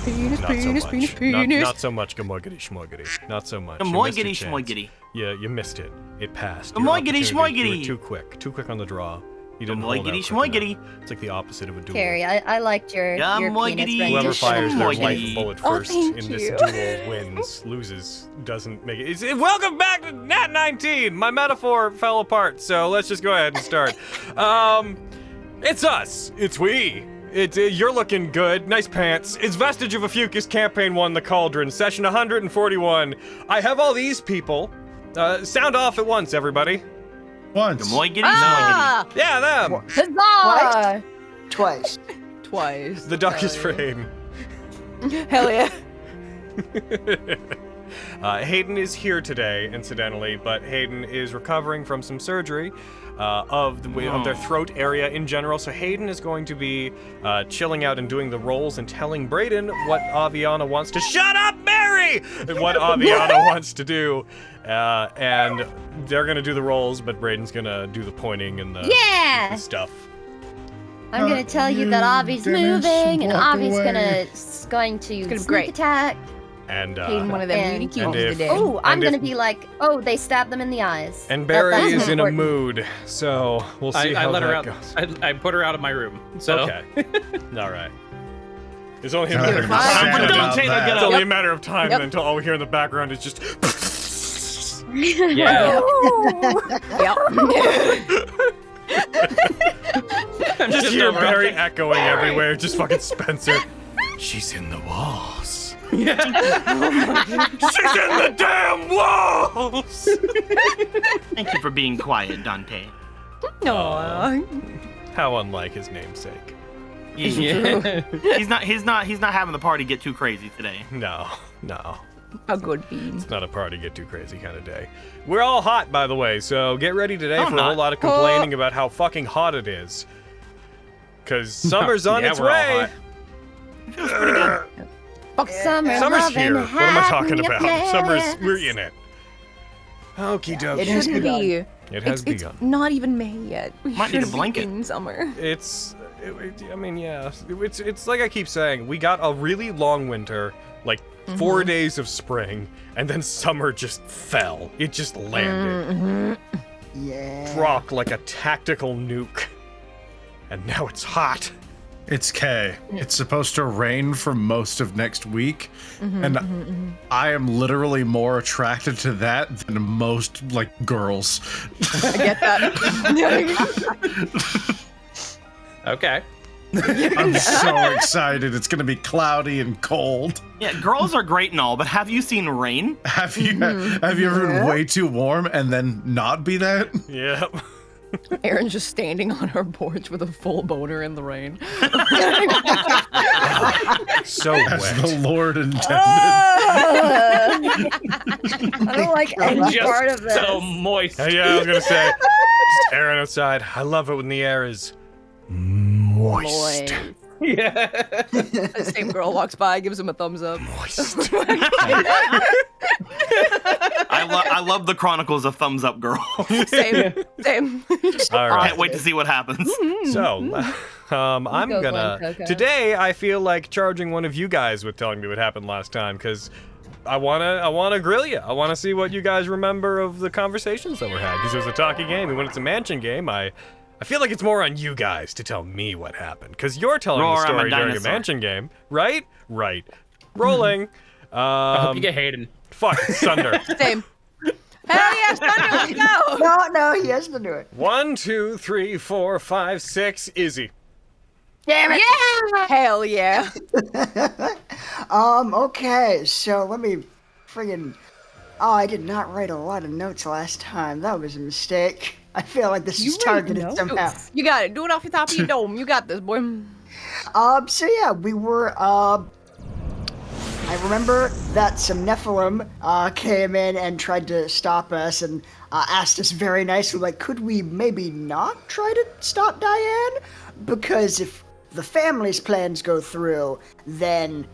Penis, Not so penis, much. penis, penis. Not so much gamoigity schmoigity. Not so much. Gamoigity schmoigity. Yeah, you missed it. It passed. Gamoigity schmoigity. You were too quick on the draw. You didn't hold out Gamoigity quick schmoigity. enough. It's like the opposite of a duel. Carrie, I liked your penis Gamoigity. Whoever rendition. fires their Schmoigity. life bullet Oh, first thank in this you. duel wins, loses, doesn't make it. Welcome back to Nat19! My metaphor fell apart, so let's just go ahead and start. It's us. It's we. You're looking good. Nice pants. It's Vestige of Ophiuchus, Campaign 1, The Cauldron, Session 141. I have all these people. Sound off at once, everybody. Once. Gamoigity Ah! Yeah, them. Huzzah! Twice. Twice. The duck is for Hayden. Hell yeah. Hayden is here today, incidentally, but Hayden is recovering from some surgery of their throat area in general. So Hayden is going to be chilling out and doing the rolls and telling Brayden what Aviana wants to— Shut up, Mary! What Aviana wants to do. And they're gonna do the rolls, but Brayden's gonna do the pointing and the stuff. I'm gonna tell you that Avi's moving, and Avi's going to sneak attack. And Hayden, one of them beauty cuties today. Oh, I'm gonna be like, oh, they stabbed them in the eyes. And Barry That's is in a important. mood, so we'll see I how let her that out. goes. I put her out of my room. So. Okay. All right. It's only a You're matter of sad time. about that. It's only a matter of time until all we hear in the background is just. Yeah. Yep. I'm Just hear over. Barry echoing everywhere. Just fucking Spencer. She's in the walls. Yeah. She's in the damn walls. Thank you for being quiet, Dante. No. How unlike his namesake. Yeah. He's not having the party get too crazy today. No. A good bean. It's not a party get too crazy kind of day. We're all hot, by the way, so get ready today I'm for a whole not. lot of complaining about how fucking hot it is. Because summer's on Yeah, its we're all way. hot. Feels pretty good. Fuck summer, Summer's loving, here. What am I talking having about? your Summer's, we're plans. in it. Okie dokie. It has Shouldn't begun. be. It has It's begun. not even May yet. We Might need a should be blanket. in summer. I mean, yeah. It's like I keep saying, we got a really long winter, like 4 days of spring, and then summer just fell. It just landed. Yeah. Dropped like a tactical nuke. And now it's hot. It's K. It's supposed to rain for most of next week, and I am literally more attracted to that than most, like, girls. I get that. Okay. I'm so excited. It's gonna be cloudy and cold. Yeah, girls are great and all, but have you seen rain? Have you ever been way too warm and then not be that? Yep. Erin's just standing on her porch with a full boner in the rain. So As wet. the Lord intended. I don't like any Just part of this. so moist. Yeah, I was gonna say, just Aaron outside. I love it when the air is moist. Yeah. The same girl walks by, gives him a thumbs up. Moist. I love the Chronicles of Thumbs Up Girl. Same. All right. Can't wait to see what happens. So, I'm Go, gonna. Glen Coco. Today, I feel like charging one of you guys with telling me what happened last time, because I wanna grill you. I wanna see what you guys remember of the conversations that were had. Because it was a talkie game, and when it's a mansion game, I feel like it's more on you guys to tell me what happened, because you're telling Roar, the I'm a story during a dinosaur. mansion game, right? Right. Rolling. I hope you get Hayden. Fuck, it's Thunder. Same. Hell yes, Thunder, let's go! No, he has to do it. 1, 2, 3, 4, 5, 6. Izzy. Damn it! Yeah! Hell yeah. Okay, so let me friggin'. Oh, I did not write a lot of notes last time. That was a mistake. I feel like this is targeted somehow. You got it. Do it off the top of your dome. You got this, boy. So yeah, we were, I remember that some Nephilim, came in and tried to stop us and, asked us very nicely, like, could we maybe not try to stop Diane? Because if the family's plans go through, then,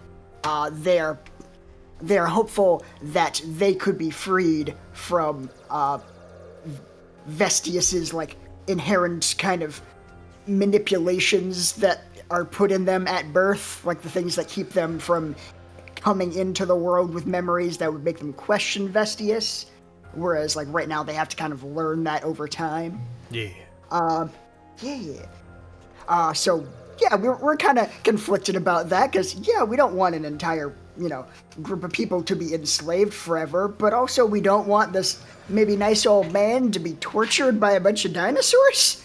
they're hopeful that they could be freed from, Vestius's, like, inherent kind of manipulations that are put in them at birth, like the things that keep them from coming into the world with memories that would make them question Vestius, whereas like right now they have to kind of learn that over time. Yeah. So yeah, we're kind of conflicted about that because yeah, we don't want an entire group of people to be enslaved forever, but also we don't want this maybe nice old man to be tortured by a bunch of dinosaurs.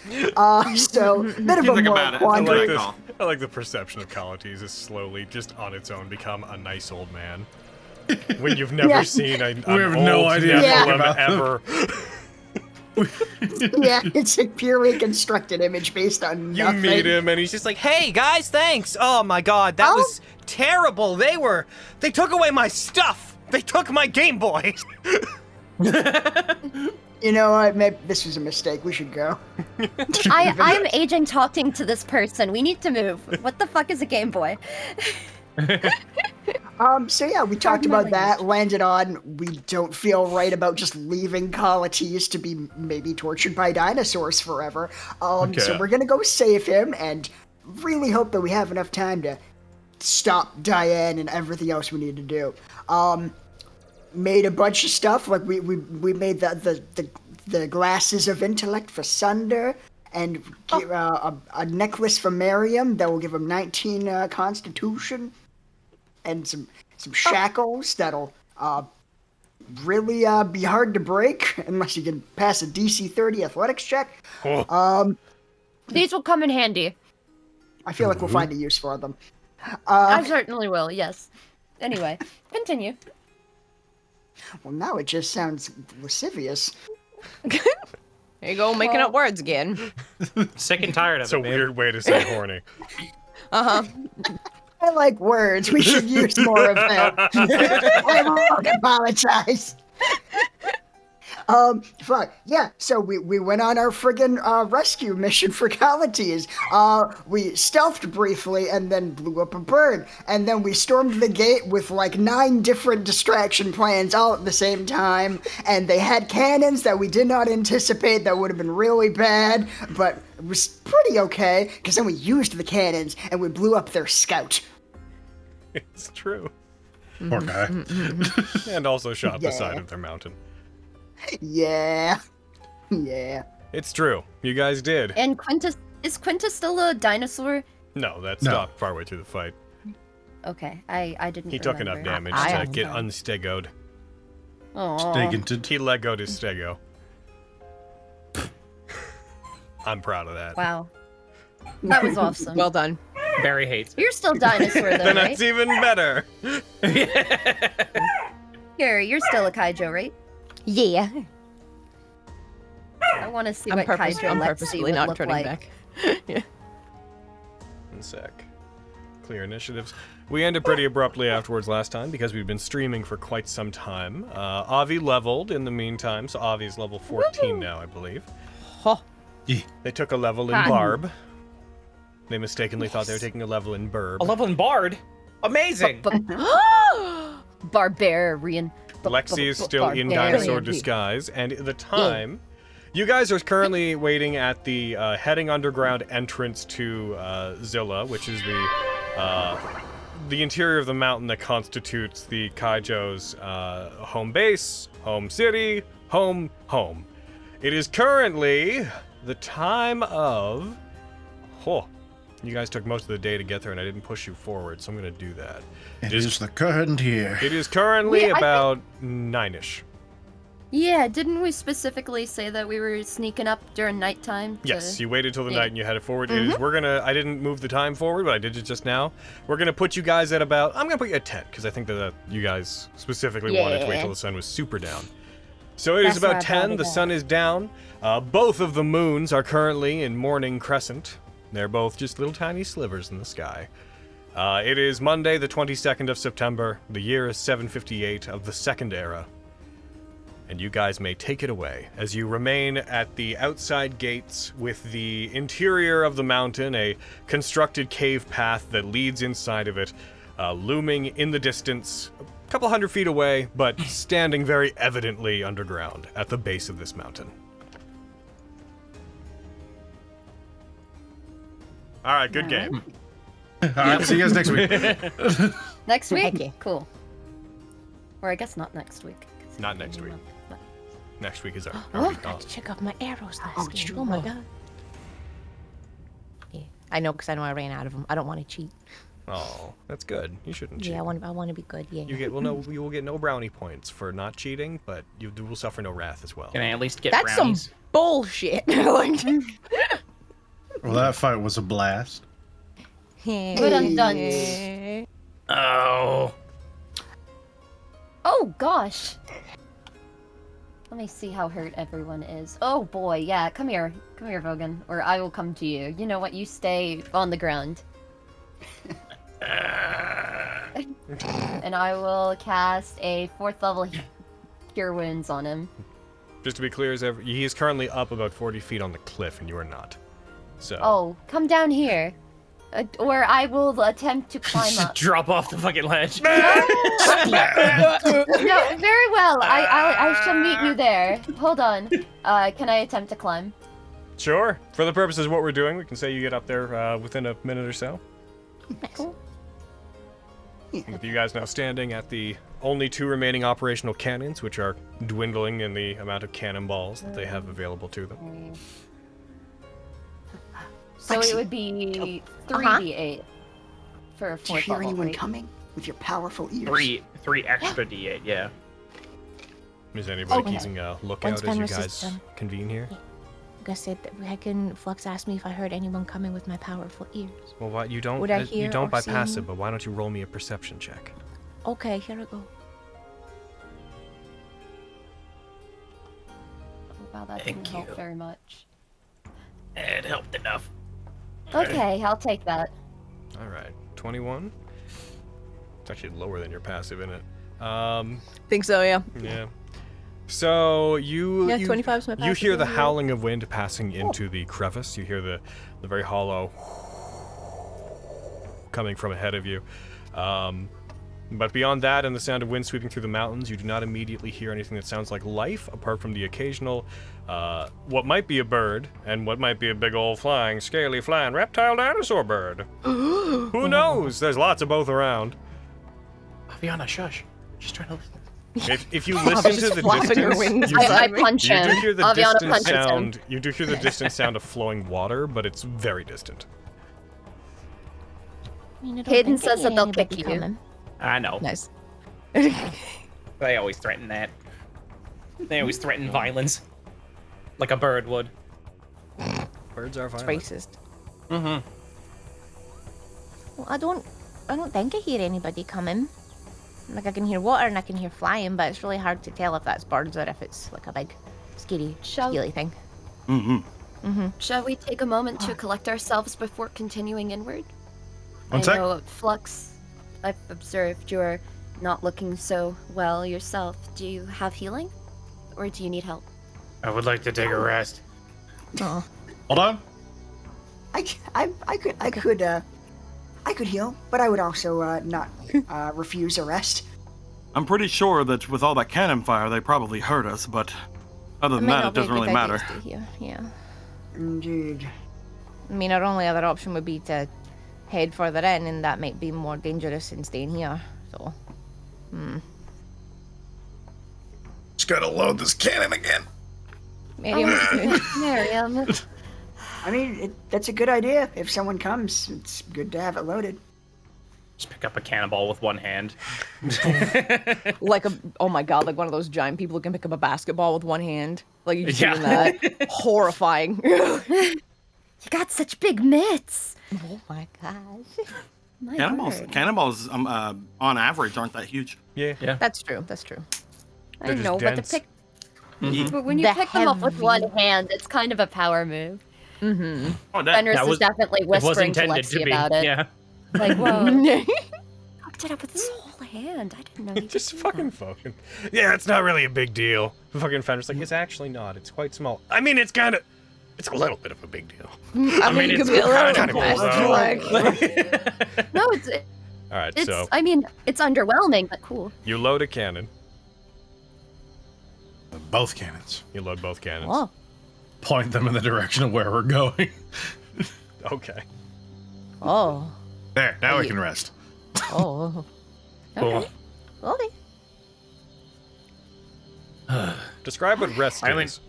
So bit of a moral quandary. I like the perception of Colletes is slowly just on its own become a nice old man. When you've never seen an have old no idea Nephilim ever. Yeah, it's a purely constructed image based on nothing. You meet him and he's just like, "Hey guys, thanks. Oh my god, that was terrible. They took away my stuff. They took my Game Boy." You know what? Maybe this was a mistake. We should go. I'm aging talking to this person. We need to move. What the fuck is a Game Boy? So yeah, we talked about that, landed on we don't feel right about just leaving Colletes to be maybe tortured by dinosaurs forever. So we're gonna go save him and really hope that we have enough time to stop Diane and everything else we need to do. Made a bunch of stuff, like we made the glasses of intellect for Sunder, and a necklace for Miriam that will give him 19 constitution. And some shackles that'll really be hard to break unless you can pass a DC 30 athletics check. These will come in handy. I feel like we'll find a use for them. I certainly will, yes. Anyway, continue. Well, now it just sounds lascivious. There you go, making up words again. Sick and tired of It's a weird way to say horny. I like words. We should use more of them. I won't apologize. Fuck. Yeah, so we went on our friggin' rescue mission for Colletes. We stealthed briefly and then blew up a bird. And then we stormed the gate with like 9 different distraction plans all at the same time. And they had cannons that we did not anticipate that would have been really bad, but it was pretty okay, because then we used the cannons and we blew up their scout. It's true. Poor guy. And also shot the side of their mountain. Yeah. It's true. You guys did. And is Quintus still a dinosaur? No, that stopped partway through the fight. Okay, I didn't He took remember. enough damage to get unstegoed. Stegented. He legoed his stego. I'm proud of that. Wow. That was awesome. Well done. Barry hates it. You're still dinosaur though, Then right? it's even better. You're still a kaijo, right? Yeah. I want to see what kaijo I'm Lexi purposefully would not look turning like. back. Yeah. 1 sec. Clear initiatives. We ended pretty abruptly afterwards last time because we've been streaming for quite some time. Avi leveled in the meantime, so Avi's level 14 now, I believe. Huh. Yeah. They took a level in Barb. They mistakenly thought they were taking a level in Burb. A level in Bard? Amazing! Barbarian. Lexi is still in dinosaur disguise, and at the time, you guys are currently waiting at the heading underground entrance to Zilla, which is the interior of the mountain that constitutes the Kaijo's home base, home city, home. It is currently the time of... You guys took most of the day to get there, and I didn't push you forward, so I'm going to do that. It is the current year. It is currently about 9-ish. Yeah, didn't we specifically say that we were sneaking up during nighttime? Yes, you waited till the night and you headed forward. It is, I didn't move the time forward, but I did it just now. We're gonna put you guys at I'm gonna put you at 10, because I think that you guys specifically wanted to wait till the sun was super down. So it is about 10, the sun is down. Both of the moons are currently in morning crescent. They're both just little tiny slivers in the sky. It is Monday, the 22nd of September. The year is 758 of the Second Era. And you guys may take it away as you remain at the outside gates with the interior of the mountain, a constructed cave path that leads inside of it, looming in the distance, a couple 100 feet away, but standing very evidently underground at the base of this mountain. All right, good game. All right, see you guys next week. Next week? Okay. Cool. Or I guess not next week. Not next week. Next week is our Oh, week I got off. to check off my arrows Oh, last it's game. true. Oh my god. Yeah, I know because I know I ran out of them. I don't want to cheat. Oh, that's good. You shouldn't cheat. Yeah, I want to be good. Yeah. You will get no brownie points for not cheating, but you will suffer no wrath as well. Can I at least get That's brownies? some bullshit. Like, Well, that fight was a blast. Good undone. Oh. Oh gosh. Let me see how hurt everyone is. Oh boy, yeah, come here. Come here, Vogan. Or I will come to you. You know what, you stay on the ground. And I will cast a 4th level Cure Wounds on him. Just to be clear, he is currently up about 40 feet on the cliff, and you are not. So. Oh, come down here. Or I will attempt to climb up. Drop off the fucking ledge. No, very well. I shall meet you there. Hold on. Can I attempt to climb? Sure. For the purposes of what we're doing, we can say you get up there within a minute or so. Cool. With you guys now standing at the only 2 remaining operational cannons, which are dwindling in the amount of cannonballs that they have available to them. So it would be 3d8 for a Do you 4th hear level. anyone right? coming with your powerful ears? Three extra D8, yeah. Is anybody Okay. keeping a lookout Once as you Fenris is guys done. convene here? Like I said, Flux asked me if I heard anyone coming with my powerful ears. Well, why you don't? Would I you hear don't or by see passive, anyone? but why don't you roll me a perception check? Okay, here I go. Oh, wow, that Thank didn't help you. very much. It helped enough. Okay, I'll take that. All right, 21. It's actually lower than your passive, isn't it? Think so, yeah. Yeah. So you Yeah, you, 25 is my you passive, hear the yeah. howling of wind passing into the crevice. You hear the very hollow coming from ahead of you. But beyond that and the sound of wind sweeping through the mountains, you do not immediately hear anything that sounds like life, apart from the occasional, what might be a bird, and what might be a big old scaly flying reptile dinosaur bird. Who knows? There's lots of both around. Aviana, shush. She's trying to listen. If you listen to the flapping her distance, wings you, I punch you him. do hear the Aviana distant punches sound. him. You do hear the distant sound of flowing water, but it's very distant. I mean, I don't Hayden think I says that hear they'll anybody kick you. coming. I know. Nice. They always threaten that. They always threaten violence. Like a bird would. Birds are It's violent. racist. Mm-hmm. Well, I don't think I hear anybody coming. Like, I can hear water and I can hear flying, but it's really hard to tell if that's birds or if it's like a big, scary, scaly thing. Shall we take a moment to collect ourselves before continuing inward? One I sec. know, Flux, I've observed you're not looking so well yourself. Do you have healing? Or do you need help? I would like to take a rest. Oh. Hold on. I could heal, but I would also not refuse a rest. I'm pretty sure that with all that cannon fire, they probably hurt us, but other than that, it doesn't really matter. Here. Yeah. Indeed. I mean, our only other option would be to head further in, and that might be more dangerous than staying here. So, Just gotta load this cannon again. Miriam, Miriam. I mean, that's a good idea. If someone comes, it's good to have it loaded. Just pick up a cannonball with one hand. like oh my god, like one of those giant people who can pick up a basketball with one hand. Like you just Yeah. doing that. Horrifying. You got such big mitts. Oh my gosh. My word. Cannonballs, on average, aren't that huge. Yeah. That's true. That's true. I They're just know, dense. but when you The pick them up with heavy- one hand, it's kind of a power move. Oh, Fenris is definitely It was whispering to intended Lexi to be. about it. Yeah. Like, whoa. Hooked it up with his whole hand. I didn't know he Just could do fucking that. fucking. Yeah, it's not really a big deal. Fucking Fenris like, it's actually not. It's quite small. I mean, it's kind of. It's a little bit of a big deal. I mean, it could be a little kinda cool, though. like, No, All right, it's. so I mean, it's underwhelming, but cool. you load a cannon. Both cannons. You load both cannons. oh, Point them in the direction of where we're going. Okay. oh. There, now we can rest. Oh. Cool. Okay. Describe what rest I only- is.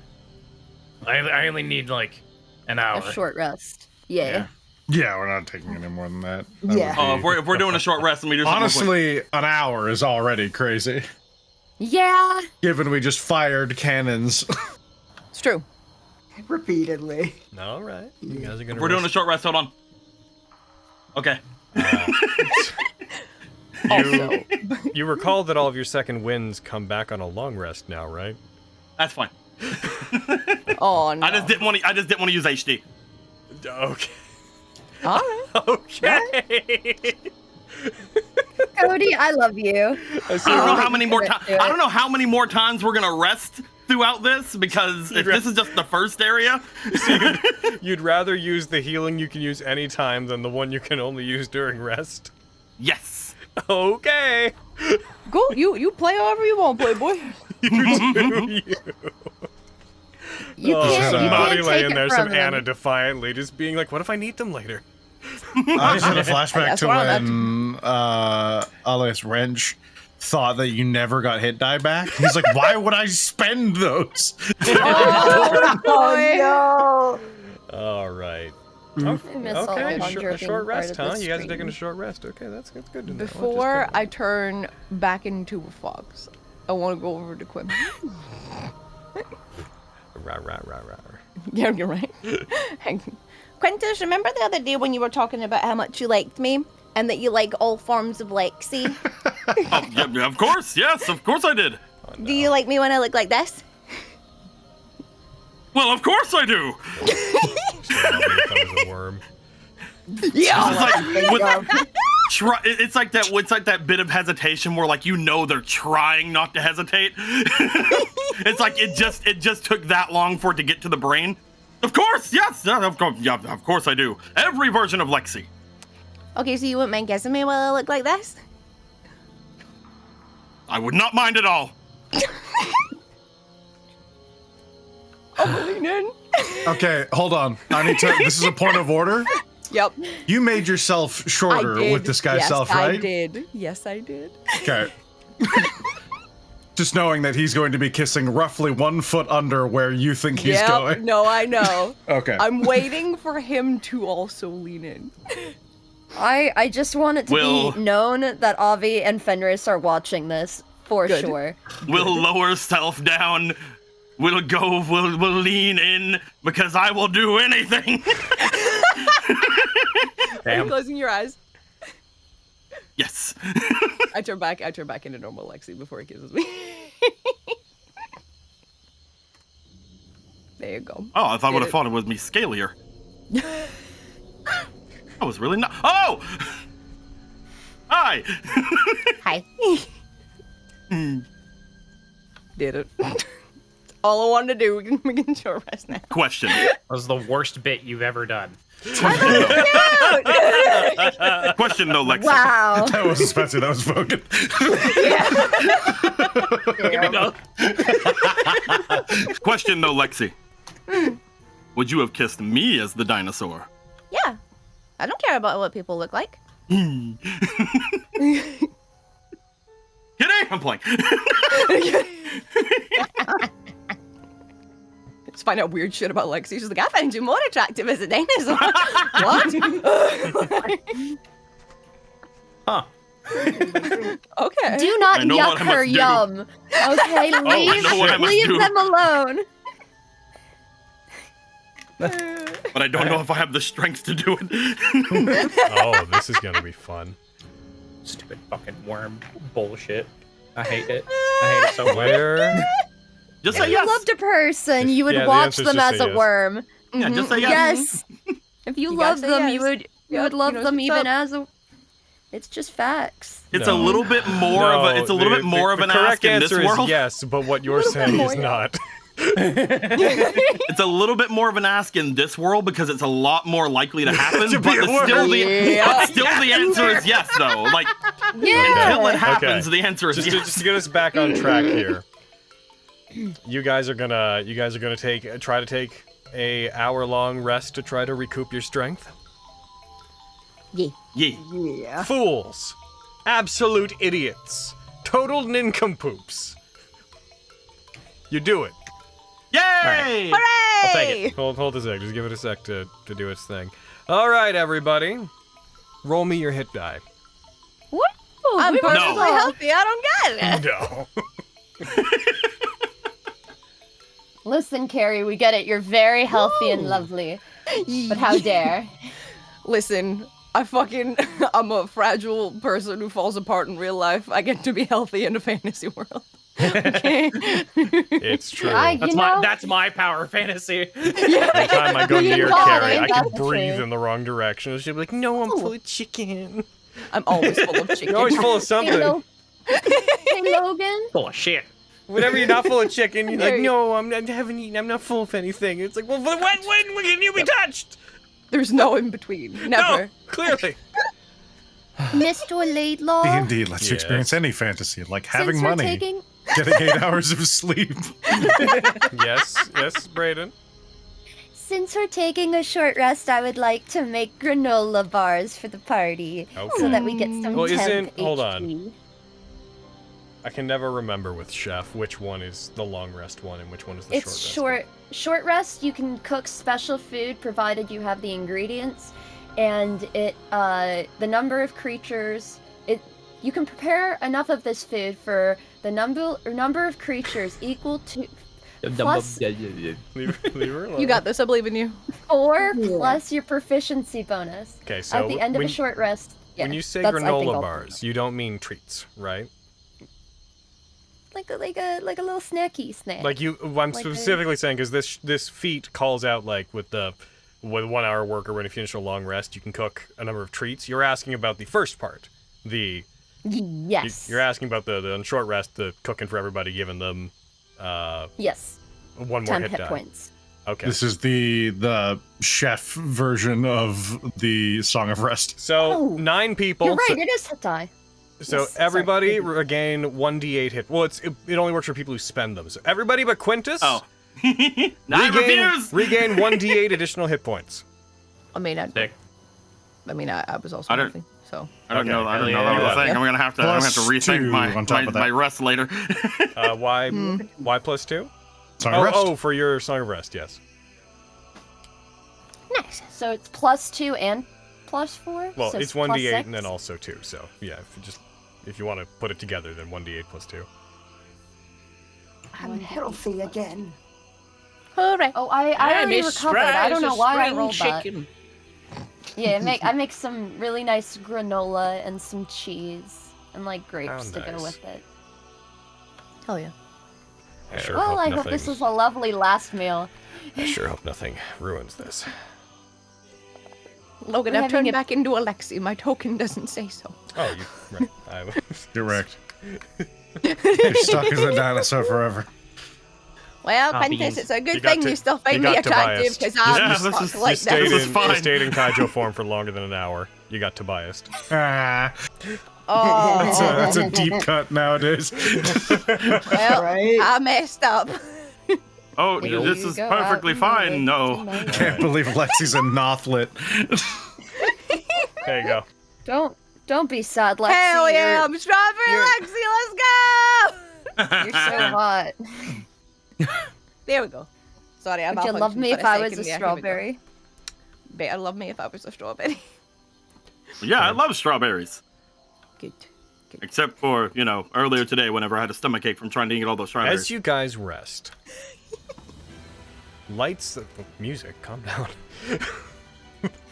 I only need like an hour. A short rest. Yeah. Yeah, we're not taking any more than that. Yeah. If we're doing a short rest, and we do something real quick. Honestly, an hour is already crazy. Yeah. Given we just fired cannons. It's true. Repeatedly. All right. You guys are gonna. We're doing a short rest. Hold on. Okay. You recall that all of your second winds come back on a long rest now, right? That's fine. Oh no. I just didn't want to use HD. Okay. All right. Okay. Cody, I love you. I don't know how many more times. I don't know how many more times we're gonna rest throughout this, because if this is just the first area. You'd rather use the healing you can use anytime than the one you can only use during rest? Yes. Okay. Go. You play however you want, Playboy. You Oh, can't, some you body can't take laying it there, from some him. Anna defiantly just being like, what if I need them later? I just had a flashback That's to why I when Alias Wrench thought that you never got hit die back. He's like, why would I spend those? Oh All right. I miss all Okay, the a conjuring short rest, part of huh? this You guys are stream. taking a short rest. Okay, that's good to know. no. Before I turn back into a fox, I want to go over to Quinn. Rah. Yeah, you're right. Quintus, remember the other day when you were talking about how much you liked me and that you like all forms of Lexi? Oh, yeah, of course. Yes, of course I did. Do you like me when I look like this? Well, of course I do. That was a worm. Yeah. It's like that bit of hesitation where, like, you know, they're trying not to hesitate. It's like it just took that long for it to get to the brain. Of course, yes, of course I do. Every version of Lexi. Okay, so you wouldn't mind kissing me while I look like this? I would not mind at all. Lean in. Okay, hold on. I need to. This is a point of order. Yep. You made yourself I shorter did. with this guy's yes, self, right? I did. Yes, I did. Okay. Just knowing that he's going to be kissing roughly 1 foot under where you think he's Yep. going. No, I know. Okay. I'm waiting for him to also lean in. I just want it to Will- be known that Avi and Fenris are watching this for Good. sure. We'll lower self down. We'll lean in, because I will do anything. Are you Damn. closing your eyes? Yes. I turn back into normal Lexi before he kisses me. There you go. Oh, I thought I would Get have thought it was me scalier. I was really not. Oh! Hi! Hi. Did it. All I wanted to do. We can short rest now. Question. That was the worst bit you've ever done. Question though, Lexi. Wow. That wasn't Spencer, that was Vogan. Give me go. Question though, Lexi. Would you have kissed me as the dinosaur? Yeah. I don't care about what people look like. Kidding? I'm playing. Just find out weird shit about Lexi. She's like, I find you more attractive as a dinosaur. What? Huh. Okay. Do not I know yuck what I her must do. yum. Okay, I know what I must leave do. them alone. But I don't know if I have the strength to do it. Oh, this is gonna be fun. Stupid fucking worm bullshit. I hate it. I hate it so much. Where? Just If say you yes. loved a person, you would Yeah, the watch answer's them just as say a yes. worm. Yeah, just say yes. Yes. If you You gotta love say them, yes. you would Yep, love you know them what's even up. as a. It's just facts. It's No. a little bit more of a. It's a little bit more of an correct ask in this answer is world. yes, but what you're saying is not. It's a little bit more of an ask in this world because it's a lot more likely to happen. To be but a still, worm. the answer is yes, though. Like Yeah. until it happens, Okay. the answer is Just yes. to get us back on track here. You guys are gonna try to take a hour-long rest to try to recoup your strength. Yeah. Yeah. Yeah. Fools. Absolute idiots. Total nincompoops. You do it. Yay! I'll take it. Hold a sec. Just give it a sec to do its thing. All right, everybody. Roll me your hit die. Woo! I'm perfectly No. healthy. I don't get it. No. Listen, Carrie, we get it. You're very healthy and lovely. But how dare? Listen, I'm a fragile person who falls apart in real life. I get to be healthy in a fantasy world. Okay? It's true. That's my power fantasy. Every time I go You near got Carrie, it, I can that's breathe true. in the wrong direction. She'll be like, no, I'm full of chicken. I'm always full of chicken. You're always full of something. Hey, Logan. Full of shit. Whenever you're not full of chicken, you're like, There- no, I haven't eaten. I'm not full of anything. It's like, well, when can you be touched? There's no in between. Never. No, clearly. Mr. Laidlaw. D&D lets Yes. you experience any fantasy, like having Since we're money, taking- getting 8 hours of sleep. Yes, Brayden. Since we're taking a short rest, I would like to make granola bars for the party. So Okay. that we get some Well, temp hold HP. on. I can never remember with Chef which one is the long rest one and which one is the It's short rest. short rest. You can cook special food provided you have the ingredients, and the number of creatures. You can prepare enough of this food for the number of creatures equal to plus Leave her alone. You got this. I believe in you. 4 plus your proficiency bonus. Okay, so At the end of when, a short rest. Yeah, when you say that's, I think, granola all bars, you don't mean treats, right? like a little snacky snack. Like I'm Like specifically saying because this feat calls out like with 1 hour work or when you finish a long rest, you can cook a number of treats. You're asking about the first part, Yes. You're asking about the short rest, the cooking for everybody, giving them Yes. 1 more 10 hit hit die. points. Okay. This is the chef version of the Song of Rest. So Oh, 9 people. You're right. So, It is hit die. so Yes, sorry. everybody regain 1d8 hit. Well, it only works for people who spend them. So everybody but Quintus. Oh. I refuse! regain 1d8 additional hit points. I mean, I Sick. was also I don't- healthy. So I don't Okay, know. I don't yeah, know that you was a got thing. I'm gonna have to Plus rethink 2 on top of that. my rest later. Why plus 2? Song of Rest. Oh, for your Song of Rest, yes. Nice. So it's +2 and +4. Well, so it's plus 1d8 6? and then also 2. So yeah, if you want to put it together, then 1d8 plus 2. I'm healthy again. Hooray. Oh, I already recovered. I don't know why I rolled that. chicken. Yeah, I make some really nice granola and some cheese and like grapes to nice. go with it. hell yeah. I sure Well, hope I nothing. hope this was a lovely last meal. I sure hope nothing ruins this. Logan, We're I've having turned a- back into Alexi. My token doesn't say so. Oh, right. I was. You're wrecked. You're stuck as a dinosaur forever. Well, Copies. Quintus, it's a You good got thing to- you still you find got me attractive Tobias. because You- I'm Yeah, just this fuck is- like You stayed, This is in, fine. you stayed in kaijo form for longer than an hour. You got Tobias. Ah, Oh, that's a deep cut nowadays. well, Right? I messed up. Oh, Will this you is go perfectly out in the fine. woods No. tonight? Can't believe Lexi's a Nothlit. There you go. Don't be sad, Lexi. Hell yeah, I'm strawberry you're- Lexi, let's go! You're so hot. There we go. Sorry, I'm Would you love me if I was a strawberry? Better love me if I was a strawberry. Yeah, I love strawberries. Good. Except for, earlier today whenever I had a stomachache from trying to eat all those strawberries. As you guys rest, lights, music, calm down.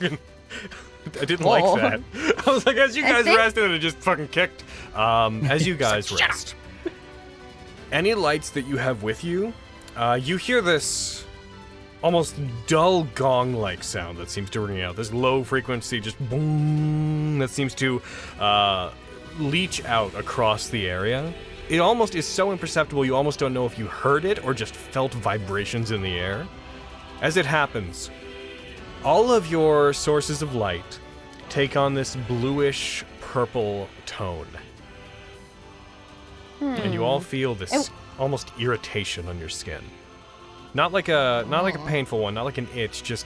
I didn't like Oh. that. I was like, as you I guys think- rested, and it just fucking kicked. As you guys rest, any lights that you have with you, you hear this almost dull gong-like sound that seems to ring out. This low frequency, just boom, that seems to leach out across the area. It almost is so imperceptible you almost don't know if you heard it or just felt vibrations in the air. As it happens, all of your sources of light take on this bluish purple tone. And you all feel this almost irritation on your skin. Not like a painful one, not like an itch, just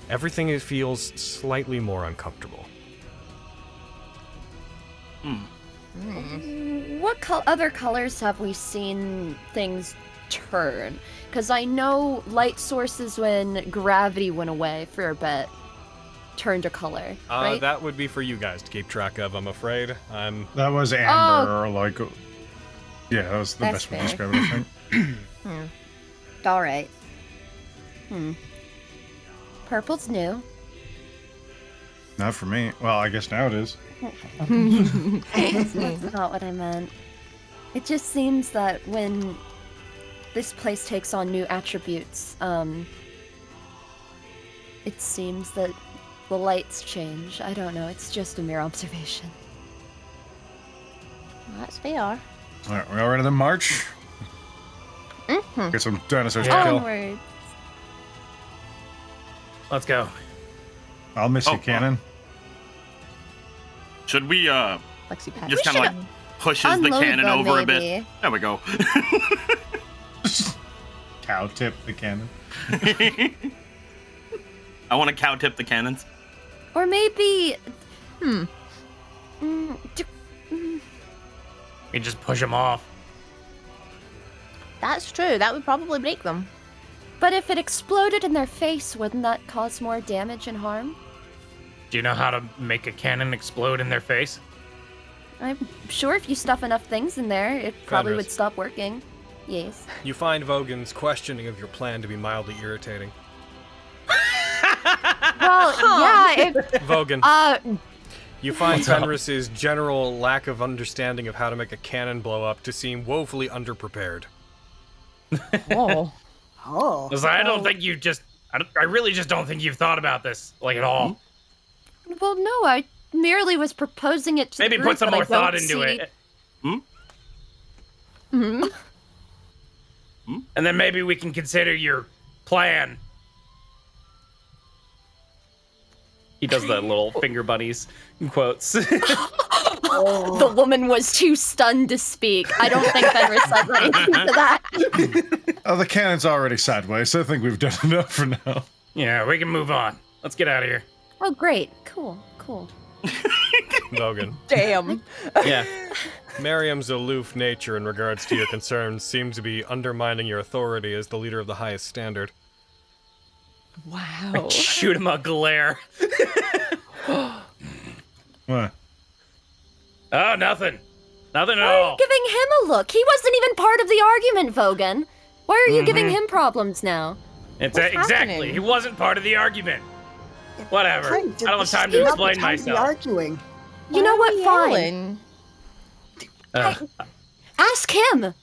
everything feels slightly more uncomfortable. What other colors have we seen things turn? Because I know light sources when gravity went away for a bit turned a color, right? That would be for you guys to keep track of, I'm afraid. That was amber, like... Yeah, that was the That's best way to fair. describe it, I think. All right. Purple's new. Not for me. Well, I guess now it is. That's not what I meant. It just seems that when this place takes on new attributes, it seems that the lights change. I don't know, it's just a mere observation. That's fair. Alright, we all ready to march? Get some dinosaurs to kill. Onwards. Let's go. I'll miss you, Cannon. Should we Lexi Pat. just kind of like pushes the Unload cannon them, over a maybe. bit? There we go. Cow tip the cannon. I want to cow tip the cannons. Or maybe... We just push them off. That's true. That would probably break them. But if it exploded in their face, wouldn't that cause more damage and harm? Do you know how to make a cannon explode in their face? I'm sure if you stuff enough things in there, it probably Fenris. would stop working. Yes. You find Vogan's questioning of your plan to be mildly irritating. Well, yeah, Vogan, you find Fenris's general lack of understanding of how to make a cannon blow up to seem woefully underprepared. Oh. Oh. Because I don't think you just... I really just don't think you've thought about this, like, at all. well, no, I merely was proposing it to Maybe the put group, some but more I don't thought into see- it. And then maybe we can consider your plan. He does the little finger bunnies in quotes. The woman was too stunned to speak. I don't think Fenris said anything to that. Oh, the cannon's already sideways, so I think we've done enough for now. Yeah, we can move on. Let's get out of here. Oh, great. Cool. Vogan, Damn. Yeah. Miriam's aloof nature in regards to your concerns seems to be undermining your authority as the leader of the highest standard. Wow. Shoot him a glare. What? Oh, nothing. Nothing at Why are you all. giving him a look? He wasn't even part of the argument, Vogan. Why are you giving him problems now? It's What's exactly. happening? He wasn't part of the argument. Whatever. I Kind of, don't have this time is to not explain the time to be myself. arguing. You know what? Fine. Yelling? Ask him.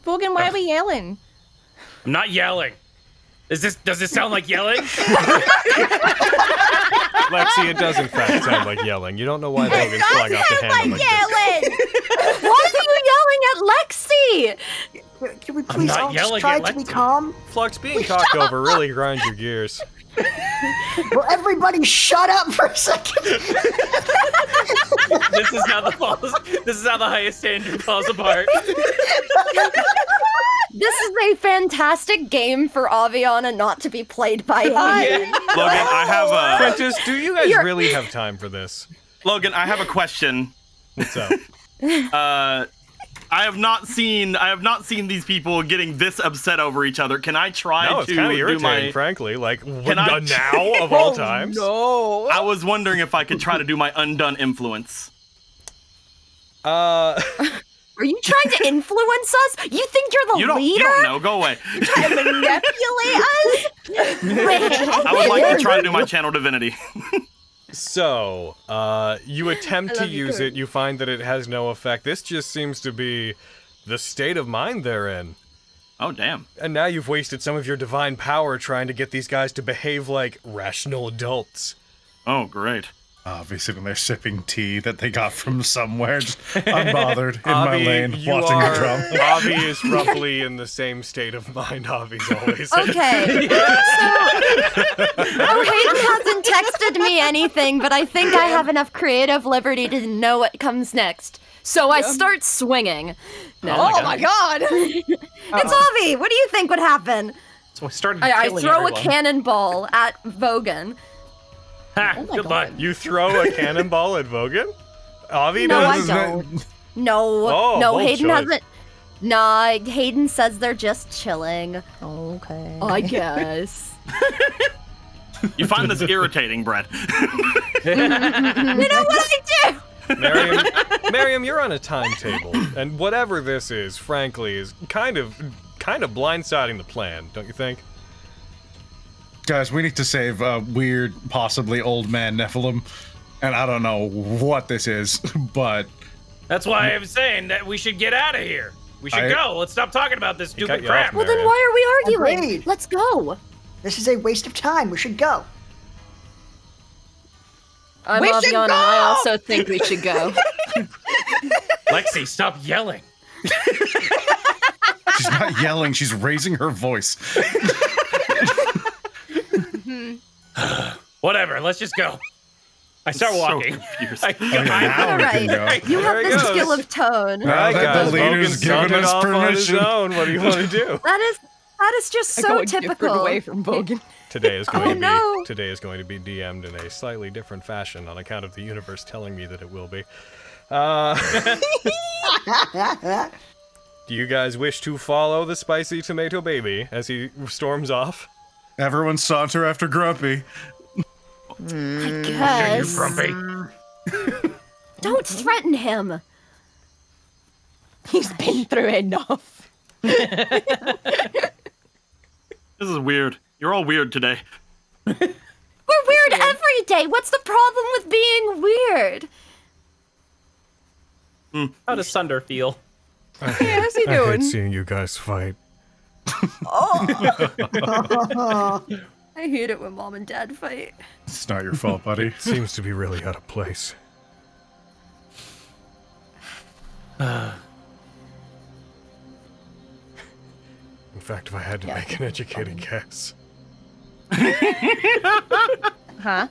Vogan, why are we yelling? I'm not yelling. Does this sound like yelling? Lexi, it does in fact sound like yelling. You don't know why Vogan's flying off the handle like this. Why are you yelling at Lexi? Can we please not all just yelling try at to be Lexi. calm? Flux, being talked over really grinds your gears. Will everybody shut up for a second? This is how the highest standard falls apart. This is a fantastic game for Aviana not to be played by him. Logan, I have a Prentice, do you guys really have time for this? Logan, I have a question. What's up? I have not seen these people getting this upset over each other. Can I try No, to it's kind of do irritating, my? frankly. Like, Can I- now of all times? No. I was wondering if I could try to do my undone influence. Are you trying to influence us? You think you're the You leader? don't know. Go away. Trying to manipulate us? I would like to try to do my channel divinity. So, you attempt to love you, use Kurt. it, you find that it has no effect. This just seems to be the state of mind they're in. Oh damn. And now you've wasted some of your divine power trying to get these guys to behave like rational adults. Oh great. Obviously, when they're sipping tea that they got from somewhere, just unbothered in my Avi, lane, you watching are- the drum. Avi is roughly in the same state of mind Avi's always in. Okay. Hayden hasn't texted me anything, but I think I have enough creative liberty to know what comes next. So I start swinging. No. Oh my god. It's Avi! What do you think would happen? So I started I killing throw everyone. a cannonball at Vogan. Ha, good luck. You throw a cannonball at Vogan? Avi No, I does? don't. No, Oh, no, bold Hayden choice. hasn't. Nah, Hayden says they're just chilling. Okay. I guess. You find this irritating, Brett. You know what I do? Miriam, you're on a timetable, and whatever this is, frankly, is kind of blindsiding the plan, don't you think? Guys, we need to save a weird, possibly old man Nephilim. And I don't know what this is, but... That's why I'm saying that we should get out of here. We should go. Let's stop talking about this cut stupid you crap. off, Well, then Marion. why are we arguing? Agreed. Let's go. This is a waste of time. We should go. I'm We should Aviana, and go! I also think we should go. Lexi, stop yelling. She's not yelling, she's raising her voice. Whatever, let's just go. I start So walking. confused. Okay, now we can go. You have There he the goes. skill of tone. Now Alright, that guys, the leader's Vogan's given sundered us off on his permission. own. What do you want to do? That is just I so go a different typical. way from Vogan. Today is going Oh, to be no. today is going to be DM'd in a slightly different fashion on account of the universe telling me that it will be. Do you guys wish to follow the spicy tomato baby as he storms off? Everyone saunter after Grumpy. I guess. Grumpy. Don't threaten him. He's been through enough. This is weird. You're all weird today. We're weird every day. What's the problem with being weird? How does Sunder feel? Hey, how's he doing? seeing you guys fight. I hate it when mom and dad fight. It's not your fault, buddy. Seems to be really out of place. In fact, if I had to make an educated guess, Huh?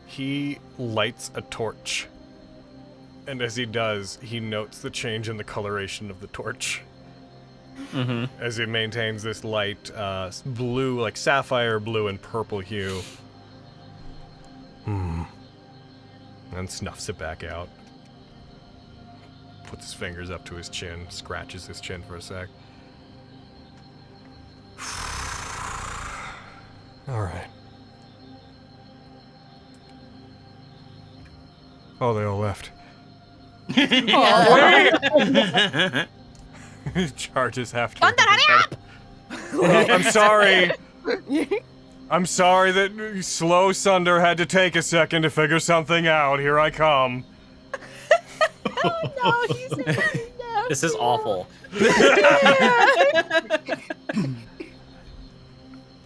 he lights a torch. And as he does, he notes the change in the coloration of the torch. As it maintains this light blue, like sapphire blue and purple hue. And snuffs it back out. Puts his fingers up to his chin, scratches his chin for a sec. Alright. Oh, they all left. Charges have to. Thunder, hurry up! I'm sorry. I'm sorry that Slow Sunder had to take a second to figure something out. Here I come. No, he's no. This is awful.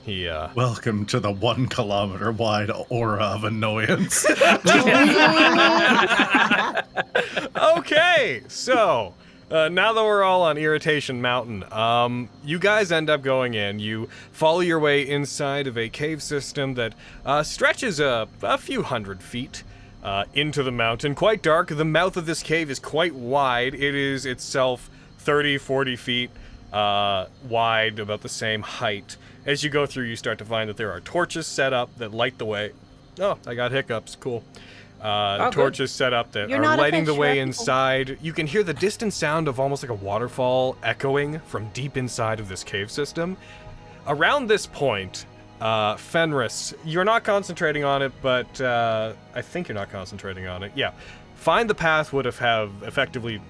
He, Welcome to the 1 kilometer wide aura of annoyance. Okay, so now that we're all on Irritation Mountain, you guys end up going in. You follow your way inside of a cave system that stretches a few hundred feet into the mountain. Quite dark. The mouth of this cave is quite wide. It is itself 30, 40 feet wide, about the same height. As you go through, you start to find that there are torches set up that light the way. Oh, I got hiccups. Cool. Torches set up that You're are not a lighting the fish, way you're a- inside. You can hear the distant sound of almost like a waterfall echoing from deep inside of this cave system. Around this point, Fenris, you're not concentrating on it, but I think you're not concentrating on it. Yeah. Find the path would have effectively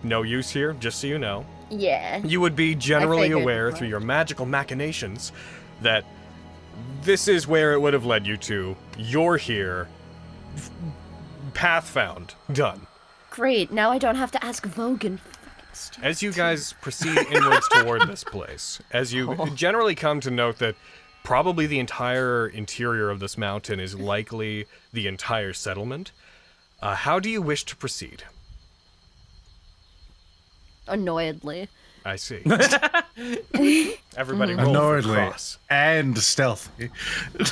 no use here, just so you know. Yeah. You would be generally figured. aware through your magical machinations that this is where it would have led you to. You're here. Path found. Done. Great. Now I don't have to ask Vogan. As you guys proceed inwards toward this place, as you generally come to note that probably the entire interior of this mountain is likely the entire settlement, how do you wish to proceed? Annoyedly. I see. Everybody roll for Annoyedly cross. and stealthy.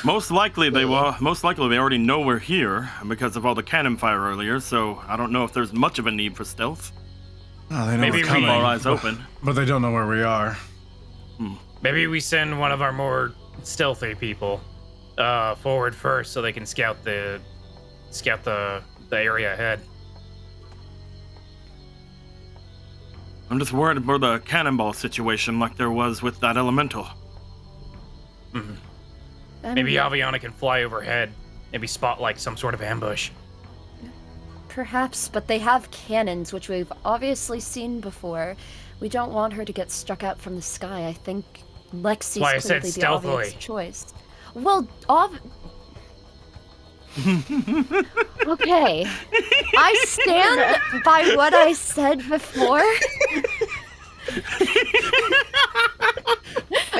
Most likely they already know we're here because of all the cannon fire earlier, so I don't know if there's much of a need for stealth. Oh, they know Maybe we're we- coming, Keep our eyes open. but they don't know where we are. Maybe we send one of our more stealthy people forward first so they can scout the area ahead. I'm just worried about the cannonball situation like there was with that elemental. Maybe Aviana can fly overhead. Maybe spot like some sort of ambush. Perhaps, but they have cannons, which we've obviously seen before. We don't want her to get struck out from the sky. I think Lexi's Why I said clearly the stealthily. obvious choice. Well, okay. I stand by what I said before.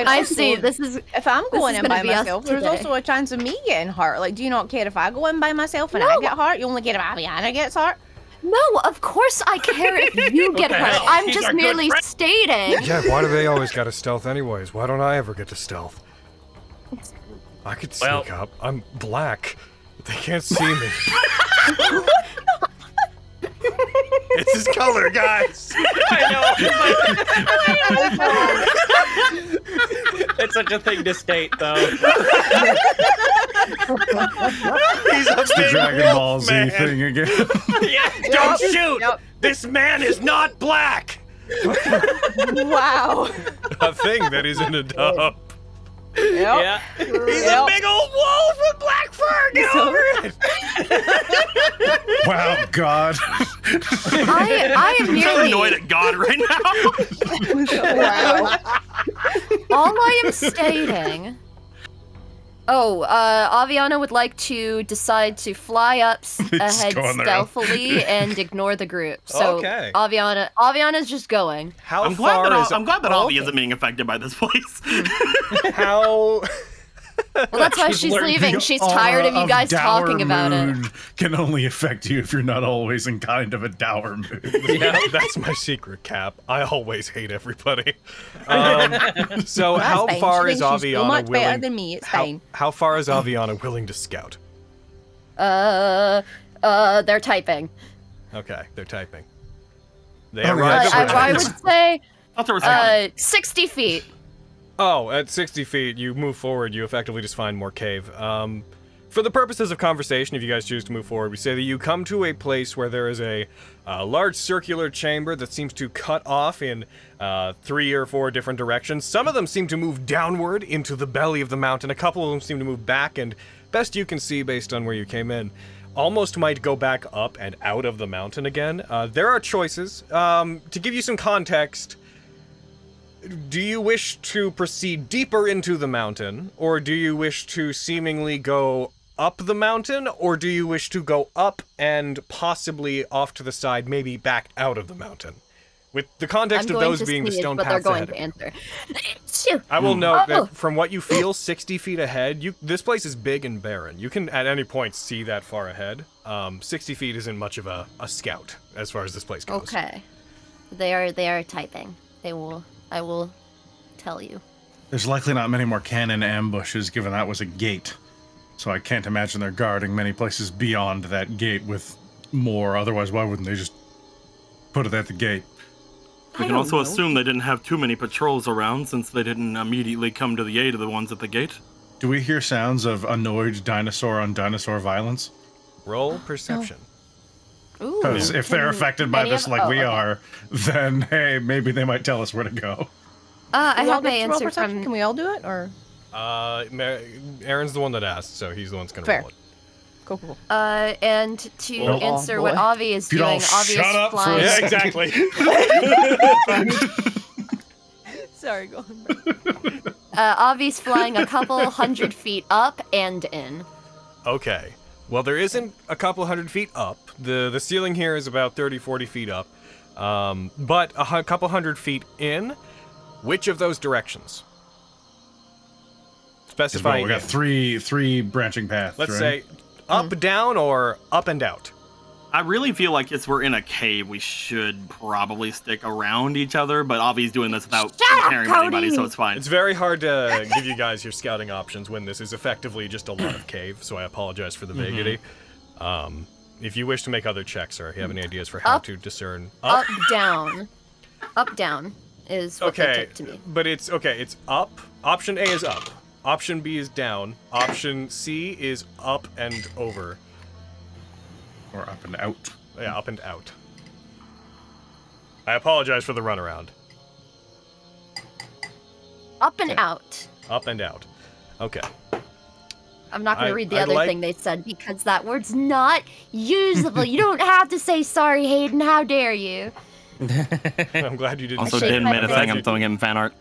I see. This is. If I'm going in by gonna be us myself, there's today. also a chance of me getting hurt. Like, do you not care if I go in by myself and I get hurt? You only care if Aviana gets hurt? No, of course I care if you get the hurt. hell? I'm He's just our good merely friend. stating. Yeah, why do they always gotta stealth anyways? Why don't I ever get to stealth? I could sneak up. I'm black. They can't see me. It's his color, guys. I know. It's such a thing to state, though. He's a The big Dragon Ball wolf Z man. thing again. Don't shoot! This man is not black! Wow. A thing that isn't a dub. Yeah. He's a big old wolf with black fur! Get over it! Wow, God. I am I'm so merely. annoyed at God right now. All I am stating. Oh, Aviana would like to decide to fly up ahead go on their own. stealthily and ignore the group. So Okay. Aviana's just going. How I'm glad far that is I'm glad that Avi isn't being affected by this place. how? Well, that's why she's learned leaving. The She's tired of you aura guys dour talking about it. mood can only affect you if you're not always in kind of a dour mood. Yeah, that's my secret, Cap. I always hate everybody. So That's how fine. far She is thinks she's so Aviana much better willing? than me. It's fine. How far is Aviana willing to scout? They're typing. Okay, they're typing. They Oh, arrived yeah, at the I range. would say I thought there was something. 60 feet. Oh, at 60 feet, you move forward, you effectively just find more cave. For the purposes of conversation, if you guys choose to move forward, we say that you come to a place where there is a large circular chamber that seems to cut off in 3 or 4 different directions. Some of them seem to move downward into the belly of the mountain. A couple of them seem to move back, and best you can see based on where you came in, almost might go back up and out of the mountain again. There are choices. To give you some context, do you wish to proceed deeper into the mountain, or do you wish to seemingly go up the mountain, or do you wish to go up and possibly off to the side, maybe back out of the mountain? With the context I'm of going those to being the sneeze, stone but they're paths going ahead. to answer. Phew. I will note Oh. that from what you feel 60 feet ahead, this place is big and barren. You can at any point see that far ahead. 60 feet isn't much of a scout as far as this place goes. Okay. They are typing. I will tell you. There's likely not many more cannon ambushes, given that was a gate. So I can't imagine they're guarding many places beyond that gate with more. Otherwise, why wouldn't they just put it at the gate? We can also assume they didn't have too many patrols around since they didn't immediately come to the aid of the ones at the gate. Do we hear sounds of annoyed dinosaur on dinosaur violence? Roll perception. Ooh. Because if they're affected by Any this of- like oh, we okay. are, then hey, maybe they might tell us where to go. I We all have my get to roll answer perception? from. Can we all do it, or Aaron's the one that asked, so he's the one that's gonna Fair. roll it. cool? And to Oh, answer what boy. Avi is If you'd doing, all Avi shut is up for a flying. second. exactly. Sorry, go on. Avi's flying a couple hundred feet up and in. Okay. Well, there isn't a couple hundred feet up. The ceiling here is about 30, 40 feet up. But a couple hundred feet in. Which of those directions? Specify. We got three branching paths. Let's right? say up, down, or up and out. I really feel like if we're in a cave, we should probably stick around each other, but Avi's doing this without caring about anybody, so it's fine. It's very hard to give you guys your scouting options when this is effectively just a lot of cave, so I apologize for the vaguity. If you wish to make other checks, or if you have any ideas for how Up. to discern Up, down. Up, down is what they Okay, took to me. but it's okay. It's up. Option A is up. Option B is down. Option C is up and over. Or up and out. Yeah, up and out. I apologize for the runaround. Up and out. Up and out. Okay. I'm not going to read the I'd other like- thing they said because that word's not usable. You don't have to say sorry, Hayden. How dare you? I'm glad you didn't. Also, shake Dan my made a head. thing. I'm throwing him fan art.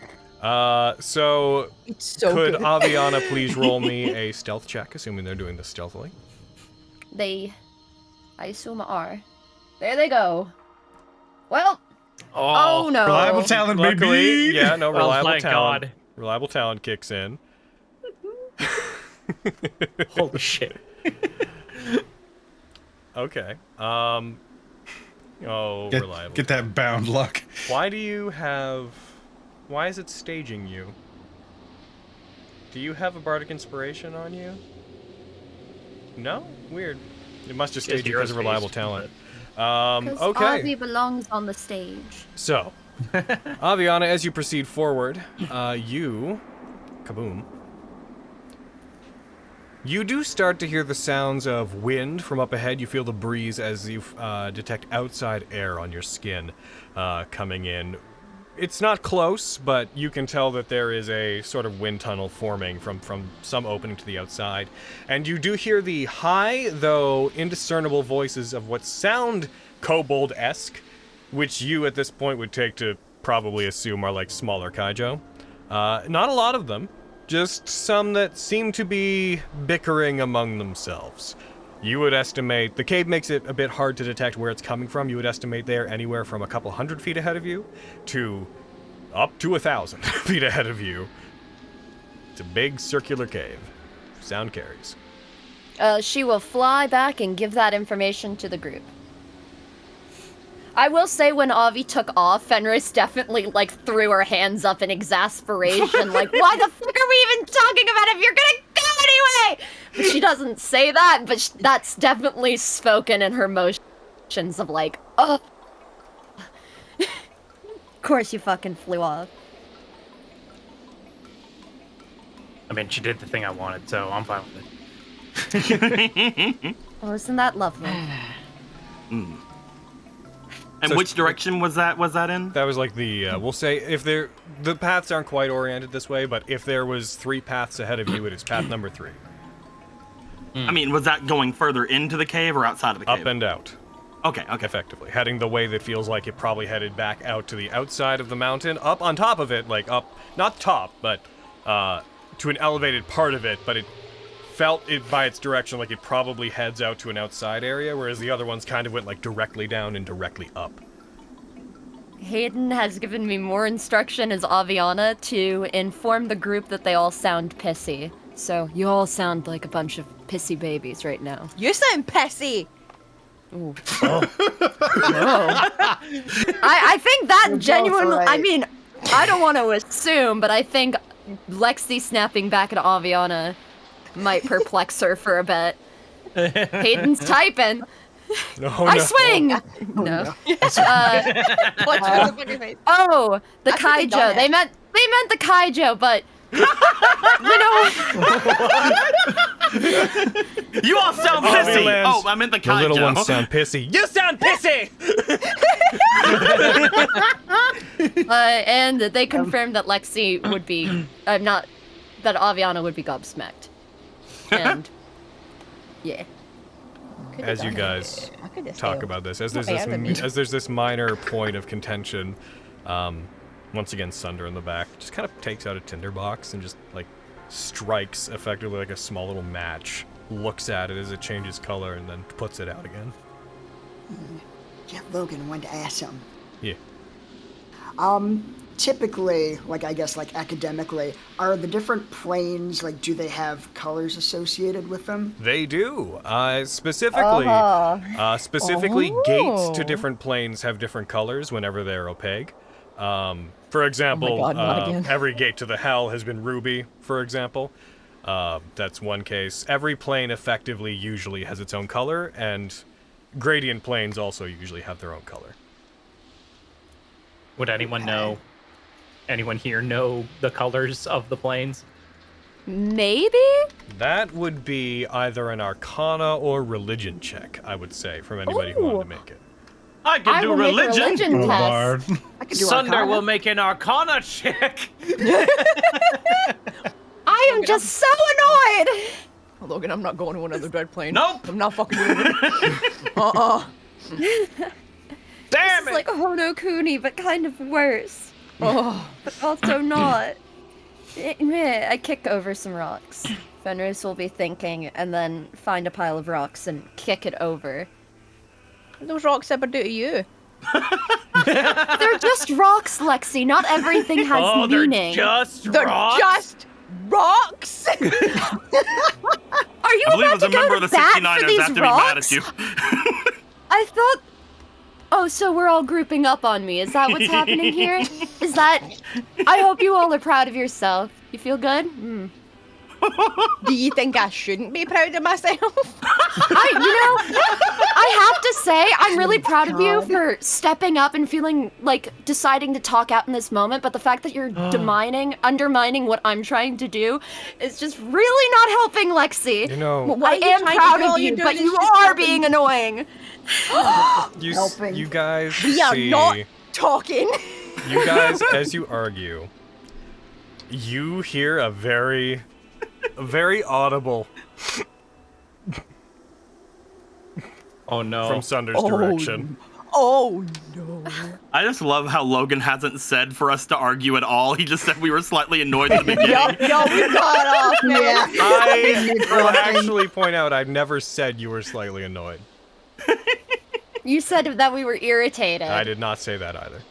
So It's so could good. Aviana please roll me a stealth check, assuming they're doing this stealthily? They, I assume, are. There they go. Well, oh no. Reliable talent, Luckily, baby! yeah, no, Oh reliable my talent. God. Reliable talent kicks in. Holy shit. Okay. Oh, reliable. Get that bound luck. Why do you have... Why is it staging you? Do you have a bardic inspiration on you? No? Weird. It must just stage you because of reliable talent. Because Okay. Avi belongs on the stage. So, Aviana, as you proceed forward, you... Kaboom. You do start to hear the sounds of wind from up ahead. You feel the breeze as you detect outside air on your skin coming in. It's not close, but you can tell that there is a sort of wind tunnel forming from some opening to the outside. And you do hear the high, though indiscernible voices of what sound kobold-esque, which you at this point would take to probably assume are like smaller kaijo. Not a lot of them. Just some that seem to be bickering among themselves. You would estimate, the cave makes it a bit hard to detect where it's coming from. You would estimate they're anywhere from a couple 100 feet ahead of you to up to 1,000 feet ahead of you. It's a big circular cave. Sound carries. She will fly back and give that information to the group. I will say when Avi took off, Fenris definitely, like, threw her hands up in exasperation, like, why the fuck are we even talking about it if you're gonna go anyway? But she doesn't say that, but that's definitely spoken in her motions of, like, oh. Of course you fucking flew off. I mean, she did the thing I wanted, so I'm fine with it. Oh, isn't that lovely? And So- which direction was that in? That was like the, we'll say, if the paths aren't quite oriented this way, but if there was 3 paths ahead of you, it is path number 3. I mean, was that going further into the cave or outside of the cave? Up and out. Okay. Effectively, heading the way that feels like it probably headed back out to the outside of the mountain, up on top of it, like up, not top, but to an elevated part of it, but it felt it by its direction like it probably heads out to an outside area, whereas the other ones kind of went like directly down and directly up. Hayden has given me more instruction as Aviana to inform the group that they all sound pissy. So, you all sound like a bunch of pissy babies right now. You sound pissy. Ooh. Oh. No. I think that You're both genuinely, I right. mean, I don't want to assume, but I think Lexi snapping back at Aviana might perplex her for a bit. Hayden's typing. No, I no. swing! No. Watch the fucking face. Oh, the I think they done kaijo. it. They meant the kaijo, but you know, You all sound pissy! Avilan's- Oh, I meant the The kaijo. little ones sound pissy. You sound pissy! and they confirmed that Lexi would be not that Aviana would be gobsmacked. And yeah. As you guys I could just talk fail. about this, as Not there's bad, I mean. this minor point of contention, once again Sunder in the back just kind of takes out a tinderbox and just like strikes effectively like a small little match, looks at it as it changes color, and then puts it out again. Yeah, Logan, wanted to ask something. Yeah. Typically, like I guess like academically, are the different planes, like do they have colors associated with them? They do. Specifically gates to Oh. different planes have different colors whenever they're opaque. For example, God, not again. every gate to the hell has been ruby, for example. That's one case. Every plane effectively usually has its own color, and gradient planes also usually have their own color. Would anyone know? Anyone here know the colors of the planes? Maybe? That would be either an Arcana or Religion check, I would say, from anybody who wanted to make it. I can do will make a religion. religion Oh, test. Bard. I can do Sunder Arcana. will make an Arcana check. I am just so annoyed! Logan, I'm not going to another dread plane. Nope. I'm not fucking doing it. Damn It's it! like Hono Kuni, but kind of worse. Oh. But also not. I kick over some rocks. Fenris will be thinking, and then find a pile of rocks and kick it over. What those rocks ever do to you? They're just rocks, Lexi. Not everything has Oh, meaning. they're just They're rocks? just rocks. Are you I believe about as a to go member to of the bat 69ers, for I these have to be mad at rocks? you. I thought. Oh, so we're all grouping up on me. Is that what's happening here? Is that? I hope you all are proud of yourself. You feel good? Do you think I shouldn't be proud of myself? I have to say, I'm really proud of you for stepping up and feeling like deciding to talk out in this moment. But the fact that you're undermining what I'm trying to do is just really not helping, Lexi. You know, Why I are you am trying to proud do all of you're you, doing but is you just are helping being annoying. Helping. you guys We are see, not talking. you guys, as you argue, you hear a very audible Oh no. from Sunder's direction. Oh no. I just love how Logan hasn't said for us to argue at all. He just said we were slightly annoyed at the beginning. Yo, we got off, man. Yeah. I will actually point out I've never said you were slightly annoyed. You said that we were irritated. I did not say that either.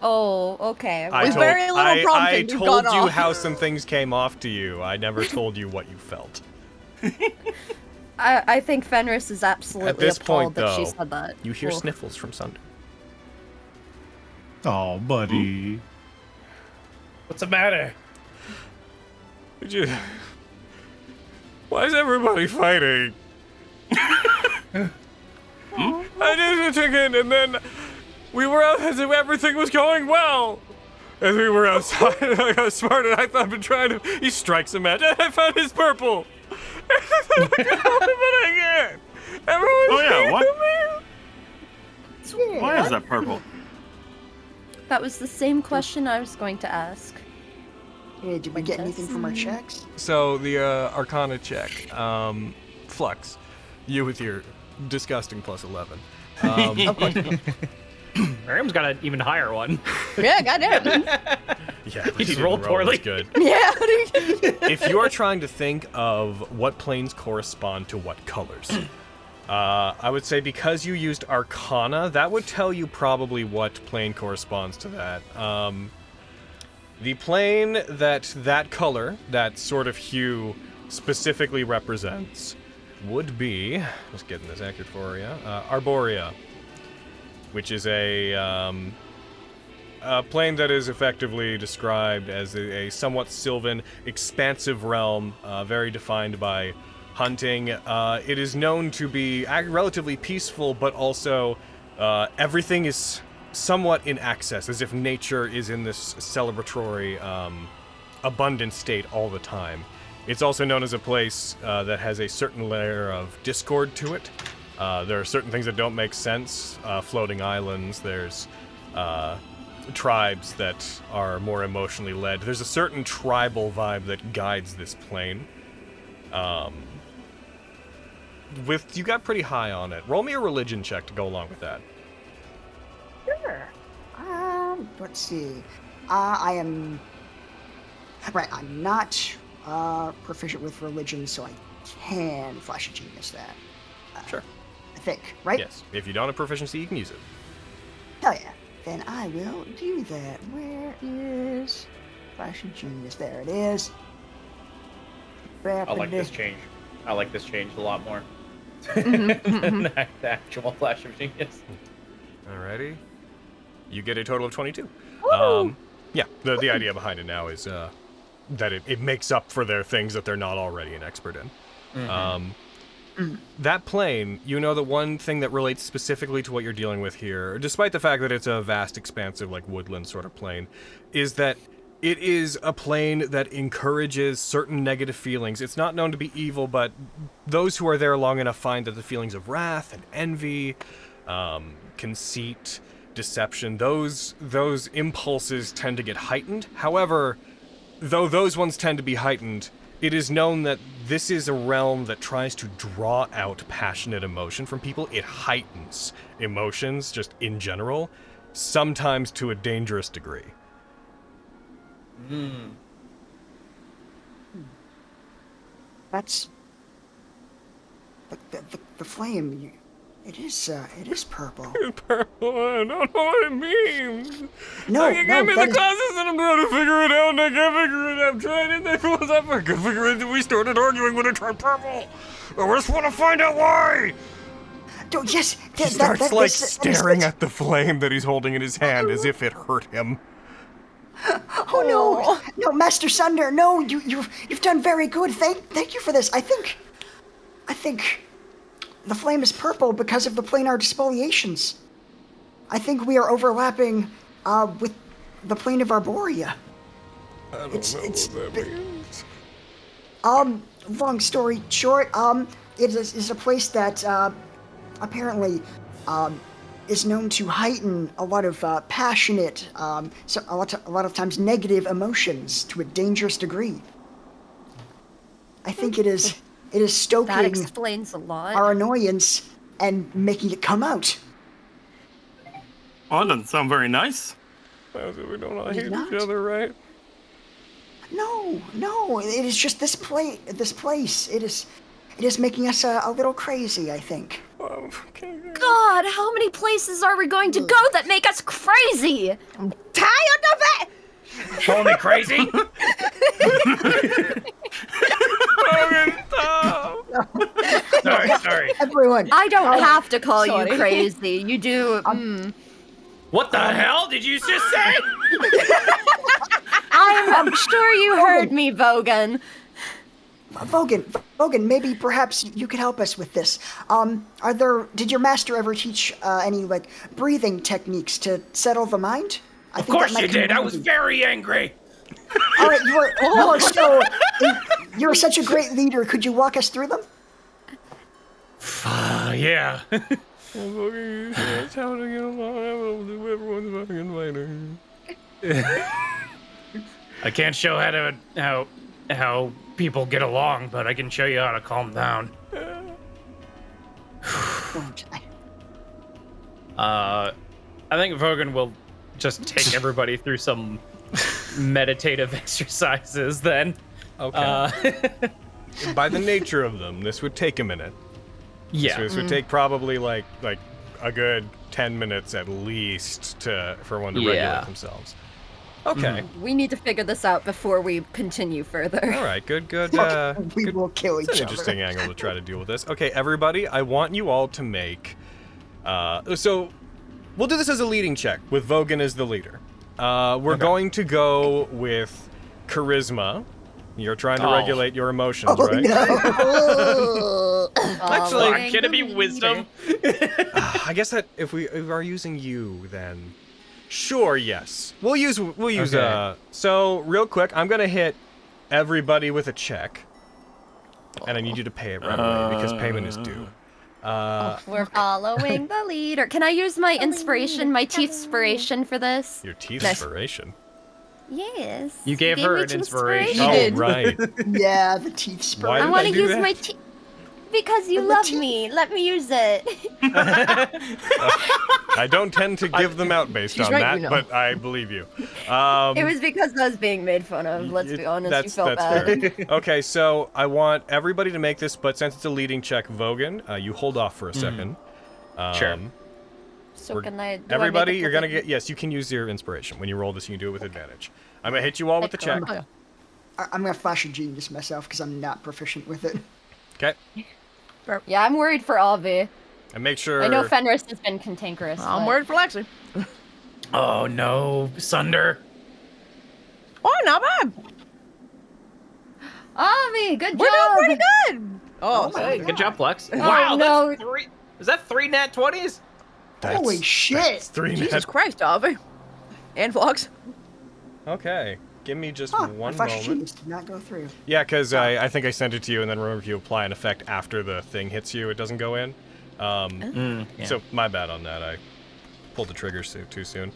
Oh, okay. I With told, very little I prompting, you've told gone you off. how some things came off to you. I never told you what you felt. I think Fenris is absolutely At this appalled point, that she though, said that. You hear Cool. sniffles from Sunder. Oh, buddy. What's the matter? Why is everybody fighting? I did a ticket, and then we were out as if everything was going well. As we were outside, I got smart, and I thought I've been trying to. He strikes a match, and I found his purple. But I can't. Everyone's Oh, yeah, what? me. Why is that purple? That was the same question I was going to ask. Hey, did we get anything from our checks? So the Arcana check, Flux, you with your disgusting plus 11. Miriam's got an even higher one. Yeah, goddamn. Yeah, He just didn't rolled roll as poorly. Good. Yeah. If you are trying to think of what planes correspond to what colors, I would say because you used Arcana, that would tell you probably what plane corresponds to that. The plane that color, that sort of hue, specifically represents would be, just getting this accurate for you, Arborea, which is a plane that is effectively described as a somewhat sylvan, expansive realm, very defined by hunting. It is known to be relatively peaceful, but also everything is somewhat in access, as if nature is in this celebratory, abundant state all the time. It's also known as a place that has a certain layer of discord to it. There are certain things that don't make sense, floating islands, there's tribes that are more emotionally led. There's a certain tribal vibe that guides this plane. You got pretty high on it. Roll me a religion check to go along with that. Sure. Let's see. I'm not proficient with religion, so I can flash a genius that. Sure. I think, right? Yes. If you don't have proficiency, you can use it. Hell yeah. Then I will do that. Where is flash a genius? There it is. I like this change. I like this change a lot more. than the actual Flash of Genius. Alrighty. You get a total of 22. Yeah, the idea behind it now is that it makes up for their things that they're not already an expert in. That plane, you know, the one thing that relates specifically to what you're dealing with here, despite the fact that it's a vast, expansive, like woodland sort of plane, is that It is a plane that encourages certain negative feelings. It's not known to be evil, but those who are there long enough find that the feelings of wrath and envy, conceit, deception, those impulses tend to get heightened. However, though those ones tend to be heightened, it is known that this is a realm that tries to draw out passionate emotion from people. It heightens emotions just in general, sometimes to a dangerous degree. That's the flame. It is purple. Purple, I don't know what it means. No, You gave me that the is- classes and I'm trying to figure it out and I can't figure it out. I'm trying and they fools up. I can figure it out. We started arguing when I tried purple. I just want to find out why. Yes. He starts staring at the flame that he's holding in his hand as if it hurt him. Oh no, Master Sunder, no, you've done very good. Thank you for this. I think the flame is purple because of the planar despoliations. I think we are overlapping with the plane of Arborea. I don't know what that means. Long story short, it is a place that apparently is known to heighten a lot of passionate, so a lot of times negative emotions to a dangerous degree. I think it is That stoking explains a lot. our annoyance and making it come out. Oh, that doesn't sound very nice. We don't all It's hate not. each other, right? No, it is just this place. It is making us a little crazy, I think. Okay. God, how many places are we going to go that make us crazy? I'm tired of it! Call me crazy? Sorry. Everyone, I don't have to call sorry. you crazy. You do. What the hell did you just say? I'm sure you heard me, Vogan. Vogan, maybe perhaps you could help us with this. Did your master ever teach any breathing techniques to settle the mind? Of course you did. I was very angry. All right, you're such a great leader. Could you walk us through them? Yeah. That's how to get along. Everyone's fucking fighting. I can't show how people get along, but I can show you how to calm down. I think Vogan will just take everybody through some meditative exercises then. Okay. By the nature of them, this would take a minute. Yeah. So this would take probably like a good 10 minutes at least for one to regulate themselves. Okay. We need to figure this out before we continue further. All right. Good. We will kill each It's an other. interesting angle to try to deal with this. Okay, everybody, I want you all to make. So we'll do this as a leading check with Vogan as the leader. We're going to go with charisma. You're trying to regulate your emotions, right? No. Actually, Can it be wisdom? I guess that if we are using you, then sure, yes. We'll use. Okay. So real quick, I'm gonna hit everybody with a check, and I need you to pay it right away because payment is due. We're following the leader. Can I use my inspiration, my teeth-spiration for this? Your teeth inspiration. Yes. You gave me her an teeth inspiration. Oh did. right. Yeah, the teeth spur. Why I did want I to do use that? my teeth. Because you The love teeth. me. Let me use it. I don't tend to give them out based She's on right, that, you know. but I believe you. It was because I was being made fun of. Let's be honest. You felt bad. fair. Okay, so I want everybody to make this, but since it's a leading check, Vogan, you hold off for a second. Sure. So can I? Everybody, you're gonna get. Yes, you can use your inspiration when you roll this. You can do it with advantage. I'm gonna hit you all with the check. Excellent. I'm gonna flash a genius myself because I'm not proficient with it. Okay, Yeah, I'm worried for Avi. and make sure. I know Fenris has been cantankerous. I'm but- worried for Lexi. Oh no, Sunder. Oh, not bad. Avi, good We're job. doing pretty good. Oh, Hey, good job, Plex. Oh, Wow, no. that's three. Is that 3 nat 20s? That's- Holy shit! That's 3 Jesus net. Christ, Avi. And Vlogs. Okay. give me just Huh, one refresh moment. sheets did not go through. Yeah, because I think I sent it to you, and then remember if you apply an effect after the thing hits you, it doesn't go in. So my bad on that. I pulled the trigger too soon.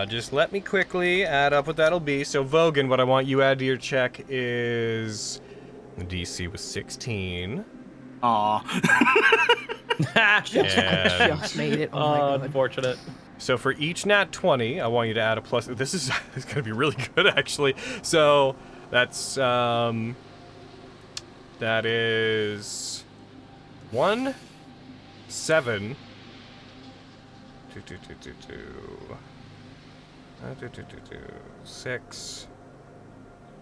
Just let me quickly add up what that'll be. So Vogan, what I want you add to your check is the DC was 16. Aw. Just made it. Oh my God. Unfortunate. So for each nat 20, I want you to add a plus. This is gonna be really good actually. So that's that is 1, 7, 2, 2, 2, 2, 2. 6.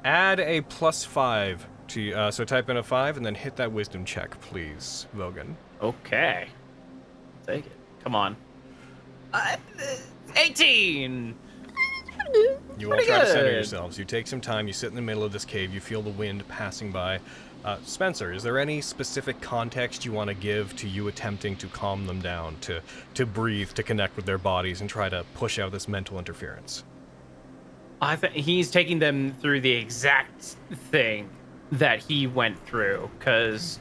Add a +5 to so type in a 5 and then hit that wisdom check, please, Vogan. Okay. Take it. Come on. 18! You all Pretty try to center good. yourselves. You take some time. You sit in the middle of this cave. You feel the wind passing by. Spencer, is there any specific context you want to give to you attempting to calm them down, to breathe, to connect with their bodies, and try to push out this mental interference? I think he's taking them through the exact thing that he went through, because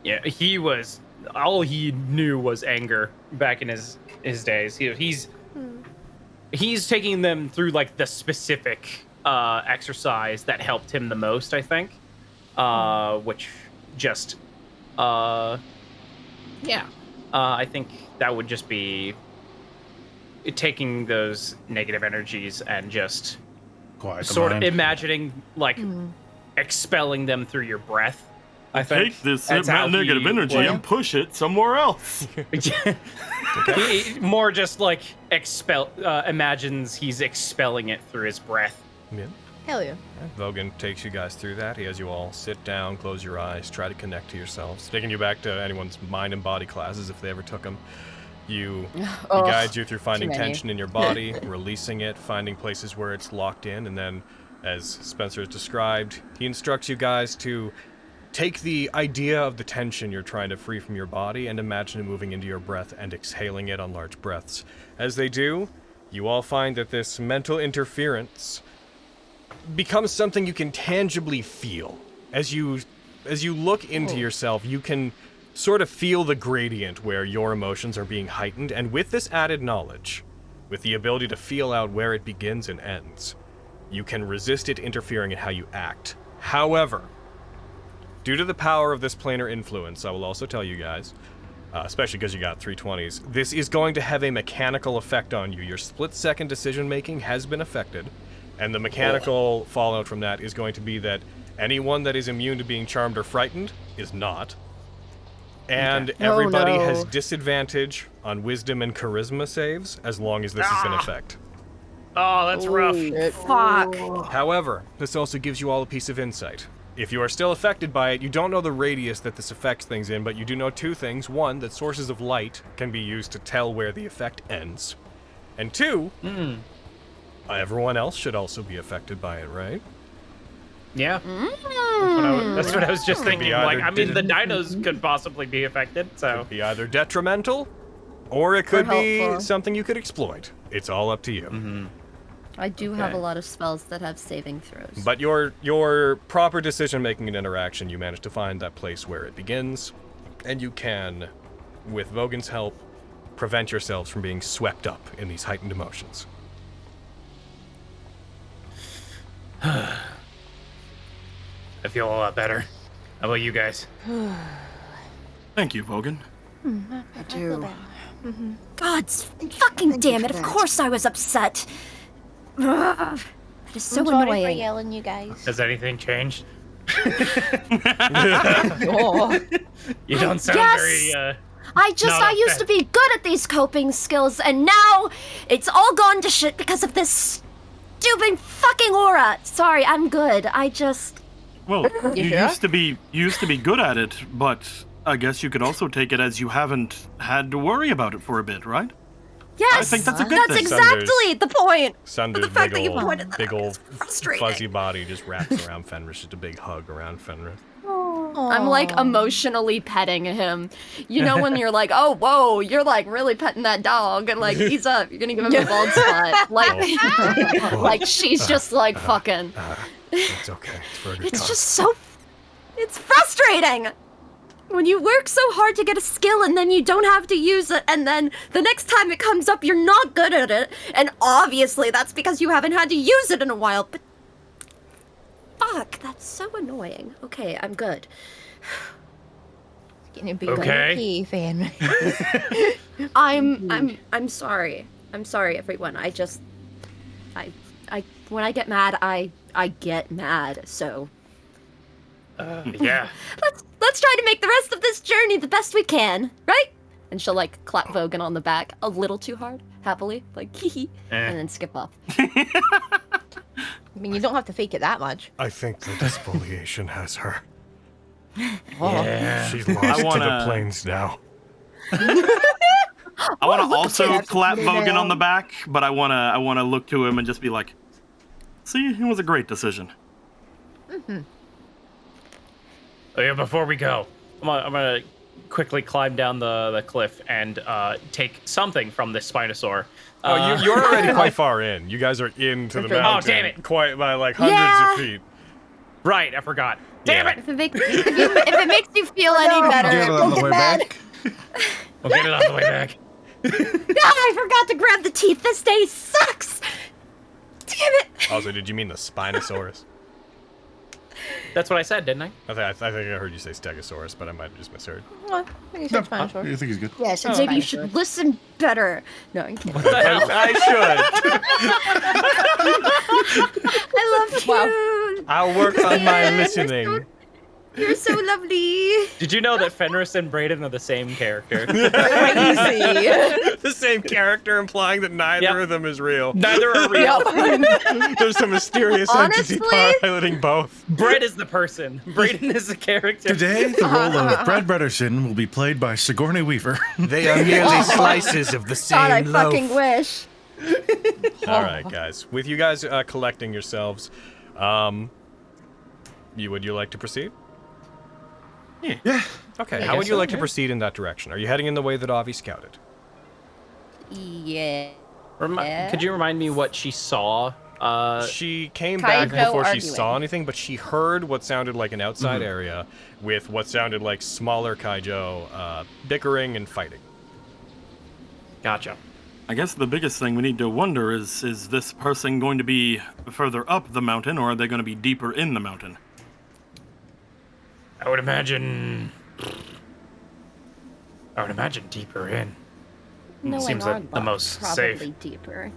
he was all he knew was anger back in his days. He's taking them through like the specific exercise that helped him the most, I think. Which just I think that would just be taking those negative energies and just Quiet the sort of mind. imagining like expelling them through your breath. I think Take this that's how negative he energy would- and push it somewhere else. He more just like imagines he's expelling it through his breath. Yeah. Hell yeah. Vogan takes you guys through that. He has you all sit down, close your eyes, try to connect to yourselves. Taking you back to anyone's mind and body classes if they ever took them. He guides you through finding too many. tension in your body, releasing it, finding places where it's locked in, and then, as Spencer has described, he instructs you guys to take the idea of the tension you're trying to free from your body and imagine it moving into your breath and exhaling it on large breaths. As they do, you all find that this mental interference becomes something you can tangibly feel. As you look into yourself, you can sort of feel the gradient where your emotions are being heightened, and with this added knowledge, with the ability to feel out where it begins and ends, you can resist it interfering in how you act. However, due to the power of this planar influence, I will also tell you guys, especially because you got 320s, this is going to have a mechanical effect on you. Your split-second decision-making has been affected, and the mechanical fallout from that is going to be that anyone that is immune to being charmed or frightened is not. And everybody no. has disadvantage on wisdom and charisma saves as long as this is in effect. Oh, that's rough. Fuck. However, this also gives you all a piece of insight. If you are still affected by it, you don't know the radius that this affects things in, but you do know two things. One, that sources of light can be used to tell where the effect ends. And two, everyone else should also be affected by it, right? Yeah. That's what I was just thinking. be either Like, I mean, the dinos could possibly be affected, so. Be either detrimental, or it could be helpful. something you could exploit. It's all up to you. I do have Okay. a lot of spells that have saving throws. But your proper decision-making and interaction, you manage to find that place where it begins, and you can, with Vogan's help, prevent yourselves from being swept up in these heightened emotions. I feel a lot better. How about you guys? Thank you, Vogan. I do. God fucking Thank you damn for it, of that. course I was upset. Ugh, that is so I'm sorry for annoying. yelling, you guys. Has anything changed? Oh. You don't sound Yes! very, I used to be good at these coping skills, and now it's all gone to shit because of this stupid fucking aura. Sorry, I'm good. Well, you sure? used to be good at it, but I guess you could also take it as you haven't had to worry about it for a bit, right? Yes, think that's a good that's thing. exactly the point. Sunder's the fact that you big pointed that old out is frustrating. fuzzy body just wraps around Fenris, just a big hug around Fenris. Oh. I'm like emotionally petting him. You know when you're like, oh whoa, you're like really petting that dog, and like he's up, you're gonna give him a bald spot. Like, like she's just like fucking. It's okay. It's for a good It's cause. just so. It's frustrating. When you work so hard to get a skill and then you don't have to use it, and then the next time it comes up, you're not good at it. And obviously that's because you haven't had to use it in a while, but fuck, that's so annoying. Okay, I'm good. Getting a big Okay. fan. I'm sorry. I'm sorry, everyone. I when I get mad, I get mad, so Yeah. Let's try to make the rest of this journey the best we can, right? And she'll like clap Vogan on the back a little too hard, happily, like hee hee, and then skip off. I mean, you don't have to fake it that much. I think the despoliation has her. Yeah. She's lost to the plains now. I want to also That's clap pretty Vogan on the down. back, but I want to look to him and just be like, "See, it was a great decision." Oh yeah, before we go, I'm gonna quickly climb down the cliff and take something from this Spinosaur. Oh, you're already quite far in. You guys are into the Oh, mountain. damn it. Quite by like hundreds Yeah. of feet. Right, I forgot. Damn it! If it makes you feel any better, Get it on the way back. We'll get it on the way back. I forgot to grab the teeth. This day sucks. Damn it. Also, did you mean the Spinosaurus? That's what I said, didn't I? I think I heard you say Stegosaurus, but I might have just misheard. Oh, I think you said Spanish. I think he's good. Yes, it's Maybe you Spinosaurus. should listen better. No, I'm kidding. I I love you. should. I'll work on my listening. You're so lovely. Did you know that Fenris and Brayden are the same character? Crazy. The same character, implying that neither Yep. of them is real. Neither are real. There's some mysterious entity Honestly? piloting both. Brett is the person. Brayden is the character. Today, the role of Brad Brederson will be played by Sigourney Weaver. They are merely slices of the God, I same fucking wish. All right, guys. With you guys collecting yourselves, would you like to proceed? Yeah. Okay. I How would guess you so, like to yeah. proceed in that direction? Are you heading in the way that Avi scouted? Yeah. Could you remind me what she saw? She came back Kaijo before she arguing. saw anything, but she heard what sounded like an outside area with what sounded like smaller kaijo bickering and fighting. Gotcha. I guess the biggest thing we need to wonder is this person going to be further up the mountain, or are they going to be deeper in the mountain? I would imagine deeper in. No, Seems in our like the luck, most probably safe. deeper.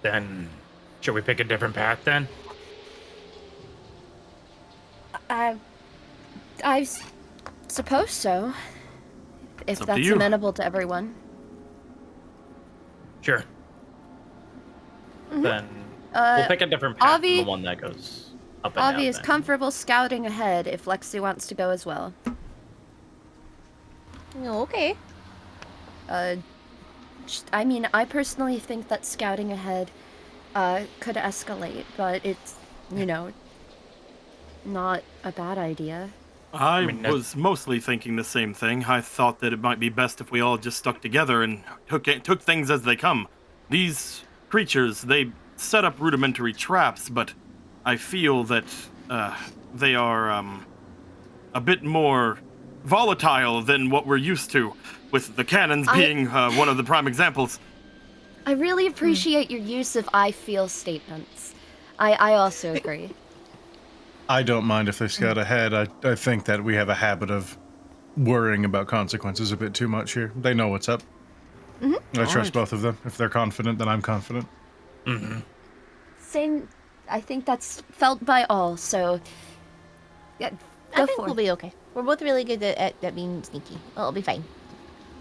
Then, should we pick a different path then? I suppose so. If up to that's you. amenable to everyone. Sure. Then Uh, we'll pick a different path Avi- than the one that goes up and Avi down. is then. comfortable scouting ahead if Lexi wants to go as well. Oh, okay. I mean, I personally think that scouting ahead could escalate, but it's, you know, not a bad idea. I mean, that- was mostly thinking the same thing. I thought that it might be best if we all just stuck together and took things as they come. These creatures, they set up rudimentary traps, but I feel that they are a bit more volatile than what we're used to, with the cannons being one of the prime examples. I really appreciate your use of I feel statements. I also agree. I don't mind if they scout ahead. I think that we have a habit of worrying about consequences a bit too much here. They know what's up. I trust both of them. If they're confident, then I'm confident. Same, I think that's felt by all, so yeah, I go think for we'll it. be okay. We're both really good at being sneaky. It'll be fine.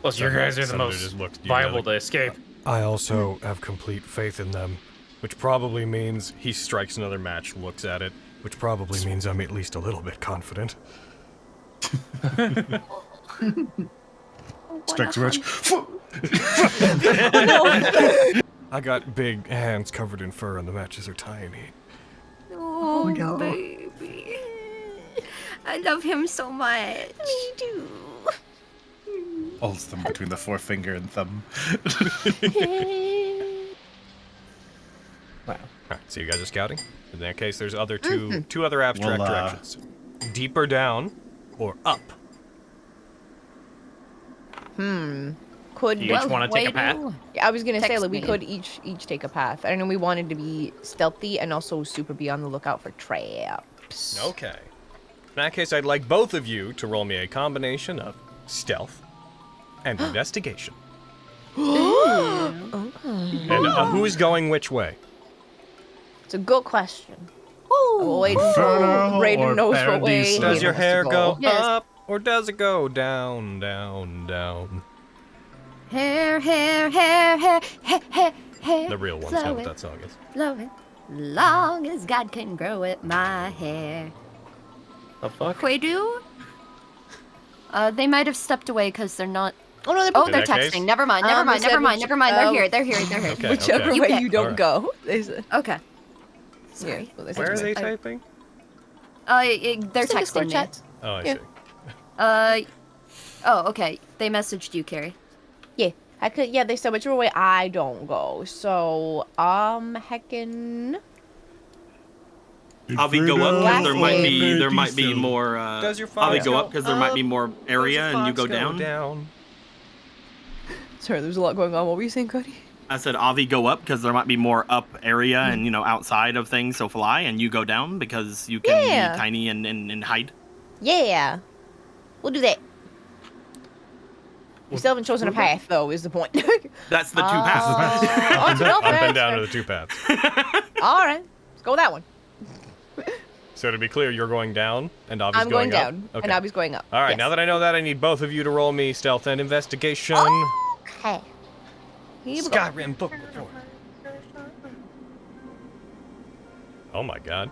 Plus, you guys are the Senator most just looked at you viable like- to escape. I also have complete faith in them, which probably means he strikes another match, looks at it, which probably means I'm at least a little bit confident. Strikes a match. I got big hands covered in fur and the matches are tiny. Oh, no. baby. I love him so much. Me too. Holds them between the forefinger and thumb. Wow. Alright, so you guys are scouting? In that case, there's two other abstract Well, directions. Deeper down or up. Could Do you each want to take a path? Yeah, I was gonna say Text like we me. could each take a path. I know we wanted to be stealthy and also super be on the lookout for traps. Okay. In that case, I'd like both of you to roll me a combination of stealth and investigation. And who's going which way? It's a good question. Oh, wait, Inferno Raiden or knows what way. Paradiso? he Does your wants to hair go Yes. up or does it go down, down, down? Hair, hair, hair, hair, hair, hair, hair. The real ones know what that song is. Flowing. Long as God can grow it, my hair. The fuck? Quadu? They might have stepped away because they're not. Oh no, Oh, In they're that case- texting. Never mind. Never mind. they said Never mind. which- Never mind. They're here. They're here. They're here. Okay. whichever You way get- you don't Alright. go. They said. Okay. Yeah, well, they said Where are to they me. typing? They're Just in the texting me. chat. Oh, I Yeah. see. Oh, okay. They messaged you, Carrie. Yeah, I could. Yeah, they said whichever way I don't go. So heckin'. Avi, go up because there might be Paradiso. more. Does your Avi, fox go go up because there might be up? more area, and you go down. Sorry, there's a lot going on. What were you saying, Cody? I said Avi, go up because there might be more up area and outside of things, so fly, and you go down because you can Yeah. be tiny and hide. Yeah, we'll do that. You still haven't chosen a path, though. Is the point? That's the two paths. Oh, it's no Up and path. down to the two paths. All right, let's go with that one. So to be clear, you're going down and Avi's I'm going up? down, Okay. and Abby's going up. All right, Yes. now that I know that, I need both of you to roll me stealth and investigation. Okay. Here we go. Skyrim book report. Oh my god.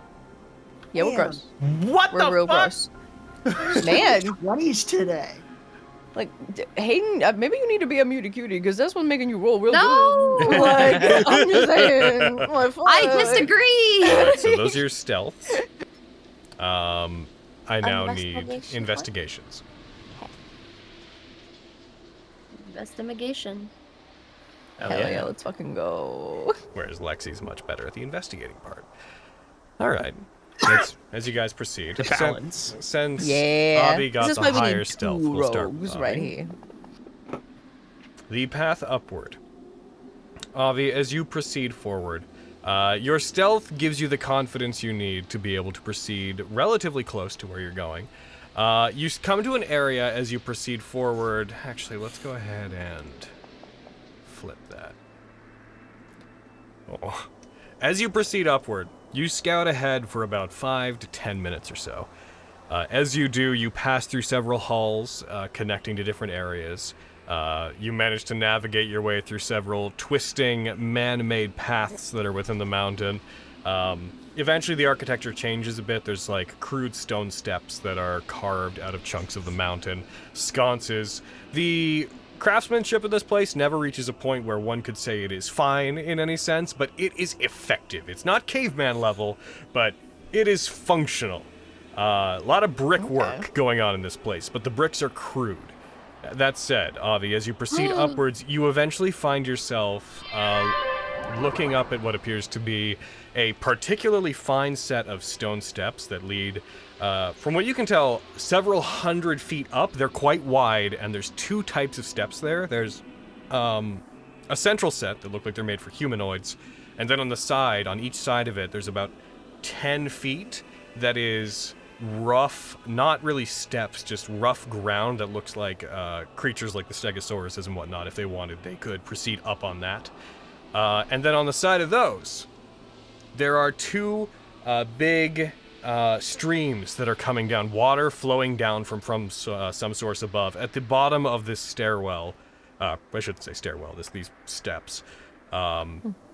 Yeah, we're Damn. gross. What We're real gross. Man, 20s today. Like, Hayden, maybe you need to be a mutie cutie, because this one's making you roll real No! good. Like, I'm just saying. Like, I fuck. disagree. All right, so those are your stealths. I now need Investigation, investigations. Investigation. Hell Hell yeah. yeah, let's fucking go. Whereas Lexi's much better at the investigating part. All right. As you guys proceed. The balance. Since Yeah. Avi got this is the why we higher need stealth, two we'll start rogues with right Avi. here. The path upward. Avi, as you proceed forward, your stealth gives you the confidence you need to be able to proceed relatively close to where you're going. You come to an area as you proceed forward. Actually, let's go ahead and flip that. Oh. As you proceed upward, you scout ahead for about 5 to 10 minutes or so. As you do, you pass through several halls connecting to different areas. You manage to navigate your way through several twisting, man-made paths that are within the mountain. Eventually, the architecture changes a bit. There's like crude stone steps that are carved out of chunks of the mountain, sconces. The craftsmanship of this place never reaches a point where one could say it is fine in any sense, but it is effective. It's not caveman level, but it is functional. A lot of brickwork going on in this place, but the bricks are crude. That said, Avi, as you proceed upwards, you eventually find yourself looking up at what appears to be a particularly fine set of stone steps that lead, from what you can tell, several hundred feet up. They're quite wide, and there's two types of steps there. There's a central set that look like they're made for humanoids, and then on the side, on each side of it, there's about 10 feet that is rough, not really steps, just rough ground that looks like creatures like the Stegosauruses and whatnot. If they wanted, they could proceed up on that. And then on the side of those, there are two big streams that are coming down, water flowing down from some source above. At the bottom of this stairwell, I shouldn't say stairwell, these steps,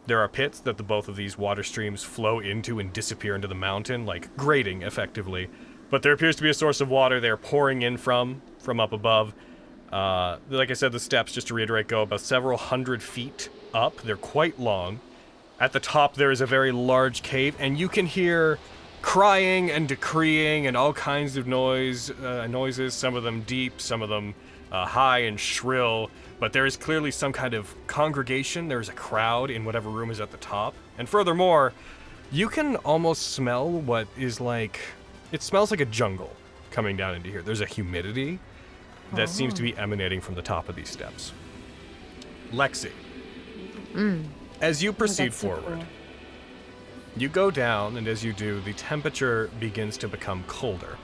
there are pits that both of these water streams flow into and disappear into the mountain, like grating, effectively. But there appears to be a source of water they're pouring in from up above. Like I said, the steps, just to reiterate, go about several hundred feet up. They're quite long. At the top, there is a very large cave, and you can hear crying and decreeing and all kinds of noises, some of them deep, some of them high and shrill, but there is clearly some kind of congregation. There is a crowd in whatever room is at the top. And furthermore, you can almost smell what is like, it smells like a jungle coming down into here. There's a humidity that seems to be emanating from the top of these steps. Lexi, as you proceed forward, you go down, and as you do, the temperature begins to become colder.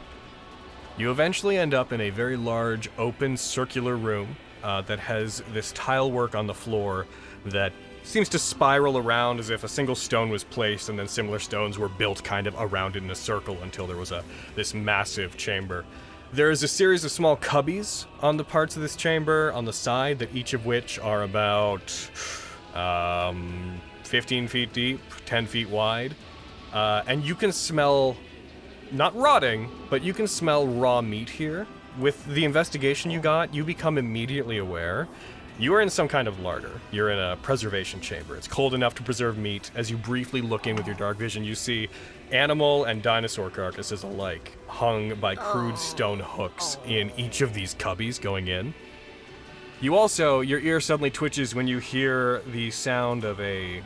You eventually end up in a very large, open, circular room that has this tile work on the floor that seems to spiral around as if a single stone was placed and then similar stones were built kind of around it in a circle until there was this massive chamber. There is a series of small cubbies on the parts of this chamber on the side, that each of which are about 15 feet deep, 10 feet wide. And you can smell, not rotting, but you can smell raw meat here. With the investigation you got, you become immediately aware you are in some kind of larder. You're in a preservation chamber. It's cold enough to preserve meat. As you briefly look in with your dark vision, you see animal and dinosaur carcasses alike hung by crude stone hooks in each of these cubbies going in. You also, your ear suddenly twitches when you hear the sound of a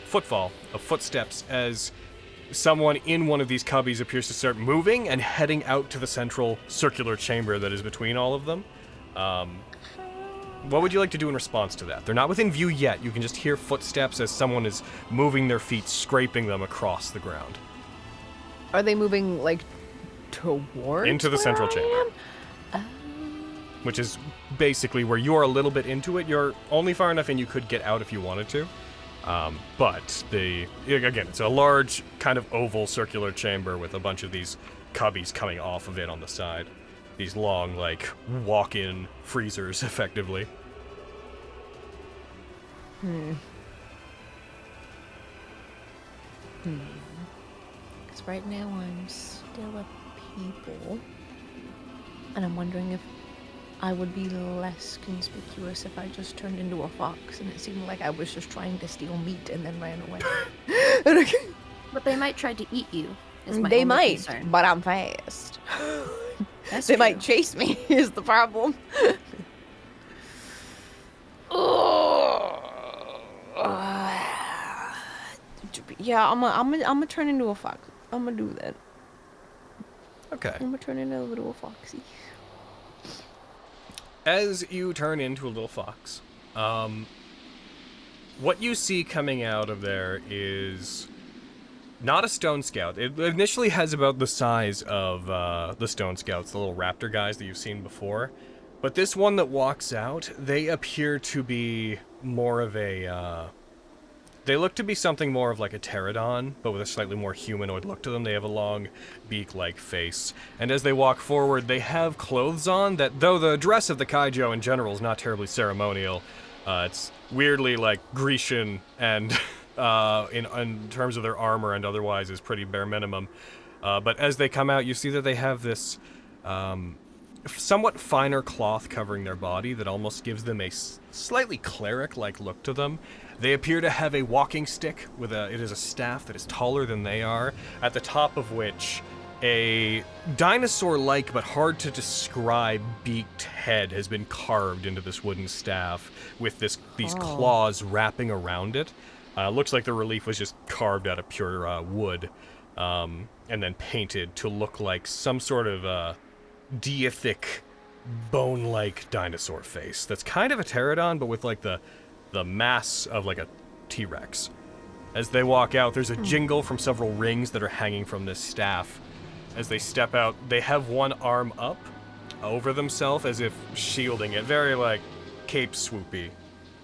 footfall, of footsteps, as someone in one of these cubbies appears to start moving and heading out to the central circular chamber that is between all of them. What would you like to do in response to that? They're not within view yet. You can just hear footsteps as someone is moving their feet, scraping them across the ground. Are they moving, like, towards into the central chamber? Which is basically where you're a little bit into it. You're only far enough in you could get out if you wanted to. But again, it's a large kind of oval circular chamber with a bunch of these cubbies coming off of it on the side. These long, like, walk-in freezers, effectively. Because right now I'm still a people. And I'm wondering if I would be less conspicuous if I just turned into a fox and it seemed like I was just trying to steal meat and then ran away. But they might try to eat you. Is my They only might, concern. but I'm fast. That's They true. might chase me, is the problem. Yeah, I'm gonna turn into a fox. I'm gonna do that. Okay. I'm gonna turn into a little foxy. As you turn into a little fox, what you see coming out of there is not a stone scout. It initially has about the size of the stone scouts, the little raptor guys that you've seen before. But this one that walks out, they appear to be more of a... they look to be something more of like a pterodon, but with a slightly more humanoid look to them. They have a long beak-like face. And as they walk forward, they have clothes on that, though the dress of the kaijo in general is not terribly ceremonial, it's weirdly like Grecian and in terms of their armor and otherwise is pretty bare minimum. But as they come out, you see that they have this somewhat finer cloth covering their body that almost gives them a slightly cleric-like look to them. They appear to have a walking stick with it is a staff that is taller than they are, at the top of which a dinosaur-like but hard to describe beaked head has been carved into this wooden staff with these claws wrapping around it. Looks like the relief was just carved out of pure wood and then painted to look like some sort of deific, bone-like dinosaur face. That's kind of a pterodon, but with like the mass of like a T-Rex. As they walk out, there's a jingle from several rings that are hanging from this staff. As they step out, they have one arm up over themselves as if shielding it. Very like Cape Swoopy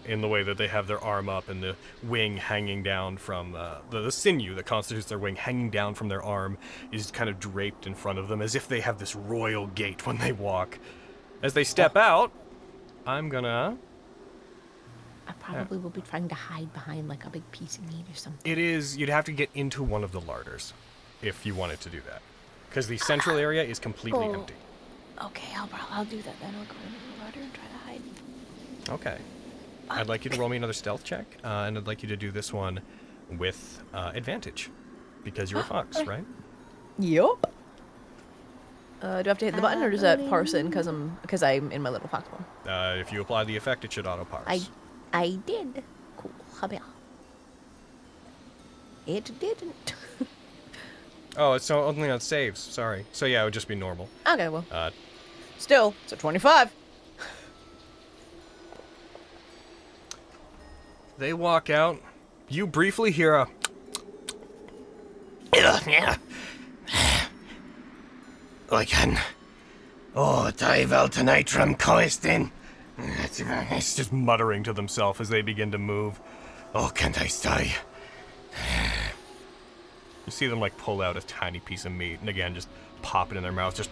in the way that they have their arm up and the wing hanging down from the sinew that constitutes their wing hanging down from their arm is kind of draped in front of them as if they have this royal gait when they walk. As they step out, I'm gonna... I probably will be trying to hide behind like a big piece of meat or something. It is, you'd have to get into one of the larders if you wanted to do that. Because the central area is completely empty. Okay, I'll do that then. I'll go into the larder and try to hide. Okay. I'd like you to roll me another stealth check, and I'd like you to do this one with advantage, because you're a fox, right? Yup. Do I have to hit the button, or does that parse in because I'm in my little fox form? If you apply the effect, it should auto-parse. I did. Cool. Habia. It didn't. Oh, it's only on saves. Sorry. So yeah, it would just be normal. Okay, well. Uh, Still, it's a 25. They walk out. You briefly hear a... I can. Oh, die Valtonitrum coistin. He's just muttering to themselves as they begin to move. Oh, can't I stay? You see them like pull out a tiny piece of meat and again just pop it in their mouth. Just.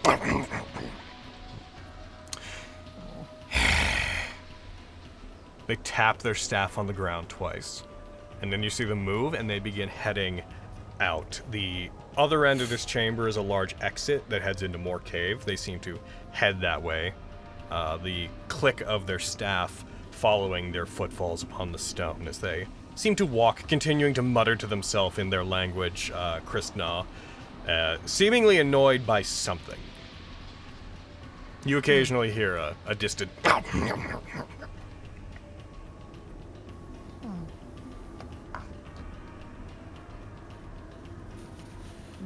They tap their staff on the ground twice. And then you see them move and they begin heading out. The other end of this chamber is a large exit that heads into more cave. They seem to head that way. The click of their staff following their footfalls upon the stone as they seem to walk, continuing to mutter to themselves in their language, Kristna, seemingly annoyed by something. You occasionally hear a distant...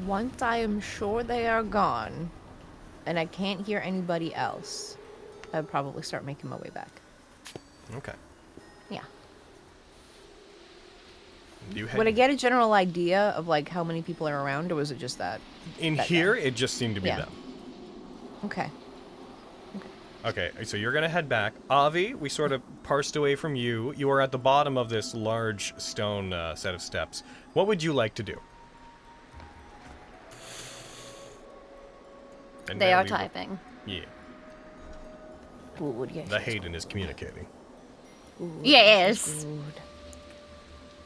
Once I am sure they are gone, and I can't hear anybody else, I'd probably start making my way back. Okay. Yeah. Would I get a general idea of like how many people are around, or was it just that? In here, it just seemed to be them. Okay. Okay, so you're gonna head back. Avi, we sort of parsed away from you. You are at the bottom of this large stone set of steps. What would you like to do? And They now are we- typing. Yeah. Good, yes. The Hayden is communicating. Yes.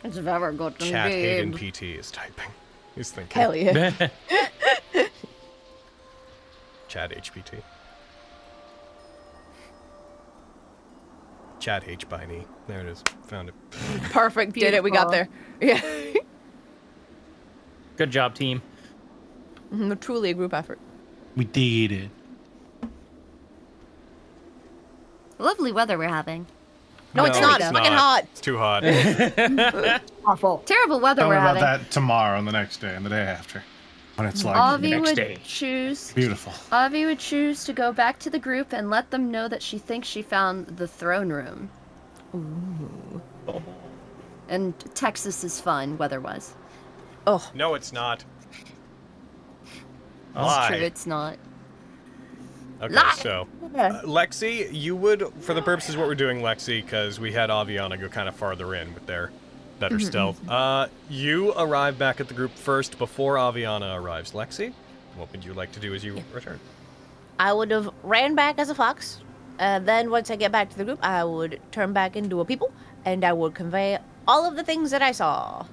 It's very good Chat Hayden indeed. PT is typing. He's thinking. Hell yeah. Chat HPT. Chat H by knee. There it is. Found it. Perfect. Did it. We got there. Yeah. Good job, team. Truly a group effort. We did it. Lovely weather we're having. No, it's not. it's It's fucking hot. It's too hot. Awful. Terrible weather Tell me we're about having. that tomorrow and the next day and the day after. When it's like Avi next would day. choose. beautiful. Avi would choose to go back to the group and let them know that she thinks she found the throne room. Ooh. And Texas is fun weather-wise. Oh, No, it's not. It's Why? true, it's not. Okay, Lie. so Lexi, you would, for the purposes of what we're doing, Lexi, because we had Aviana go kind of farther in with their better stealth. You arrive back at the group first before Aviana arrives. Lexi, what would you like to do as you return? I would have ran back as a fox. Then once I get back to the group, I would turn back into a people, and I would convey all of the things that I saw.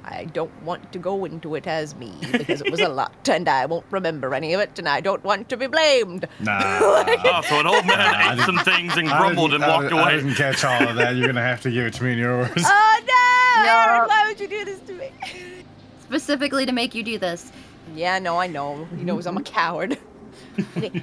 I don't want to go into it as me, because it was a lot, and I won't remember any of it, and I don't want to be blamed. Nah. Oh, so an old man ate some things and grumbled and walked I away. didn't catch all of that. You're gonna have to give it to me in yours. Oh no! No. Aaron, why would you do this to me? Specifically to make you do this. yeah, no, I know. He knows I'm a coward. Okay,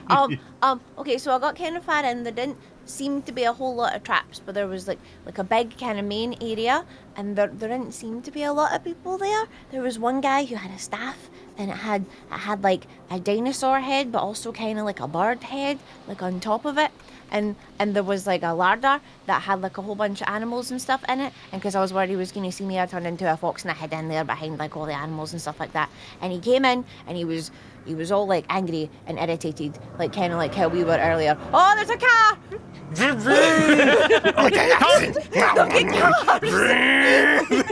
okay, so I got kind of far in. There didn't seem to be a whole lot of traps, but there was like a big kind of main area, and there didn't seem to be a lot of people there. There was one guy who had a staff, and it had like a dinosaur head, but also kind of like a bird head, like on top of it. And there was like a larder that had like a whole bunch of animals and stuff in it. And because I was worried he was going to see me, I turned into a fox and I hid in there behind like all the animals and stuff like that. And he came in and he was all like angry and irritated, like kind of like how we were earlier. Oh, there's a car!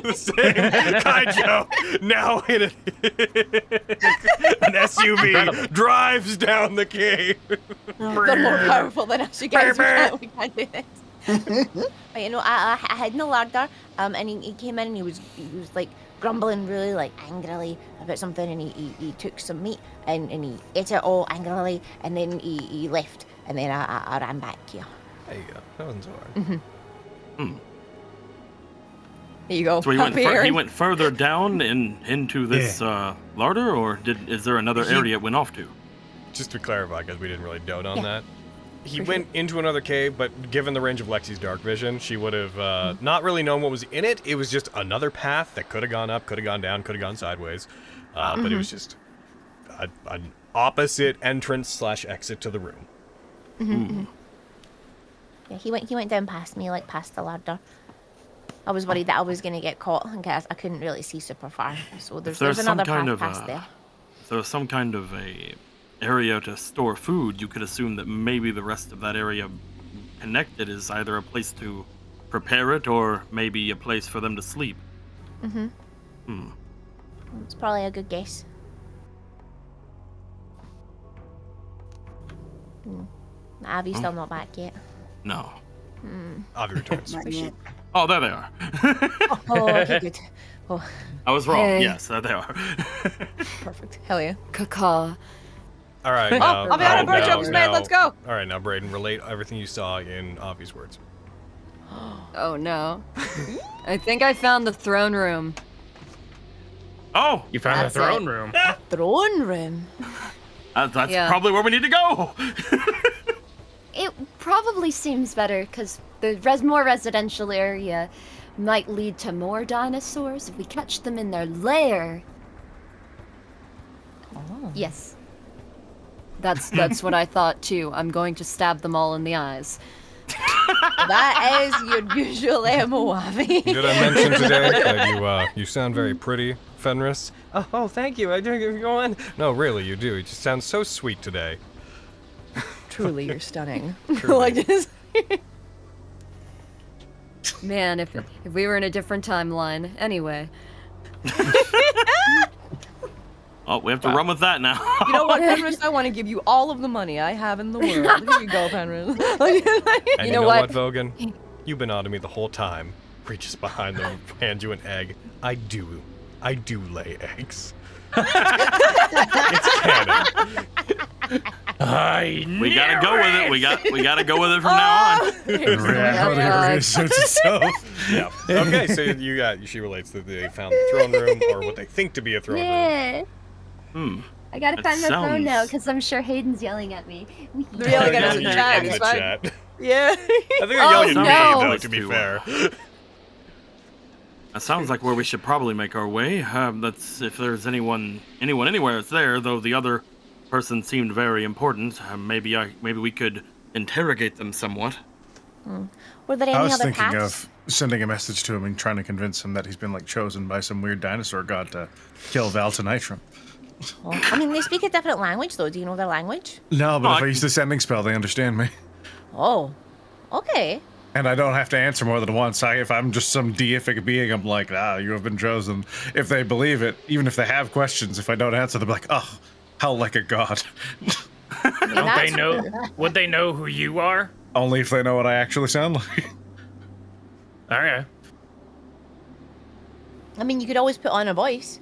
The same kaijo now in an SUV drives down the cave. They're more powerful than us, you guys. We can't do this. But, you know, I hid in the larder, and he came in and he was like grumbling really like angrily about something, and he took some meat and he ate it all angrily, and then he left, and then I ran back here. There you go. That wasn't so hard. There you go. So he Happy went further down into this larder, or is there another area it went off to? Just to clarify, because we didn't really dote on that. He went into another cave, but given the range of Lexi's dark vision, she would have not really known what was in it. It was just another path that could have gone up, could have gone down, could have gone sideways. But it was just an opposite entrance / exit to the room. Yeah, he went down past me, like past the ladder. I was worried that I was gonna get caught in case I couldn't really see super far. So there's another path past there. If there was some kind of a area to store food, you could assume that maybe the rest of that area connected is either a place to prepare it or maybe a place for them to sleep. It's probably a good guess. Avi's still not back yet. No. Avi returns. Not yet. Oh, there they are. Oh, okay, good. Oh, I was wrong. Hey. Yes, there they are. Perfect. Hell yeah. Caca. All right, Oh, now, I'll be on a bird jokes, man. Let's go. All right, now, Brayden, relate everything you saw in Avi's words. Oh no. I think I found the throne room. Oh, You found That's the throne it. room. throne room. that's Yeah. probably where we need to go. It probably seems better because the more residential area might lead to more dinosaurs if we catch them in their lair. Oh. Yes. That's what I thought too. I'm going to stab them all in the eyes. That is your usual MO, Avi. Did I mention today that you sound very pretty, Fenris? Oh, thank you. I do go on. No, really, you do. You just sound so sweet today. Truly, you're stunning. Truly. Like this. Man, if we were in a different timeline. Anyway. Oh, we have to run with that now. You know what, Penrith? I want to give you all of the money I have in the world. Here you go, Penrith. And you know know what? what, Vogan? You've been on to me the whole time. Reaches behind them, hands you an egg. I do lay eggs. It's canon. We gotta go with it. We gotta go with it from now on. Reality reasserts itself. Yeah. Okay, so she relates that they found the throne room, or what they think to be a throne room. Yeah. I gotta That find my phone now sounds- because I'm sure Hayden's yelling at me. They're yelling at us in You chat. in It's the fine. chat. Yeah. I think they're Oh, yelling at me, no. though, to be fair. That sounds like where we should probably make our way. That's if there's anyone anywhere it's there. Though the other person seemed very important. Maybe we could interrogate them somewhat. Were there I any was other thinking paths? of sending a message to him and trying to convince him that he's been like chosen by some weird dinosaur god to kill Valtonitrum. Oh, I mean, they speak a different language, though. Do you know their language? No, but Oh, if I use the sending spell, they understand me. Oh, okay. And I don't have to answer more than once. If I'm just some deific being, I'm like, you have been chosen. If they believe it, even if they have questions, if I don't answer, they'll be like, oh, how like a god. I mean, Don't they that's- know? Would they know who you are? Only if they know what I actually sound like. Okay. I mean, you could always put on a voice.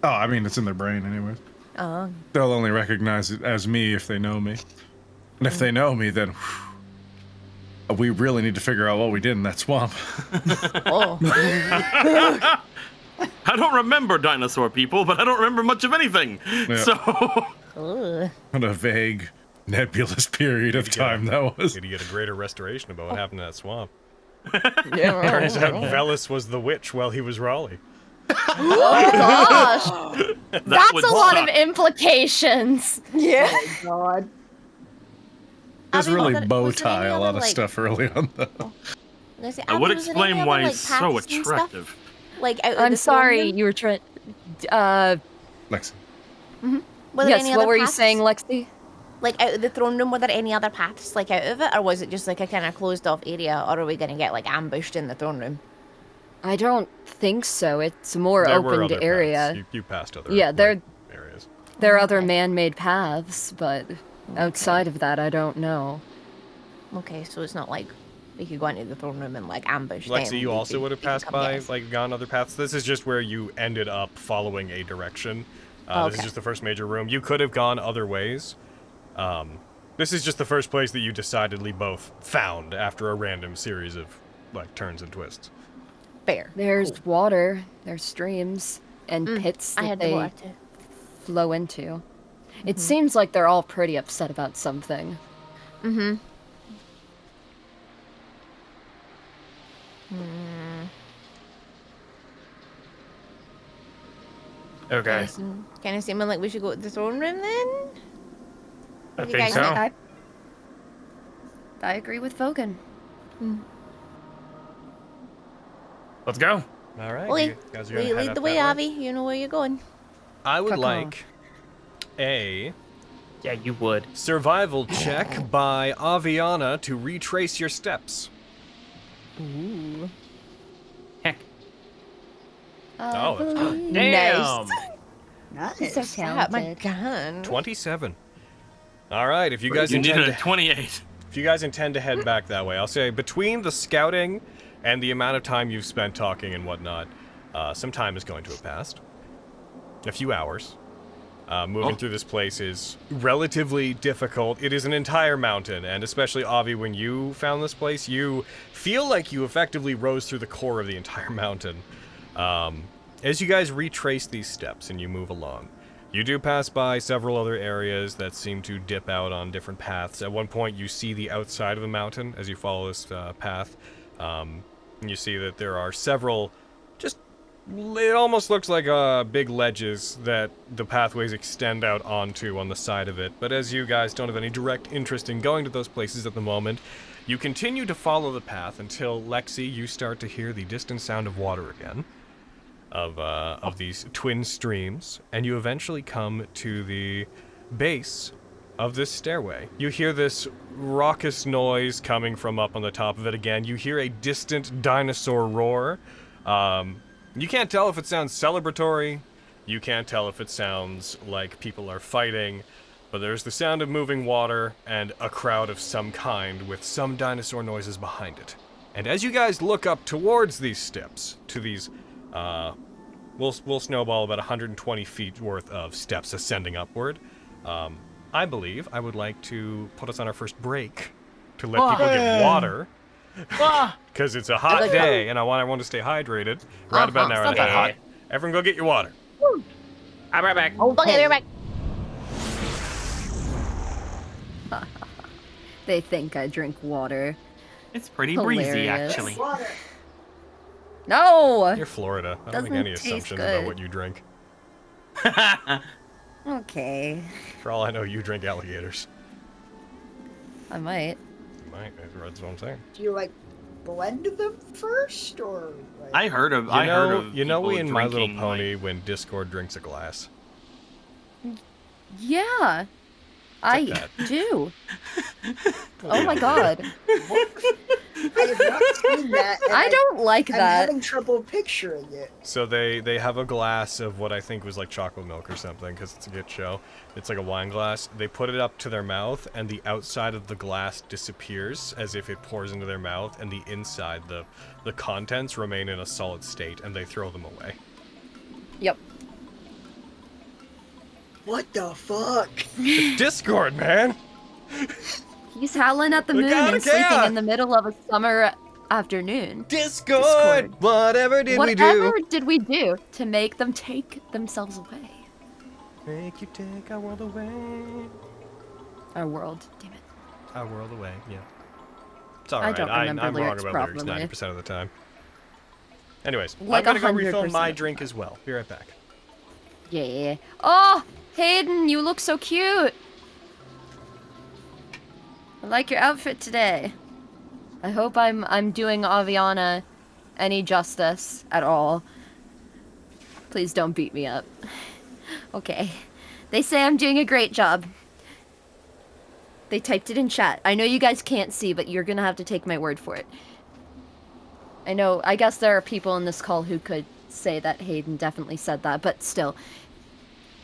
Oh, I mean, it's in their brain anyways. Oh. They'll only recognize it as me if they know me. And if they know me, then we really need to figure out what we did in that swamp. Oh. I don't remember dinosaur people, but I don't remember much of anything. Yeah. So Ugh. What a vague, nebulous period of time that was. Did he get a greater restoration about what happened in that swamp? Yeah. Turns out Velis was the witch while he was Raleigh. Oh gosh, that that's would a lot suck. of implications. Yeah. God. Just I mean, really was there bow any tie a other, lot of like- stuff early on, though. I would explain why he's so attractive. Like, out of I'm the throne sorry, room? you were trying. Lexi. Were there Yes. any What other were you paths? saying, Lexi? Like, out of the throne room, were there any other paths, like, out of it? Or was it just, like, a kind of closed-off area? Or are we going to get, like, ambushed in the throne room? I don't think so. It's a more There were opened other area. paths. You passed other Yeah, there- areas. There are other man-made paths, but outside of that, I don't know. Okay, so it's not like we could go into the throne room and, like, ambush them. Lexi, you We also could- would have we could passed come by, get us. like, gone other paths. This is just where you ended up following a direction. This is Okay. just the first major room. You could have gone other ways, This is just the first place that you decidedly both found after a random series of, like, turns and twists. Fair. There's water, there's streams, and pits I that had the they water too. flow into. It seems like they're all pretty upset about something. Mm-hmm. Okay. Kind of seeming like we should go to the throne room then? I you think guys so. think? I agree with Vogan. Let's go. All right. Oi, You guys are gonna head lead up the way, that Avi. You know where you're going. I would Caca. like a Yeah, you would. survival check by Aviana to retrace your steps. Ooh. Heck. Oh, that's good. Damn. Nice. So Stop, my talented. God. 27. All right, if you guys You needed intend a to, 28. if you guys intend to head back that way, I'll say between the scouting and the amount of time you've spent talking and whatnot, some time is going to have passed. A few hours. Moving through this place is relatively difficult. It is an entire mountain, and especially, Avi, when you found this place, you feel like you effectively rose through the core of the entire mountain. As you guys retrace these steps and you move along, you do pass by several other areas that seem to dip out on different paths. At one point, you see the outside of the mountain as you follow this path. And you see that there are several, it almost looks like big ledges that the pathways extend out onto on the side of it. But as you guys don't have any direct interest in going to those places at the moment, you continue to follow the path until, Lexi, you start to hear the distant sound of water again, of these twin streams, and you eventually come to the base of this stairway. You hear this raucous noise coming from up on the top of it again. You hear a distant dinosaur roar. You can't tell if it sounds celebratory. You can't tell if it sounds like people are fighting. But there's the sound of moving water and a crowd of some kind with some dinosaur noises behind it. And as you guys look up towards these steps, to these, we'll snowball about 120 feet worth of steps ascending upward, I believe I would like to put us on our first break to let people get water. Because it's a hot day, and I want everyone to stay hydrated. We're at about an hour and a Not that half. Everyone go get your water. I'll be right back. Okay, we're back. They think I drink water. It's pretty breezy, Hilarious. actually. No! You're Florida. I don't make Doesn't any taste assumptions good. about what you drink. Okay. For all I know, you drink alligators. I might. You might. That's what I'm saying. Do you like blend them first, or like... I heard of. You know, we in My Little drinking, Pony when Discord drinks a glass. Yeah. I that. do. Oh my god. I have not seen that. And I don't like I'm that. having trouble picturing it. So they have a glass of what I think was like chocolate milk or something, because it's a good show. It's like a wine glass. They put it up to their mouth, and the outside of the glass disappears as if it pours into their mouth, and the inside, the contents remain in a solid state, and they throw them away. Yep. What the fuck? Discord, man! He's howling at the We moon gotta and sleeping care. in the middle of a summer afternoon. Discord! Whatever did we do? Whatever did we do to make them take themselves away? Make you take our world away. Our world, damn it. Our world away, yeah. It's alright. I don't remember I'm wrong lyrics about properly. lyrics 90% of the time. Anyways, Like I'm gonna go refill 100% my of the drink time. as well. Be right back. Yeah. Oh, Hayden, you look so cute. I like your outfit today. I hope I'm doing Aviana any justice at all. Please don't beat me up. Okay. They say I'm doing a great job. They typed it in chat. I know you guys can't see, but you're gonna have to take my word for it. I guess there are people in this call who could say that Hayden definitely said that, but still.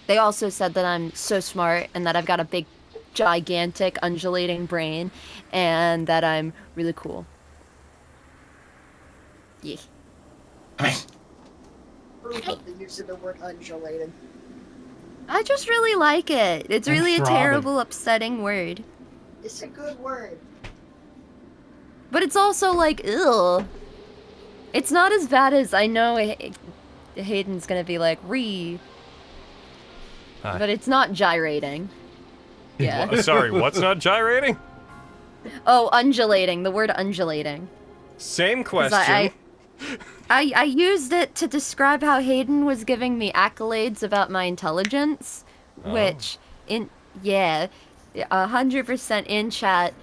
They also said that I'm so smart and that I've got a big, gigantic, undulating brain and that I'm really cool. Yeah. Proof of the use of the word undulating. I just really like it. It's I'm really a throbbing. terrible, upsetting word. It's a good word. But it's also like, ew. It's not as bad as I know Hayden's gonna be like, Hi. but it's not gyrating. Yeah. Sorry, what's not gyrating? Oh, undulating. The word undulating. Same 'Cause question. I used it to describe how Hayden was giving me accolades about my intelligence, which, 100% in chat,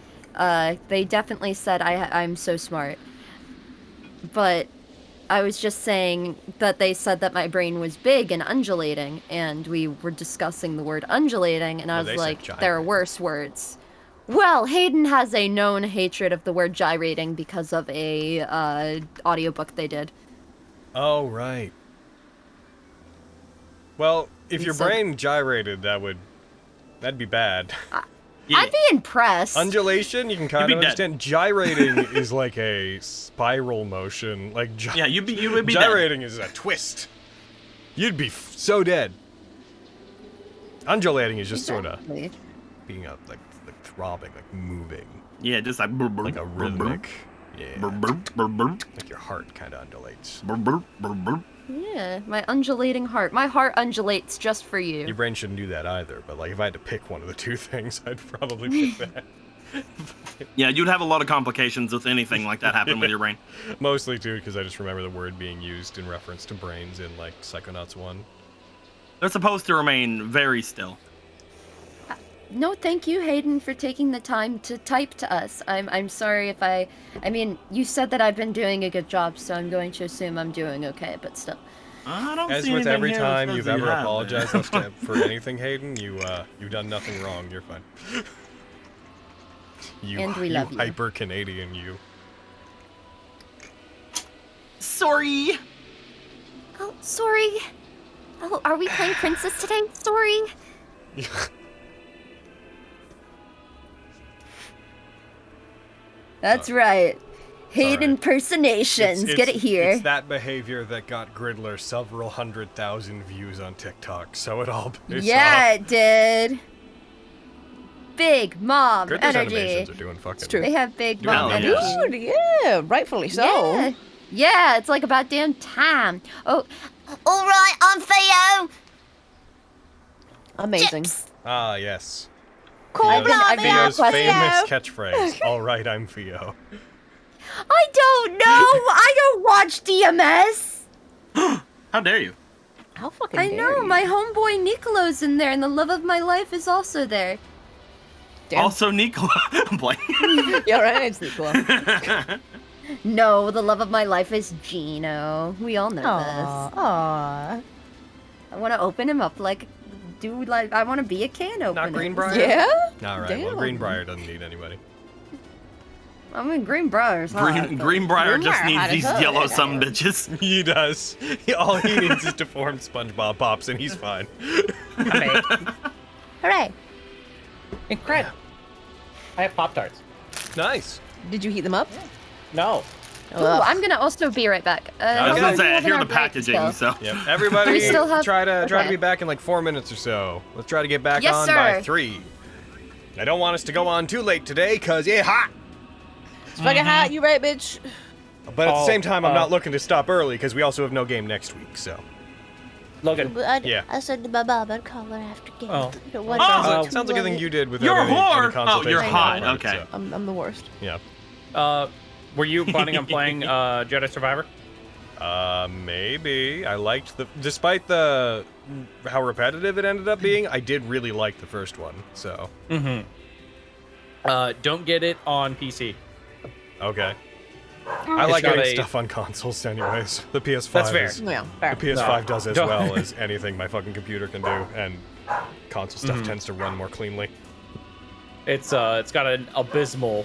they definitely said I'm so smart. But I was just saying that they said that my brain was big and undulating, and we were discussing the word undulating, and I Well, they was said like, gyrating. there are worse words. Well, Hayden has a known hatred of the word gyrating because of a audiobook they did. Oh, right. Well, if your So- brain gyrated, that'd be bad. I'd be impressed. Undulation, you can kind be of dead. understand. Gyrating is like a spiral motion. Like Yeah, you would be dead. gyrating is a twist. You'd be so dead. Undulating is just sort of Exactly. being like throbbing, like moving, Yeah, just like burr, burr, like a burr, burr, rhythmic. Yeah, burr, burr, burr, burr, like your heart kind of undulates. burr, burr, burr, burr. Yeah, my undulating heart. My heart undulates just for you. Your brain shouldn't do that either. But like, if I had to pick one of the two things, I'd probably pick that. Yeah, you'd have a lot of complications with anything like that happen with your brain. Mostly too, because I just remember the word being used in reference to brains in like Psychonauts 1. They're supposed to remain very still. No, thank you, Hayden, for taking the time to type to us. I'm sorry if I mean, you said that I've been doing a good job, so I'm going to assume I'm doing okay, but still. I don't As see with anything every here that time says you've you ever have apologized that. us for anything, Hayden, you've done nothing wrong. You're fine. And we love you. Hyper Canadian, you. Sorry. Oh, sorry. Oh, are we playing Princess today? Sorry. That's right. Hayden Sorry. impersonations. Get it here. It's that behavior that got Gridler several 100,000 views on TikTok, so it all pays Yeah, off. it did. Big mom Gridler's energy. animations are doing fucking. It's true. They have big Doing mom Hell numbers. energy. yes. Dude, yeah, rightfully so. Yeah. Yeah, it's like about damn time. Oh, all right, I'm Theo. Amazing. Ah, yes. Cool. I've been Theo's asked famous catchphrase. All right, I'm Theo. I don't know. I don't watch DMS. How dare you? How fucking I dare know. you. My homeboy Nicolo's in there, and the love of my life is also there. Damn. Also, Nicola. I'm playing. Yeah, right. It's Nicola. No, the love of my life is Gino. We all know Aww. Aww. this. I want to open him up like, dude. Like, I want to be a can opener. Not Greenbrier? Yeah? All right, well, Damn. Greenbrier doesn't need anybody. I mean, Greenbrier's hot. Greenbrier just Greenbrier needs had these his own. yellow some bitches. He does. All he needs is deformed SpongeBob pops, and he's fine. Hooray. Incredible. I have Pop-Tarts. Nice. Did you heat them up? No. Ooh, I'm gonna also be right back. I was how gonna long do we say, I have in hear our the break packaging, still? so. Yep. Everybody, We still have- try to okay. be back in like 4 minutes or so. Let's try to get back Yes, on sir. by 3. I don't want us to go on too late today, cause it's hot. It's fucking hot, you right, bitch? But at the Oh, same time, I'm not looking to stop early because we also have no game next week. So Logan. yeah. I said to my mom I'd call her after game. Oh. I don't want Sounds to like, too sounds like everything late. you did with You're a any whore! Oh, consultation you're on hot, that part, okay. so, I'm the worst. yeah. Were you planning on playing Jedi Survivor? Maybe. I liked despite how repetitive it ended up being, I did really like the first one. So Mm-hmm. Don't get it on PC. okay. I like got getting a- stuff on consoles, anyways. The PS5. That's fair. Yeah, fair. The PS5 No. does as Don't- well as anything my fucking computer can do, and console stuff Mhm. tends to run more cleanly. It's got an abysmal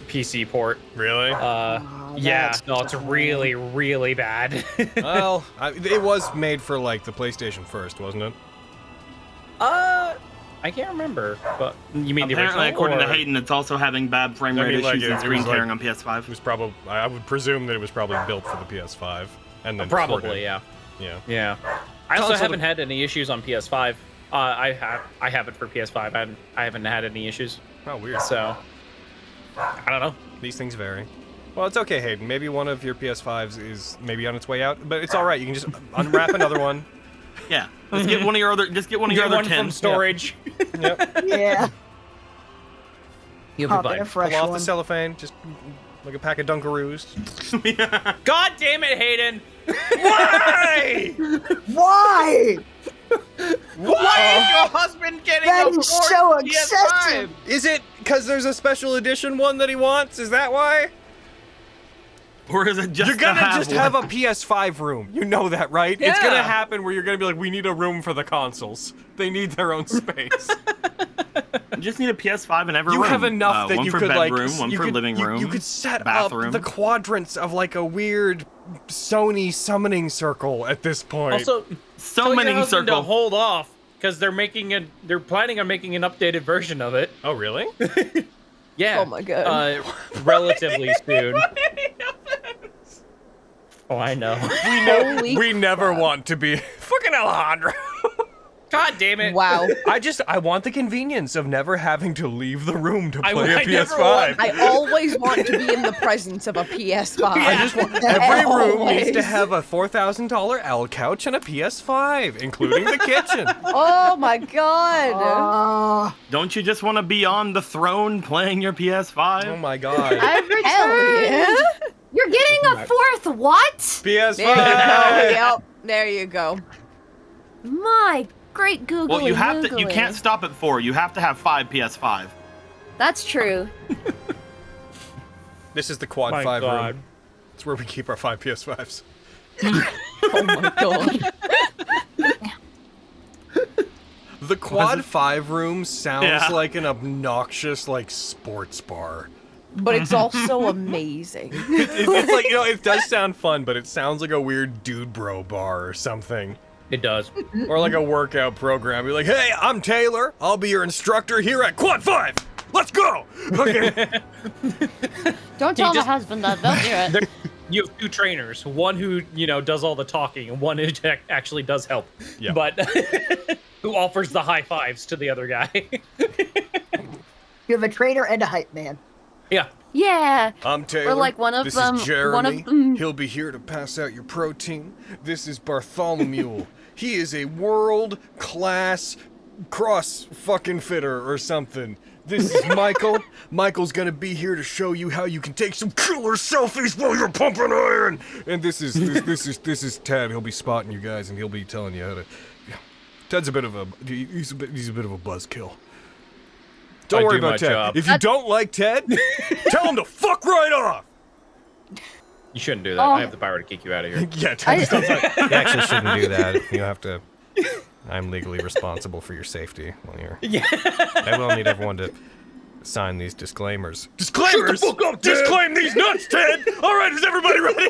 PC port. Really? Yeah, that's no, it's really, really bad. Well, it was made for like the PlayStation first, wasn't it? I can't remember, but you mean the Apparently, original? according to or- Hayden, it's also having bad frame I rate mean, like, issues it and screen was, like- tearing on It PS5. was probably. I would presume that it was probably built for the PS5, and then Probably, ported. yeah. Yeah. Yeah. I also Console- haven't had any issues on PS5. I have it for PS5. I haven't had any issues. Oh, weird. So I don't know. These things vary. Well, it's okay, Hayden. Maybe one of your PS5s is maybe on its way out, but it's all right. You can just unwrap another one. Yeah. Let's get one of your other. Just get one of your other one 10 from storage. Yep. Yeah. You'll Pop be in a fine. fresh Pull off the one. cellophane, just like a pack of Dunkaroos. God damn it, Hayden! Why? Why? Why is your husband getting That a is so PS5? excessive. Is it because there's a special edition one that he wants? Is that why? Or is it just You're gonna just have one? a PS5 room. You know that, right? It's gonna happen where you're gonna be like, we need a room for the consoles. They need their own space. You just need a PS5 in every You room. have enough that one you for could bedroom, like one you for could, living room. You could set bathroom. up the quadrants of like a weird Sony summoning circle at this point. Also, So tell many your husband to circles. hold off because they're planning on making an updated version of it. Oh really? Yeah. Oh my God. Relatively soon. Oh, I know. We never want to be fucking Alejandro. God damn it. Wow. I want the convenience of never having to leave the room to play a I never PS5. want- I always want to be in the presence of a PS5. I just want every room needs to Always. have a $4,000 L couch and a PS5, including the kitchen. Oh my God. Don't you just want to be on the throne playing your PS5? Oh my god. I've returned. Hell yeah. You're getting a fourth what? PS5. There you go. Yep. There you go. My great Google. Well, you can't stop at 4. You have to have 5 PS5. That's true. This is the quad My 5 God. room. It's where we keep our 5 PS5s. Oh my God. The quad 5 room sounds Yeah. like an obnoxious like sports bar. But it's also amazing. It's like, it does sound fun, but it sounds like a weird dude bro bar or something. It does. Or like a workout program. You're like, hey, I'm Taylor. I'll be your instructor here at Quad 5. Let's go. Okay. Don't tell my just- husband that. They'll hear it. You have 2 trainers, one who, does all the talking, and one who actually does help. Yeah. But who offers the high fives to the other guy. You have a trainer and a hype man. Yeah. Yeah. I'm Taylor. Or like one of this them. is Jeremy. One of them. He'll be here to pass out your protein. This is Bartholomew. He is a world-class cross-fucking fitter or something. This is Michael. Michael's gonna be here to show you how you can take some killer selfies while you're pumping iron. And this is Ted. He'll be spotting you guys and he'll be telling you how to. Yeah. Ted's a bit of a he's a bit of a buzzkill. Don't I worry do my about Ted. job. If you don't like Ted, tell him to fuck right off. You shouldn't do that. Oh. I have the power to kick you out of here. Yeah, Ted's not like, you actually shouldn't do that. You have to. I'm legally responsible for your safety while you're. Yeah. I will need everyone to sign these disclaimers. Disclaimers? Shut the fuck up, Ted! Disclaim these nuts, Ted! Alright, is everybody ready?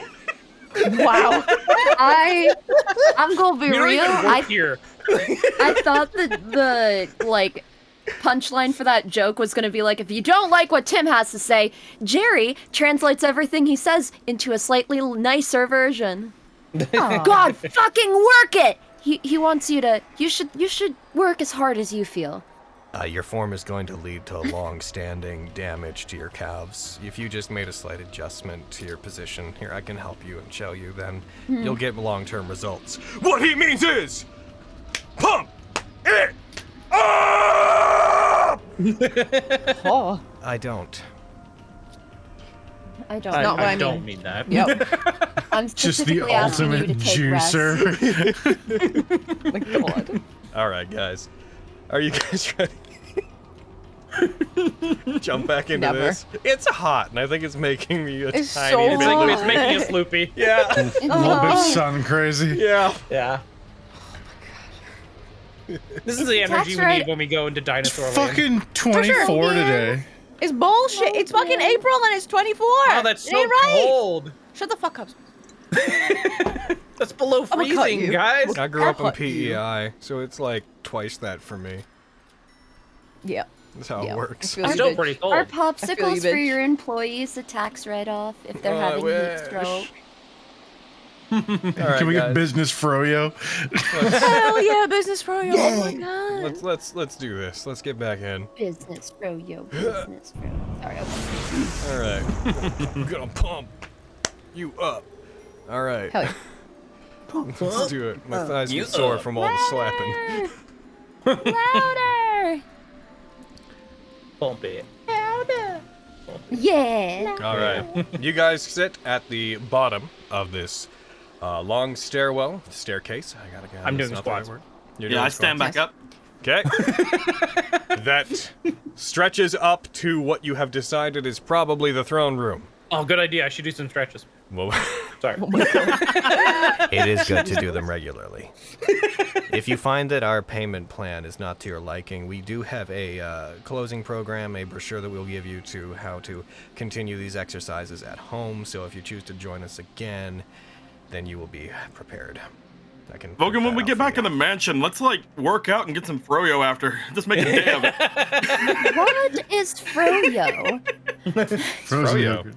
Wow. I'm gonna be You don't real. even work here. I thought that the punchline for that joke was gonna be like, if you don't like what Tim has to say, Jerry translates everything he says into a slightly nicer version. God, fucking work it! He wants you to. You should work as hard as you feel. Your form is going to lead to long-standing damage to your calves. If you just made a slight adjustment to your position, here I can help you and show you, then you'll get long-term results. What he means is, pump it up! Oh. I don't. I don't. I, not what I I don't mean. mean that. Yep. I'm Just the specifically asking you ultimate to take rest. juicer. My God. Alright, guys. Are you guys ready? Jump back into Never. this. It's hot, and I think it's making me a It's tiny so bit. hot. It's making us loopy. Yeah. A little bit sun crazy. Yeah. Yeah. This is the energy we right. need when we go into dinosaur land. Fucking 24 today. It's bullshit. It's fucking April and it's 24. Oh, that's It so ain't right. cold. Shut the fuck up. That's below I'ma cut freezing, you. guys. I grew up in cut you. PEI, so it's like twice that for me. Yeah. That's how Yeah. it works. I feel you, Still bitch. pretty Are cold. I feel you, popsicles for bitch. your employees a tax write-off if they're I having heat wish. stroke? All right, Can we guys. get business froyo? Hell yeah, business froyo. Oh my god. Let's do this. Let's get back in. Business, bro, yo, business, bro. Sorry, All right. I'm gonna pump you up. All right. Hell yeah. Let's do it. My thighs get sore from all the slapping. Louder! Bump it. Yeah! All right. You guys sit at the bottom of this long staircase. I gotta get. I'm doing squats. You're Yeah, doing I stand squats? back up. Okay. That stretches up to what you have decided is probably the throne room. Oh, good idea. I should do some stretches. Well, Sorry. it is good to do them regularly. If you find that our payment plan is not to your liking, we do have a closing program, a brochure that we'll give you to how to continue these exercises at home. So if you choose to join us again, then you will be prepared. I can. Vogan, when we get back in the mansion, let's like work out and get some froyo after. Just make a day of it. What is froyo? Frozen yogurt.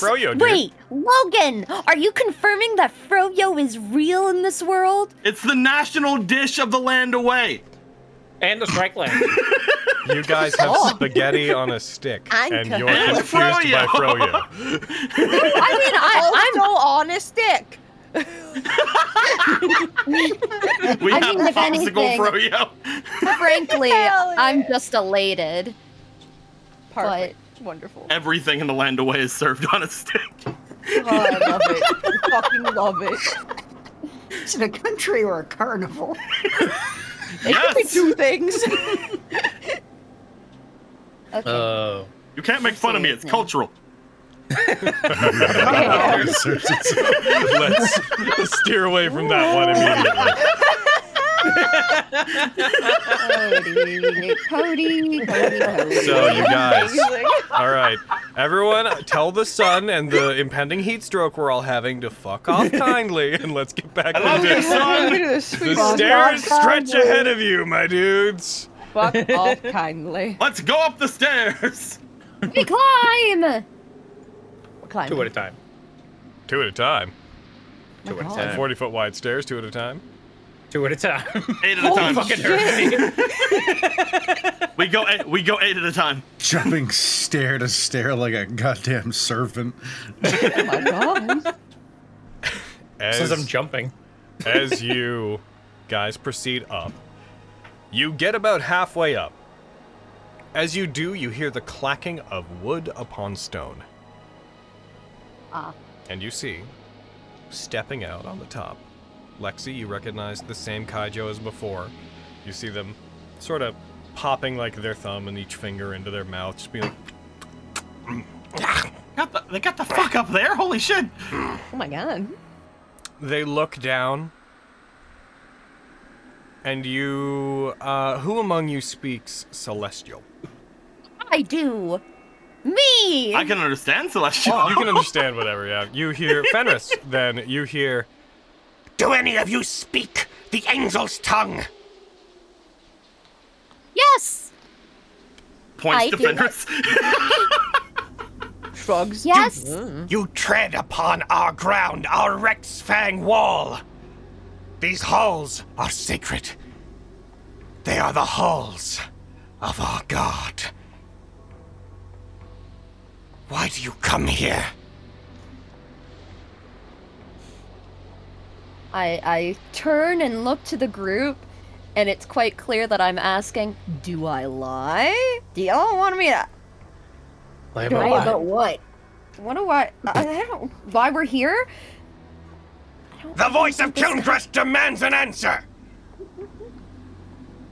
Froyo, dude. Wait, Logan, are you confirming that froyo is real in this world? It's the national dish of the land away. And the strike land. You guys have spaghetti on a stick, I'm and you're And confused by froyo. froyo. I'm so on a stick. We I have mean, if popsicle anything- froyo. Frankly, Hell yeah. I'm just elated. Perfect. Wonderful. Everything in the land away is served on a stick. Oh, I love it. I fucking love it. Is it a country or a carnival? It could be two things. Okay. Oh. You can't make fun of me. It's cultural. Let's steer away from that one immediately. Cody. So you guys, all right, everyone, tell the sun and the impending heat stroke we're all having to fuck off kindly, and let's get back into it. The stairs stretch ahead of you, my dudes. Fuck off kindly. Let's go up the stairs. We climb! Climb. 2 at a time. 2 at a time. 2 at a God. time. 40-foot wide stairs, 2 at a time. 2 at a time. 8 at a time. Fucking hurt me. We go 8 at a time. Jumping stair to stair like a goddamn servant. Oh my god. Since I'm jumping. As you guys proceed up, you get about halfway up. As you do, you hear the clacking of wood upon stone. And you see, stepping out on the top, Lexi, you recognize the same kaijo as before. You see them sort of popping like their thumb and each finger into their mouth, just being like, They got the fuck up there. Holy shit. Oh my god. they look down. And you, who among you speaks Celestial? I do. Me! I can understand Celestial. You can understand whatever, yeah. You hear, Fenris, then you hear, Do any of you speak the angel's tongue? Yes! Points I to do. Fenris. Shrugs. Yes! You tread upon our ground, our Rex Fang wall. These halls are sacred. They are the halls of our god. Why do you come here? I turn and look to the group, and it's quite clear that I'm asking, do I lie? Do y'all want me to... Lie About what? What do I don't... Why we're here? The voice of Kilncrest demands an answer.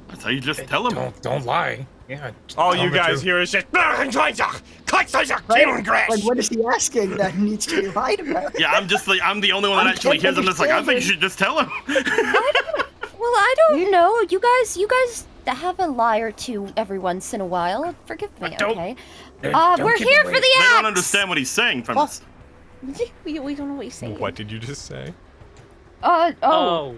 That's how you just tell him. Don't lie. Yeah. all tell you the guys truth. hear is just, Like, what is he asking that needs to be lied about? Yeah, I'm the only one that actually hears him. That's like, I think you should just tell him. Well, I don't know. You guys have a lie or two every once in a while. Forgive me, Don't- okay? don't We're give here away. for the They axe! don't understand what he's saying, Fenris. We don't know what he's saying. what did you just say? Oh no.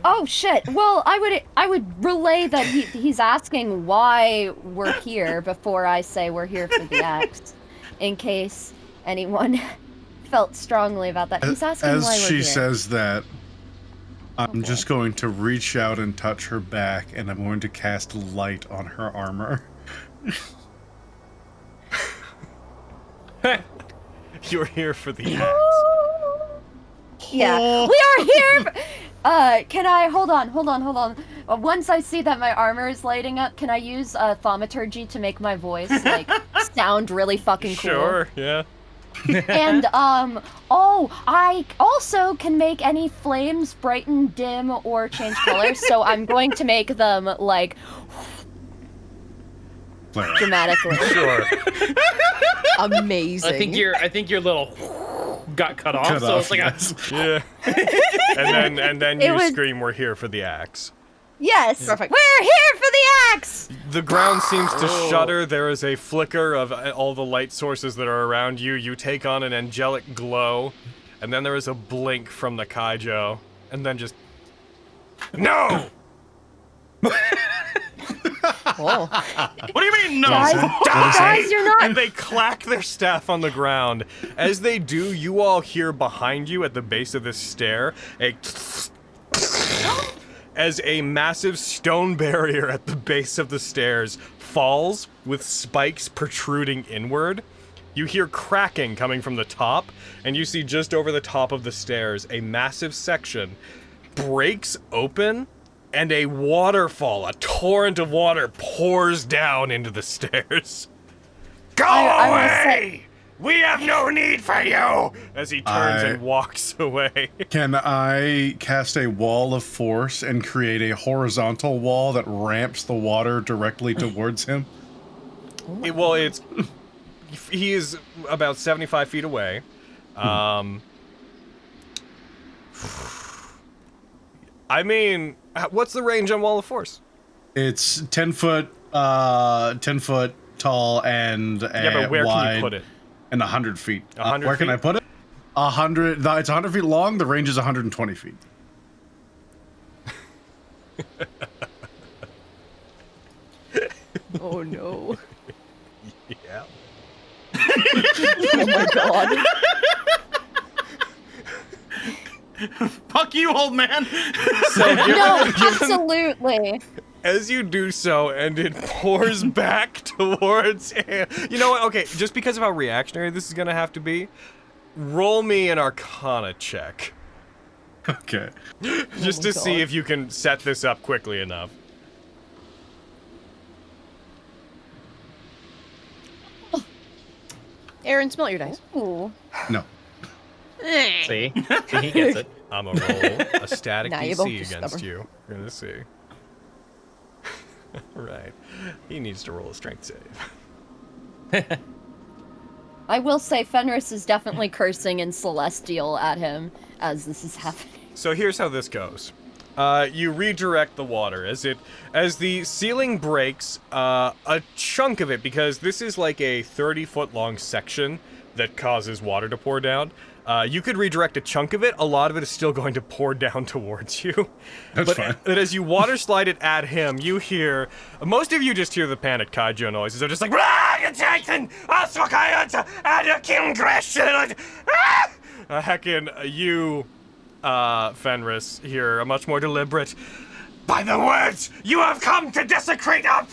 Oh shit. Well, I would relay that he's asking why we're here before I say we're here for the axe, in case anyone felt strongly about that. He's asking As why we're she here. says that, I'm boy. just going to reach out and touch her back, and I'm going to cast light on her armor. You're here for the axe. Yeah, we are here. Can I hold on? Once I see that my armor is lighting up, can I use thaumaturgy to make my voice like sound really fucking cool? Sure, yeah. And I also can make any flames brighten, dim, or change color. So I'm going to make them like dramatically. Sure. Amazing. I think your little got cut off. So it's like yeah. And then you scream, "We're here for the axe." Yes. Perfect. We're here for the axe. The ground seems to shudder. There is a flicker of all the light sources that are around you. You take on an angelic glow, and then there is a blink from the kaijo, and then just no. Oh. What do you mean, no? Guys, you're not. And they clack their staff on the ground. As they do, you all hear behind you at the base of this stair as a massive stone barrier at the base of the stairs falls with spikes protruding inward. You hear cracking coming from the top, and you see just over the top of the stairs a massive section breaks open, and a waterfall, a torrent of water, pours down into the stairs. Go I will away! say- We have no need for you! As he turns and walks away. Can I cast a wall of force and create a horizontal wall that ramps the water directly towards him? He is about 75 feet away. I mean, what's the range on Wall of Force? It's 10 foot tall and Yeah, but where wide can you put it? and 100 feet. 100 where can feet? I put it? 100. It's 100 feet long. The range is 120 feet. Oh no. Yeah. Oh my god. Fuck you, old man. So No, absolutely. as you do so, and it pours back towards him. You know what? Okay, just because of how reactionary this is gonna have to be, roll me an Arcana check. Okay. Just to see if you can set this up quickly enough. Aaron, smell your dice. Ooh. No. See, he gets it. I'm gonna roll a static Nah, you're both DC just against stubborn. you. We're gonna see. Right. He needs to roll a strength save. I will say Fenris is definitely cursing in Celestial at him as this is happening. So here's how this goes. You redirect the water as the ceiling breaks, a chunk of it, because this is like a 30-foot long section that causes water to pour down. You could redirect a chunk of it. A lot of it is still going to pour down towards you. That's fine. But as you water slide it at him, you hear, most of you just hear the panicked kaijo noises. They're just like, Jason! heckin', you, Fenris, hear a much more deliberate, By the words, you have come to desecrate our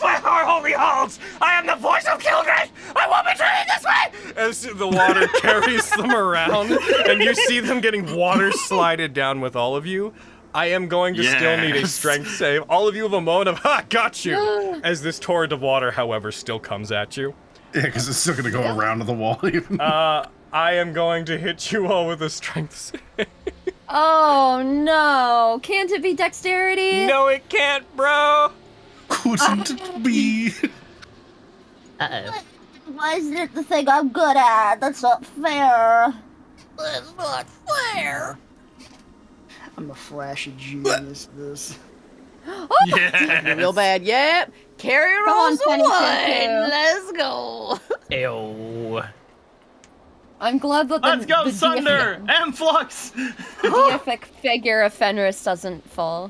holy halls! I am the voice of Kilgrave! I won't be treated this way! as the water carries them around, and you see them getting water slided down with all of you. I am going to still need a Yes. strength save. All of you have a moment of, got you! As this torrent of water, however, still comes at you. Yeah, because it's still going to go around to the wall. Even. I am going to hit you all with a strength save. Oh no! Can't it be dexterity? No, it can't, bro! Couldn't it be? Uh-oh. Why isn't it the thing I'm good at? That's not fair. That's not fair. I'm a flashy genius. This. Yeah. Real bad. Yep. Carry Come on, rolls of Penny wine. Cuckoo. Let's go. Ew. I'm glad that the, Let's go, the Sunder! Flux! deific figure of Fenris doesn't fall.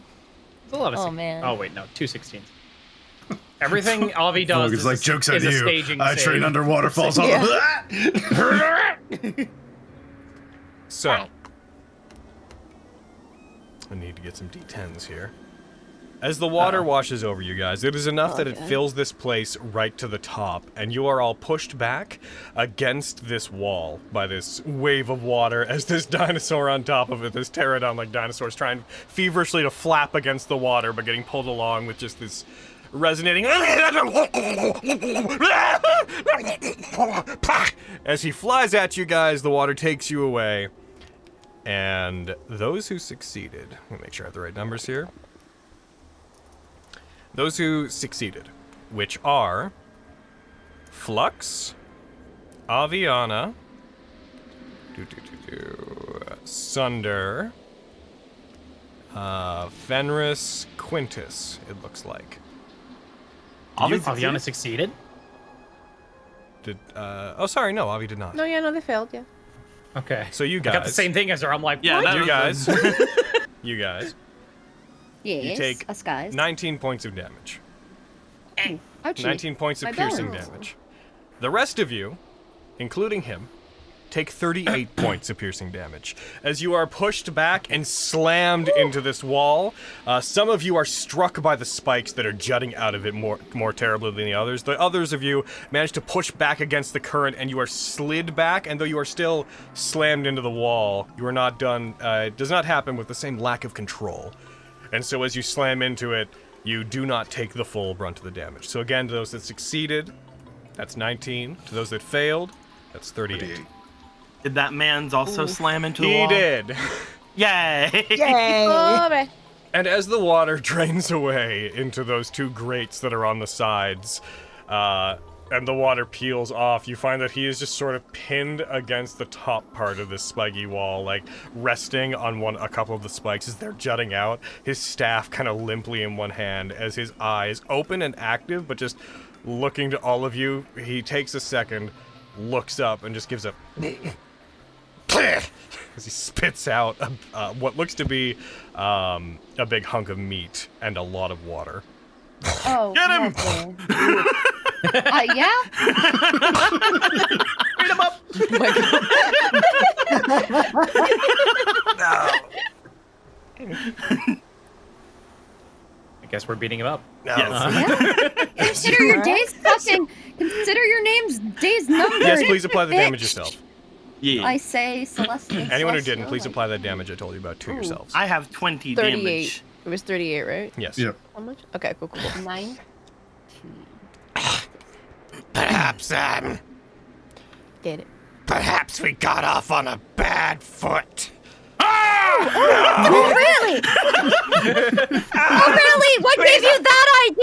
It's a lot of Oh, 16. man. Oh wait, no, 2 16s. Everything Avi does It's is like, a, joke's on is a you. staging I save. train under waterfalls all Yeah. over. So, I need to get some D10s here. As the water washes over you guys, it is enough that it fills this place right to the top, and you are all pushed back against this wall by this wave of water as this dinosaur on top of it, this pterodon-like dinosaur, is trying feverishly to flap against the water, but getting pulled along with just this resonating as he flies at you guys. The water takes you away, and those who succeeded, let me make sure I have the right numbers here. Those who succeeded, which are Flux, Aviana, Sunder, Fenris, Quintus, it looks like. Aviana succeeded? Oh, sorry, no, Avi did not. No, they failed, yeah. Okay. So you I guys. got the same thing as her. I'm like, Yeah, what? that You was- guys. You guys. Yes, You take us guys. 19 points of damage. Ouchie. 19 points of My piercing bones. damage. The rest of you, including him, take 38 points of piercing damage as you are pushed back and slammed into this wall. Some of you are struck by the spikes that are jutting out of it more terribly than the others. The others of you manage to push back against the current, and you are slid back, and though you are still slammed into the wall, you are not done. It does not happen with the same lack of control. And so as you slam into it, you do not take the full brunt of the damage. So again, to those that succeeded, that's 19. To those that failed, that's 38. Did that man's also slam into the He wall? did. Yay! Yay! Oh, man. And as the water drains away into those two grates that are on the sides, and the water peels off, you find that he is just sort of pinned against the top part of this spiky wall, like resting on a couple of the spikes as they're jutting out, his staff kind of limply in one hand, as his eyes open and active, but just looking to all of you. He takes a second, looks up, and just gives a as he spits out what looks to be a big hunk of meat and a lot of water. Oh, Get him! yeah? Beat him up! I guess we're beating him up. No. Consider your days fucking. Consider your name's days numbered. Yes, please apply the bitch. damage yourself. Yeah. I say Celestial. Anyone who didn't, please apply that damage I told you about to Ooh. yourselves. I have 20 38. damage. It was 38, right? Yes. Yep. How much? Okay, cool. 9. Perhaps, Get it. perhaps we got off on a bad foot. Oh, really? Oh, really? What gave you that I am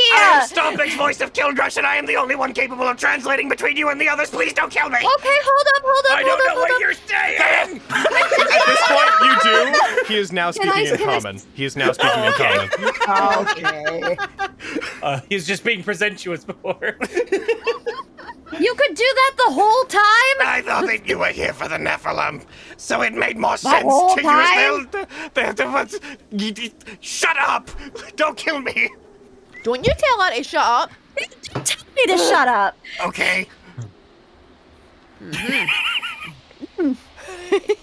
idea? Stomping's voice of Kilgrush, and I am the only one capable of translating between you and the others. Please don't kill me. Okay, hold up. I don't know what you're saying. At this point, you do. He is now speaking in can I- common. He is now speaking in common. Okay. He's just being presumptuous before. You could do that the whole time? I thought that you were here for the Nephilim, so it made more The sense whole to time? use Shut up! Don't kill me. Don't you tell her to shut up. Tell me to shut up. Okay.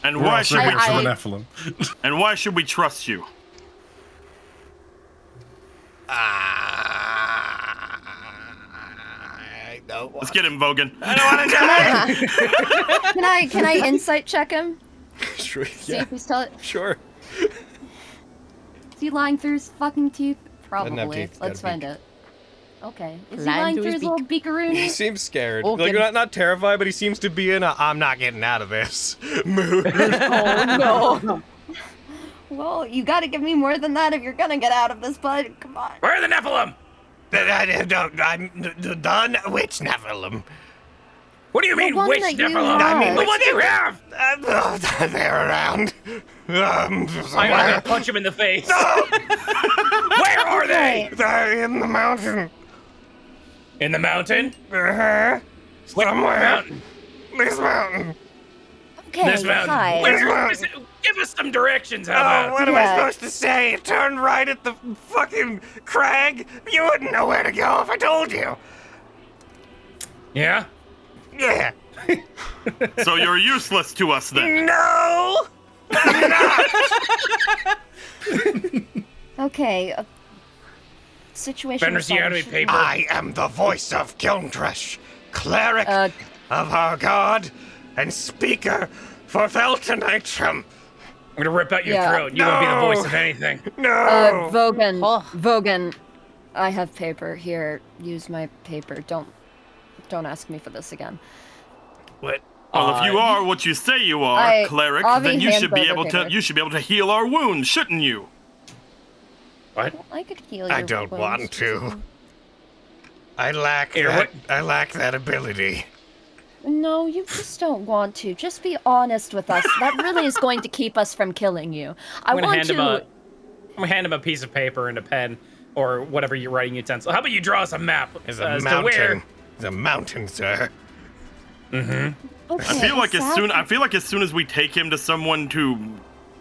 And We're why all should we? secrets from the Nephilim. And why should we trust you? I don't Let's want. get him, Vogan. I don't want to die. Can I insight check him? Sure. See Yeah. if he's tell Sure. Is he lying through his fucking teeth? Doesn't have Probably. teeth, got a Let's find beak. out. Okay. Is he Lying lying through through his his little He beakaroonie? seems scared. Okay. Like not terrified, but he seems to be in a "I'm not getting out of this" mood. Oh, no. Well, you gotta give me more than that if you're gonna get out of this, bud. Come on. Where are the Nephilim? I'm done. Which Nephilim? What do you mean, one which that you Nephilim? I mean, The one you have! They're around. I'm Somewhere. gonna punch him in the face. Where are they? They're in the mountain. In the mountain? Uh-huh. What Somewhere. mountain? This mountain. Okay. This mountain. Hi. Where is it? Give us some directions, how Oh, about? what am I Yeah. supposed to say? Turn right at the fucking crag? You wouldn't know where to go if I told you. Yeah? Yeah. So you're useless to us then. No! Okay. Situation. Fenris, you have any paper? I am the voice of Kilndresh, cleric of our god, and speaker for Valtonitrum. I'm gonna rip out your Yeah. throat. You won't be the voice of anything. No! Vogan. Oh. Vogan. I have paper here. Use my paper. Don't ask me for this again. What? Well, if you are what you say you are, I- cleric, Avi then you hands should be over able to paper. heal our wounds, shouldn't you? What? I could heal you. I don't want to. I lack Here, that. I lack that ability. No, you just don't want to. Just be honest with us. That really is going to keep us from killing you. I I'm gonna want hand to. I'm gonna hand him a piece of paper and a pen or whatever you're writing utensil. How about you draw us a map There's as a to where? mountain. There's a mountain, sir. Okay, I feel like as soon as we take him to someone to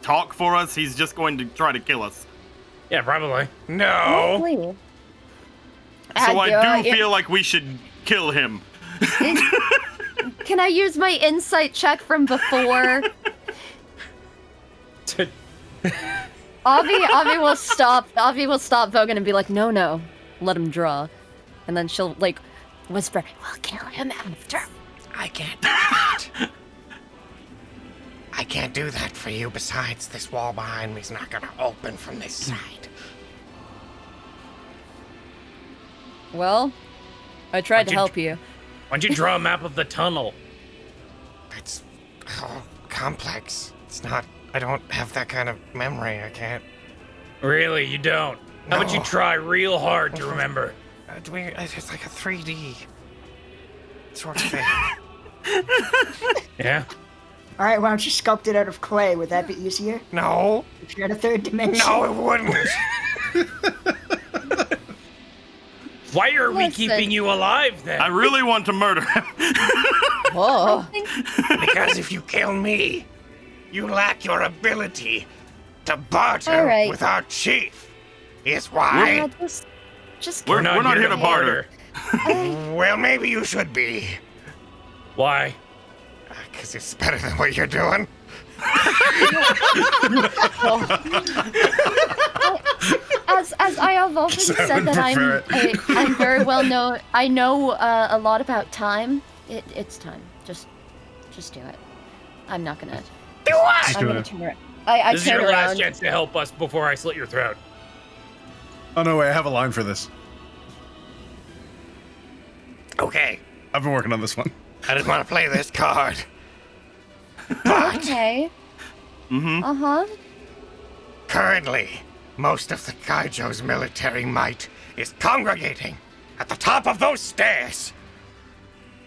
talk for us, he's just going to try to kill us. Yeah, probably. No. Hopefully. So I do yeah. feel like we should kill him. Can I use my insight check from before? Avi will stop Vogan and be like, no, let him draw. And then she'll like whisper, we'll kill him after. I can't do that. I can't do that for you. Besides, this wall behind me is not gonna open from this side. Well, I tried to you- help you. Why don't you draw a map of the tunnel? It's complex. It's not. I don't have that kind of memory. I can't. Really, you don't? How about you No. try real hard to remember? It's like a 3D sort of thing. Yeah? All right, why don't you sculpt it out of clay? Would that be easier? No. If you're in a third dimension. No, it wouldn't. Why are we Listen. keeping you alive then? I really want to murder him. Oh. Because if you kill me, you lack your ability to barter All right. with our chief. Is Yeah, why. just We're not here to barter. Well, maybe you should be. Why? Because it's better than what you're doing. as I have often said that I'm very well known. I know a lot about time. It's time. Just do it. I'm not gonna. Do what? I'm gonna turn it. I This is turn your last around. chance to help us before I slit your throat. Oh no, wait, I have a line for this. Okay. I've been working on this one. I didn't want to play this card. But Okay. Mm-hmm. currently, most of the kaijo's military might is congregating at the top of those stairs.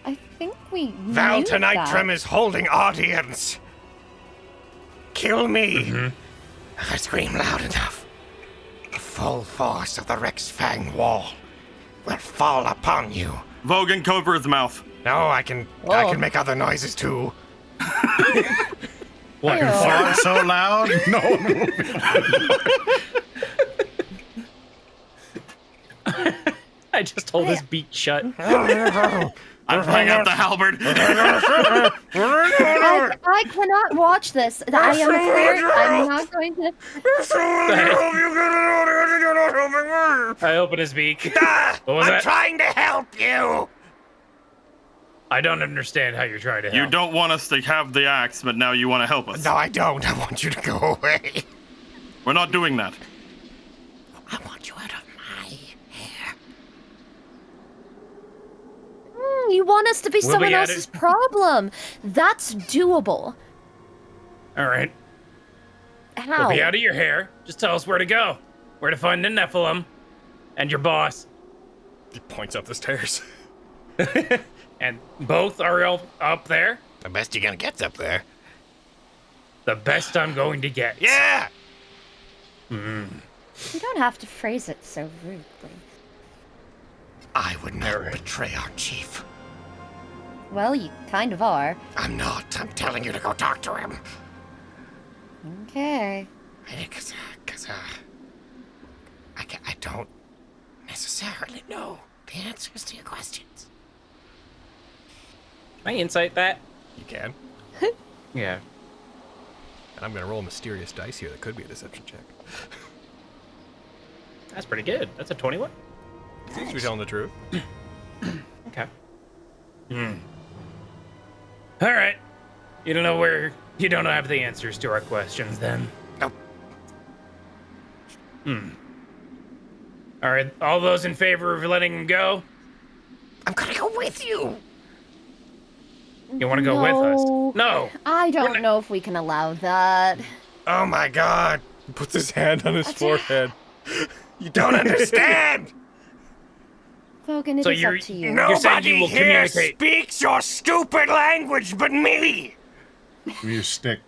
I think we knew Valtonitrum that. is holding audience. Kill me. If I scream loud enough, the full force of the Rex Fang wall will fall upon you. Vogan, cover his mouth. No, I can make other noises too. What? Ew. Fart so loud, no one will be. I just hold his beak shut. I'm pulling out the halberd. I cannot watch this. I am afraid I'm not going to. I open his beak. Ah, What was I'm that? trying to help you. I don't understand how you're trying to help. You don't want us to have the axe, but now you want to help us. No, I don't. I want you to go away. We're not doing that. I want you out of my hair. You want us to be We'll someone be at else's it. problem. That's doable. All right. How? We'll be out of your hair. Just tell us where to go. Where to find the Nephilim. And your boss. He points up the stairs. And both are up there. The best you're gonna get's up there. The best I'm going to get. Yeah. You don't have to phrase it so rudely. I would not Alright. betray our chief. Well, you kind of are. I'm not. I'm telling you to go talk to him. Okay. Because I don't necessarily know the answers to your questions. I insight that? You can. Yeah. And I'm gonna roll a mysterious dice here. That could be a deception check. That's pretty good. That's a 21. Seems to be telling the truth. Okay. All right. You don't have the answers to our questions then. Nope. All right. All those in favor of letting him go? I'm gonna go with you. You want to go with us? No. I don't know if we can allow that. Oh my god. He puts his hand on his forehead. You don't understand. Vogan, it So is you're- up to you. You're saying you Nobody will here communicate. speaks your stupid language but me. Give me your stick.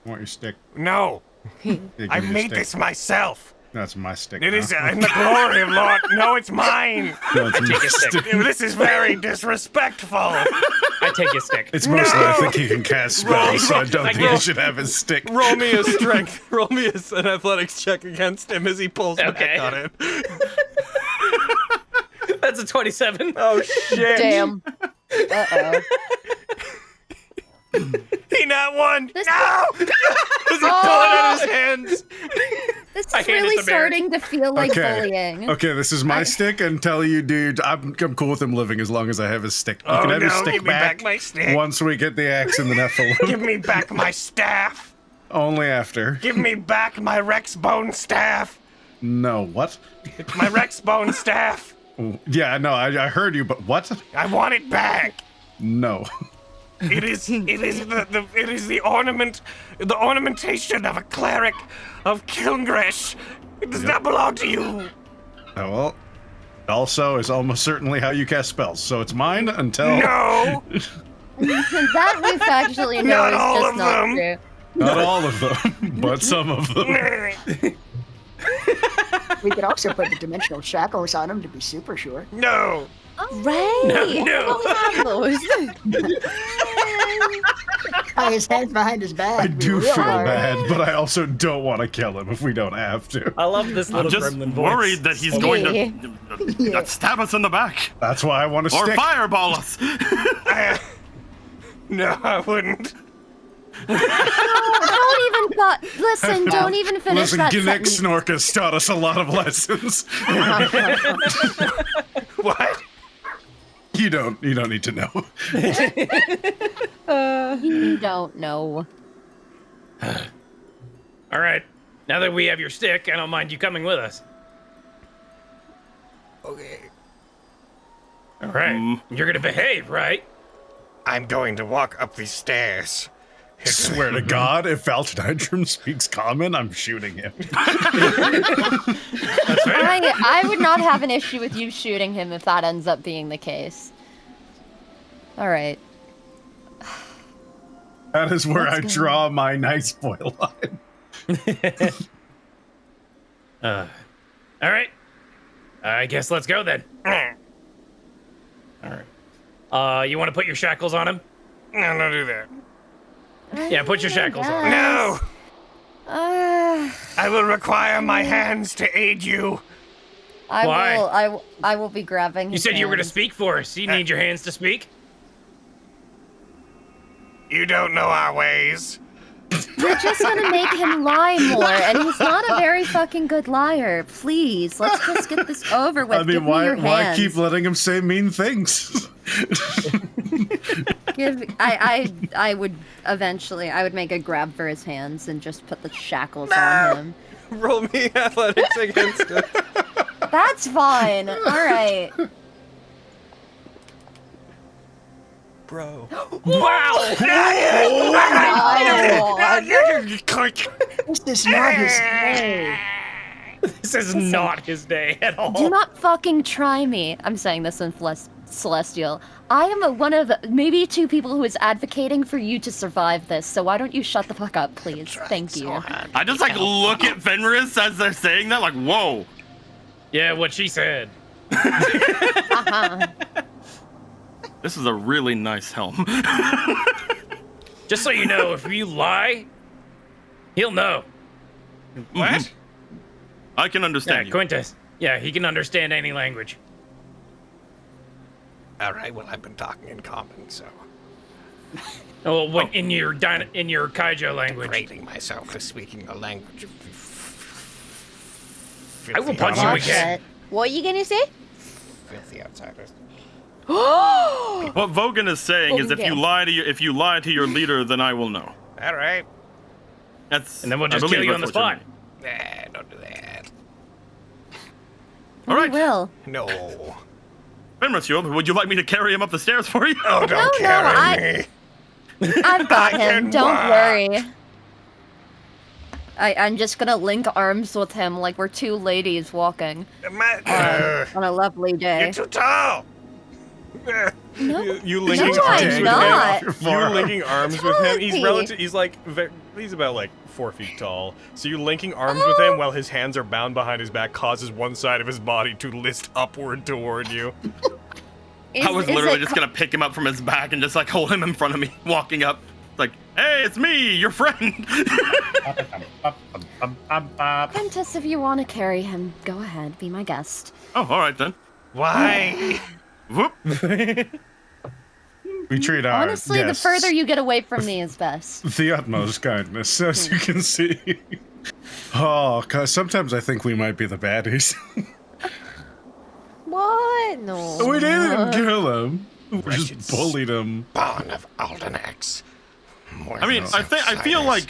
I want your stick. No, Yeah, give I me your made stick. this myself. That's my stick. It now. is in the glory of Lord. No, it's mine. No, it's my Take a stick. This is very disrespectful. I take his stick. It's mostly No! I think he can cast spells, so I don't think roll- he should have his stick. Roll me a strength. Roll me an athletics check against him as he pulls Okay. back on it. That's a 27. Oh shit! Damn. Uh-oh. He not won. This- No. As he pull it out of his hands. This I is hand it really to Barry. starting to feel like bullying. Okay, this is my stick, and tell you, dude, I'm cool with him living as long as I have his stick. You Oh, can have your no, stick give me back my stick. once we get the axe in the Nephilim. Give me back my staff. Only after. Give me back my Rex bone staff. No, what? My Rex bone staff. Yeah, no, I heard you, but what? I want it back. No. It is the ornamentation of a cleric of Kilngresh. It does not belong to you. Oh, well, also is almost certainly how you cast spells, so it's mine until... No. That we factually know Not is all just of not them. true. Not all of them, but some of them. We could also put the dimensional shackles on him to be super sure. No. Right. No. We have those. Tie his hands behind his back. I be do real feel hard. bad, but I also don't want to kill him if we don't have to. I love this I'm little just gremlin voice. worried that he's going to stab us in the back That's why I want to or stick. fireball us. No, I wouldn't. Don't even listen. Don't even finish Listen, that Gnick sentence. Snorkus taught us a lot of lessons. What? You don't need to know. You don't know. All right. Now that we have your stick, I don't mind you coming with us. Okay. All right. You're gonna behave, right? I'm going to walk up these stairs. Swear to God, if Valtonitrum speaks common, I'm shooting him. I would not have an issue with you shooting him if that ends up being the case. All right. That is where I Let's go. draw my nice boy line. All right. I guess let's go then. All right. You want to put your shackles on him? No, don't do that. Yeah, put your shackles on. No. I I will require my hands to aid you. Why? I will be grabbing. You his said you were gonna hands. speak for us. You need your hands to speak. You don't know our ways. You're just gonna make him lie more, and he's not a very fucking good liar. Please, let's just get this over with. I Give mean, me your why hands. keep letting him say mean things? I would eventually. I would make a grab for his hands and just put the shackles on him. Roll me athletics against it. That's fine. All right. Bro. Wow! This is not his day. This is not his day at all. Do not fucking try me. I'm saying this in Celestial. I am one of maybe two people who is advocating for you to survive this, so why don't you shut the fuck up, please? Thank you. I just like look at Fenris as they're saying that, like, whoa. Yeah, what she said. Uh-huh. This is a really nice helm. Just so you know, if you lie, he'll know. What? I can understand Yeah, you. Quintus. Yeah, he can understand any language. All right, well, I've been talking in common, so. Oh, what in your kaijo language? Degrading myself for speaking the language of I will filthy punch you outsiders. again. What are you gonna say? Filthy outsiders. What Vogan is saying is, if Vogan. you lie to your leader, then I will know. All right. That's And then we'll I just believe kill you on the that's what spot. Nah, don't do that. All right. We will. No. Fenris Shield, would you like me to carry him up the stairs for you? Oh, don't carry me. I've got I him. can Don't walk. worry. I'm just gonna link arms with him like we're two ladies walking on a lovely day. You're too tall. You linking No, I'm arms with not. him. You linking arms with him. He's Totally. relative. He's like he's about like 4 feet tall. So you linking arms with him while his hands are bound behind his back causes one side of his body to list upward toward you. I was literally just gonna pick him up from his back and just like hold him in front of me, walking up. Like, hey, it's me, your friend. Princess, if you want to carry him, go ahead. Be my guest. Oh, all right then. Why? Whoop. We treat our Honestly, guests the further you get away from me is best. the utmost kindness, as you can see. Oh, 'cause sometimes I think we might be the baddies. What? No. We didn't kill him. We Wretched just bullied him. Spawn of Aldenax. I mean, I feel like,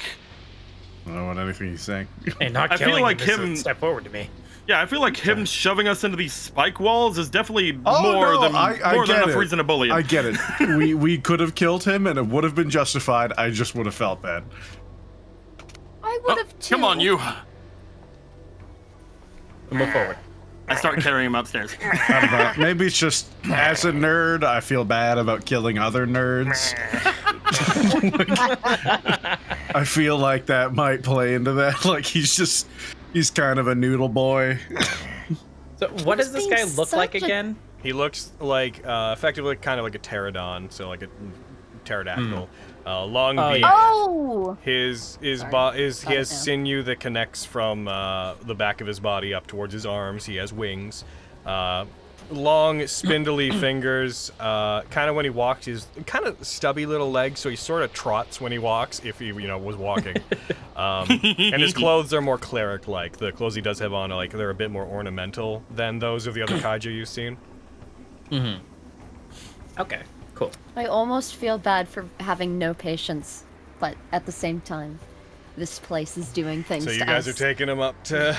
I don't know what anything he's saying. And not I feel killing like him. him- Step forward to me. yeah, I feel like him shoving us into these spike walls is definitely Oh, more no, than I more than get enough it. reason to bully him. I get it. We could have killed him, and it would have been justified. I just would have felt bad. I would Oh, have too. come on, you. Move forward. I start carrying him upstairs. I don't know. Maybe it's just as a nerd, I feel bad about killing other nerds. I feel like that might play into that. Like he's kind of a noodle boy. So what does this guy look like such a- again? He looks like effectively kind of like a pterodon, so like a pterodactyl. Long Oh, beak. yeah. Oh! He has Thought it down. sinew that connects from the back of his body up towards his arms. He has wings, long spindly fingers. Kind of when he walks, he's kind of stubby little legs, so he sort of trots when he walks. If he was walking, and his clothes are more cleric-like. The clothes he does have on, like they're a bit more ornamental than those of the other kaiju you've seen. Mm-hmm. Okay, cool. I almost feel bad for having no patience, but at the same time, this place is doing things So you to guys us. are taking him up to.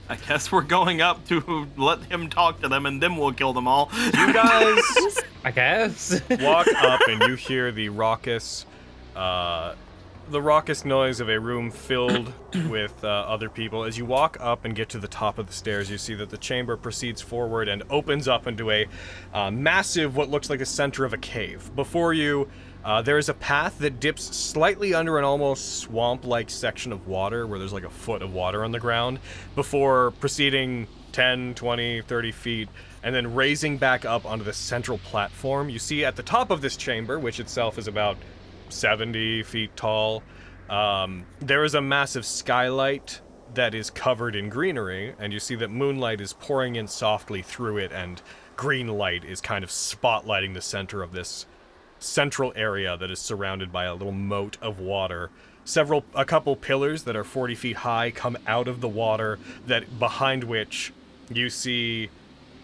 I guess we're going up to let him talk to them, and then we'll kill them all. You guys I guess. walk up and you hear the raucous noise of a room filled with other people. As you walk up and get to the top of the stairs, you see that the chamber proceeds forward and opens up into a massive, what looks like the center of a cave. Before you, there is a path that dips slightly under an almost swamp-like section of water where there's like a foot of water on the ground before proceeding 10, 20, 30 feet and then raising back up onto the central platform. You see at the top of this chamber, which itself is about 70 feet tall, there is a massive skylight that is covered in greenery, and you see that moonlight is pouring in softly through it, and green light is kind of spotlighting the center of this central area that is surrounded by a little moat of water. A couple pillars that are 40 feet high come out of the water, that behind which you see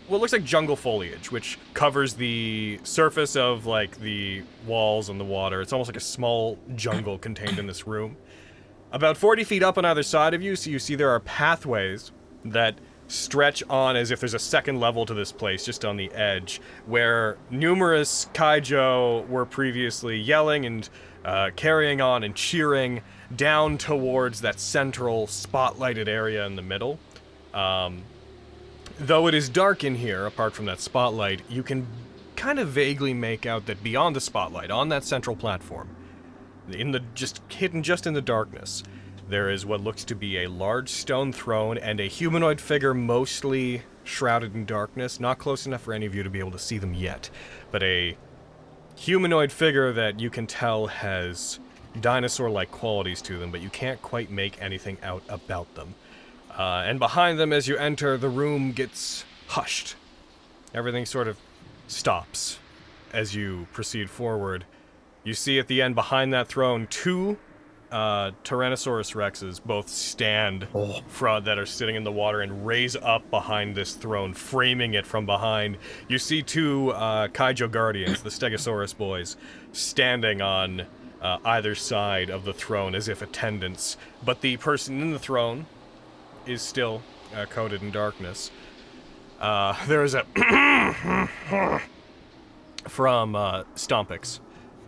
what looks like jungle foliage, which covers the surface of like the walls and the water. It's almost like a small jungle contained in this room. About 40 feet up on either side of you, so you see there are pathways that stretch on as if there's a second level to this place just on the edge, where numerous kaijo were previously yelling and carrying on and cheering down towards that central spotlighted area in the middle. Though it is dark in here, apart from that spotlight, you can kind of vaguely make out that beyond the spotlight, on that central platform, hidden just in the darkness, there is what looks to be a large stone throne and a humanoid figure mostly shrouded in darkness, not close enough for any of you to be able to see them yet, but a humanoid figure that you can tell has dinosaur-like qualities to them, but you can't quite make anything out about them. And behind them, as you enter, the room gets hushed. Everything sort of stops. as you proceed forward. You see at the end behind that throne 2 Tyrannosaurus Rexes both stand that are sitting in the water and raise up behind this throne, framing it from behind. You see 2 kaijo guardians, the Stegosaurus boys, standing on either side of the throne as if attendants. But the person in the throne is still coated in darkness. There is a from Stompix,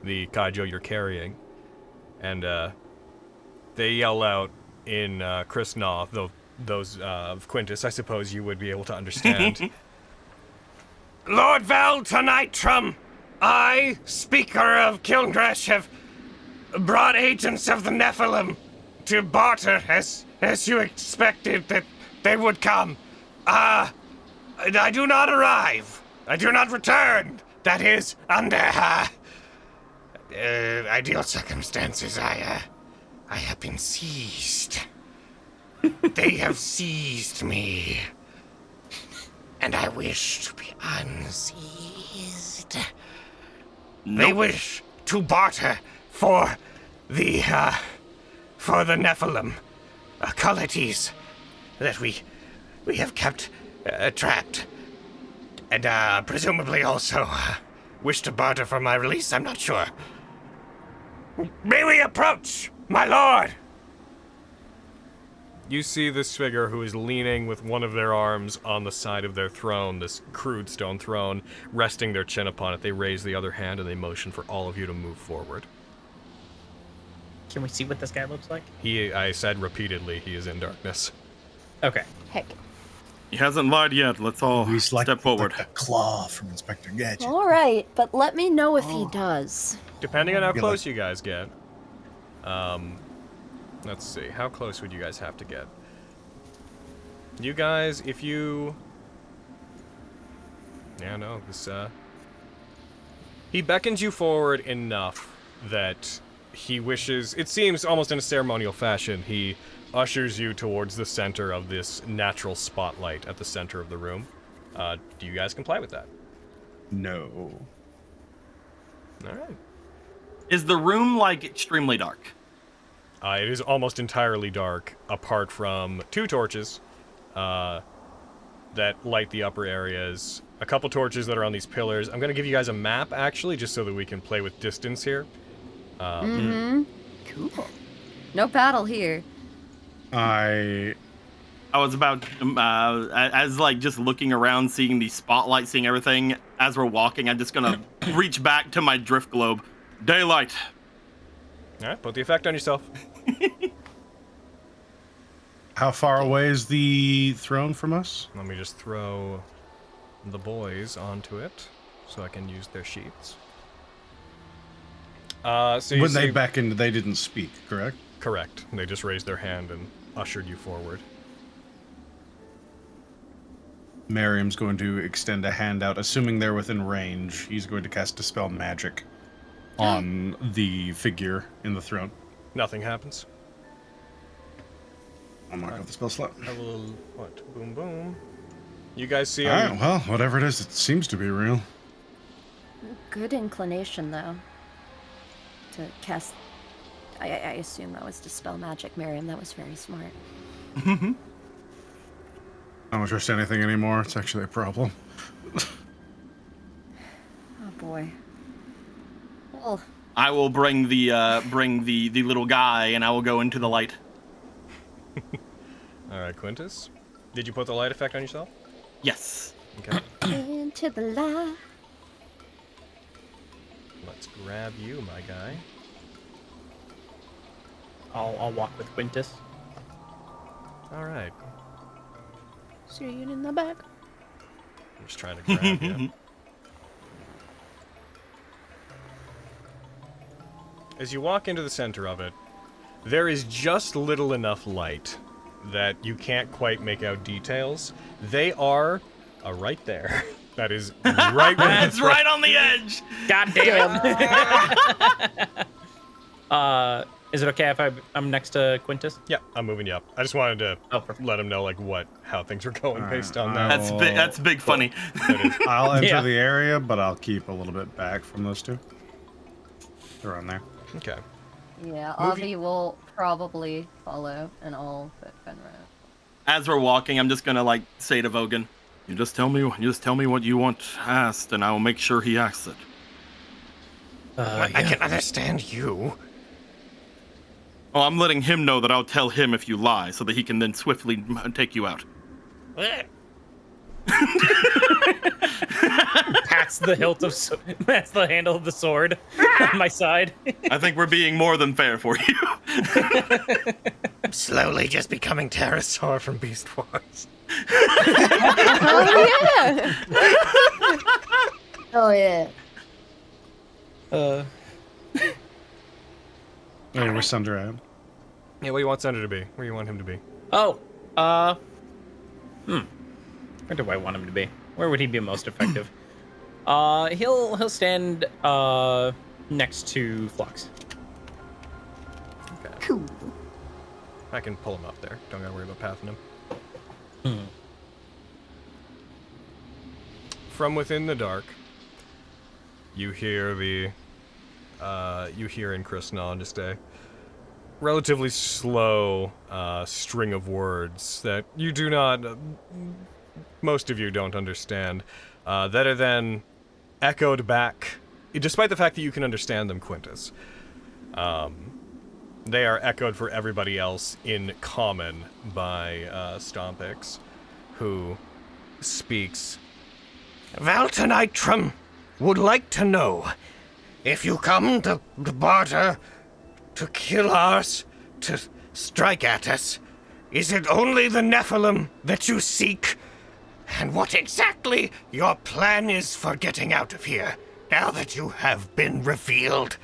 the kaijo you're carrying, and they yell out in Kristnaw, though those of Quintus, I suppose you would be able to understand. Lord Valtonitrum, I, Speaker of Kilngresh, have brought agents of the Nephilim to barter as you expected that they would come. I do not arrive. I do not return. That is, under ideal circumstances, I have been seized. They have seized me. And I wish to be unseized. Nope. They wish to barter for the Nephilim, qualities that we have kept trapped. And presumably also wish to barter for my release, I'm not sure. May we approach, my lord? You see this figure who is leaning with one of their arms on the side of their throne, this crude stone throne, resting their chin upon it. They raise the other hand and they motion for all of you to move forward. Can we see what this guy looks like? I said repeatedly, he is in darkness. Okay. Heck. He hasn't lied yet. Let's all He's like step forward. Like the claw from Inspector Gadget. All right, but let me know if he does. Depending on how Be close like- you guys get. Let's see. How close would you guys have to get? You guys, if you... Yeah, no, this, He beckons you forward enough that he wishes... It seems almost in a ceremonial fashion, he ushers you towards the center of this natural spotlight at the center of the room. Do you guys comply with that? No. Alright. Is the room, like, extremely dark? It is almost entirely dark, apart from 2 torches that light the upper areas. A couple torches that are on these pillars. I'm going to give you guys a map, actually, just so that we can play with distance here. Cool. No battle here. I was about, as like just looking around, seeing the spotlight, seeing everything, as we're walking, I'm just gonna reach back to my drift globe. Daylight. Alright, put the effect on yourself. How far away is the throne from us? Let me just throw the boys onto it, so I can use their sheets. So you When they see- beckoned, they didn't speak, correct? Correct. They just raised their hand and ushered you forward. Miriam's going to extend a hand out, assuming they're within range. He's going to cast Dispel Magic on the figure in the throne. Nothing happens. I'll mark out the spell slot. A little, what? Boom, boom. You guys see Alright, well, whatever it is, it seems to be real. Good inclination, though. To cast... I assume that was Dispel Magic, Miriam. That was very smart. I don't trust anything anymore. It's actually a problem. Oh, boy. Well, I will bring the little guy, and I will go into the light. Alright, Quintus. Did you put the light effect on yourself? Yes. Okay. into the light. Let's grab you, my guy. I'll walk with Quintus. Alright. See you in the back. I'm just trying to grab you. As you walk into the center of it, there is just little enough light that you can't quite make out details. They are right there. That is right where That's right on the edge. God damn. Is it okay if I'm next to Quintus? Yeah, I'm moving you up. I just wanted to perfect. let him know like how things are going based on I that. will- That's big funny. I'll enter Yeah. the area, but I'll keep a little bit back from those two. They're on there. Okay. Yeah, Avi will probably follow, and I'll put Fenrir. As we're walking, I'm just gonna like say to Vogan, "You just tell me what you want asked, and I will make sure he asks it." I can understand you. Oh, I'm letting him know that I'll tell him if you lie, so that he can then swiftly take you out. Pass the hilt of pass the handle of the sword on my side. I think we're being more than fair for you. I'm slowly just becoming Pterosaur from Beast Wars. Oh yeah. Oh yeah. Hey, we're Sunder at? Yeah, what do you want Sunder to be? Where do you want him to be? Oh, where do I want him to be? Where would he be most effective? He'll stand next to Flux. Okay. Cool. I can pull him up there. Don't gotta worry about pathing him. From within the dark, you hear in Kristnall just a relatively slow string of words that you do not, most of you don't understand, that are then echoed back, despite the fact that you can understand them, Quintus. They are echoed for everybody else in common by Stompix, who speaks. Valtonitrum would like to know if you come to barter, to kill us, to strike at us, is it only the Nephilim that you seek? And what exactly your plan is for getting out of here, now that you have been revealed?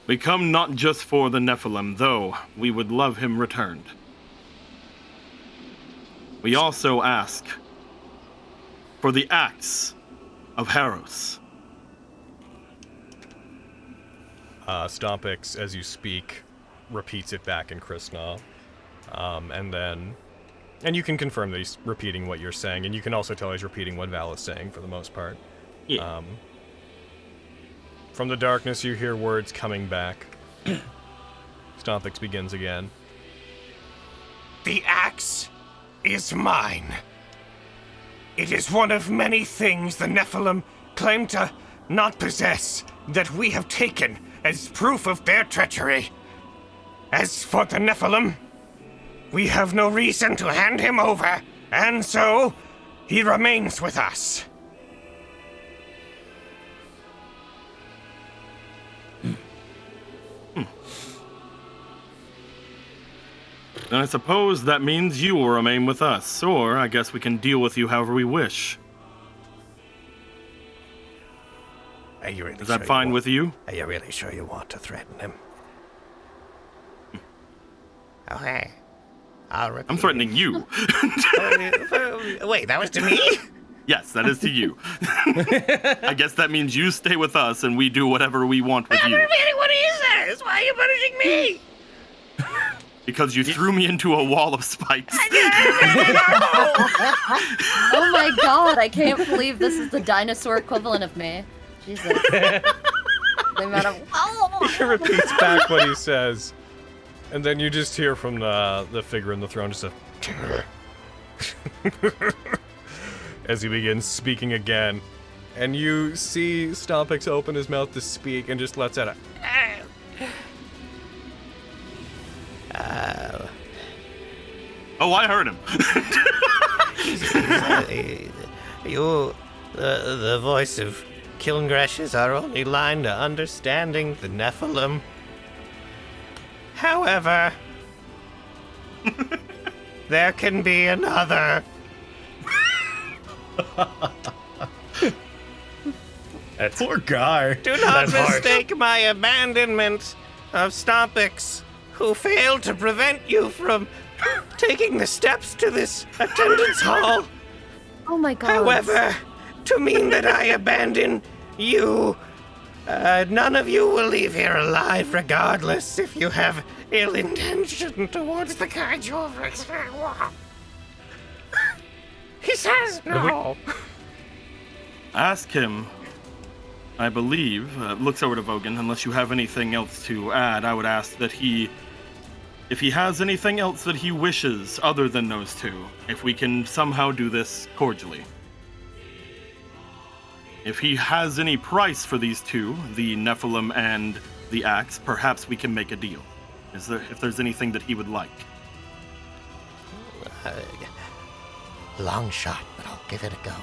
We come not just for the Nephilim, though we would love him returned. We also ask for the axe of Haros. Stompix, as you speak, repeats it back in Kristnall. And you can confirm that he's repeating what you're saying, and you can also tell he's repeating what Val is saying for the most part. Yeah. From the darkness, you hear words coming back. Stompix begins again. The axe is mine. It is one of many things the Nephilim claim to not possess that we have taken as proof of their treachery. As for the Nephilim, we have no reason to hand him over, and so he remains with us. Then I suppose that means you will remain with us, or I guess we can deal with you however we wish. Are you really Is that fine with you? Are you really sure you want to threaten him? Okay. I'll repeat. I'm threatening you. Wait, that was to me? Yes, that is to you. I guess that means you stay with us and we do whatever we want with you. What is this? Why are you punishing me? Because you threw me into a wall of spikes. Oh my god, I can't believe this is the dinosaur equivalent of me. Jesus. The amount of He repeats back what he says, and then you just hear from the figure in the throne just a as he begins speaking again, and you see Stompix open his mouth to speak and just lets out a Oh, I heard him. The voice of Kilngresh is our only line to understanding the Nephilim. However, there can be another. Poor guy. Do not mistake my abandonment of Stompix, who failed to prevent you from taking the steps to this attendance hall. Oh my god. However, to mean that I abandon you None of you will leave here alive, regardless if you have ill intention towards the kaijo of Rexfang Wall. He says no. Ask him. I believe, looks over to Vogan, unless you have anything else to add, I would ask that if he has anything else that he wishes other than those two, if we can somehow do this cordially. If he has any price for these two, the Nephilim and the axe, perhaps we can make a deal. If there's anything that he would like. Long shot, but I'll give it a go.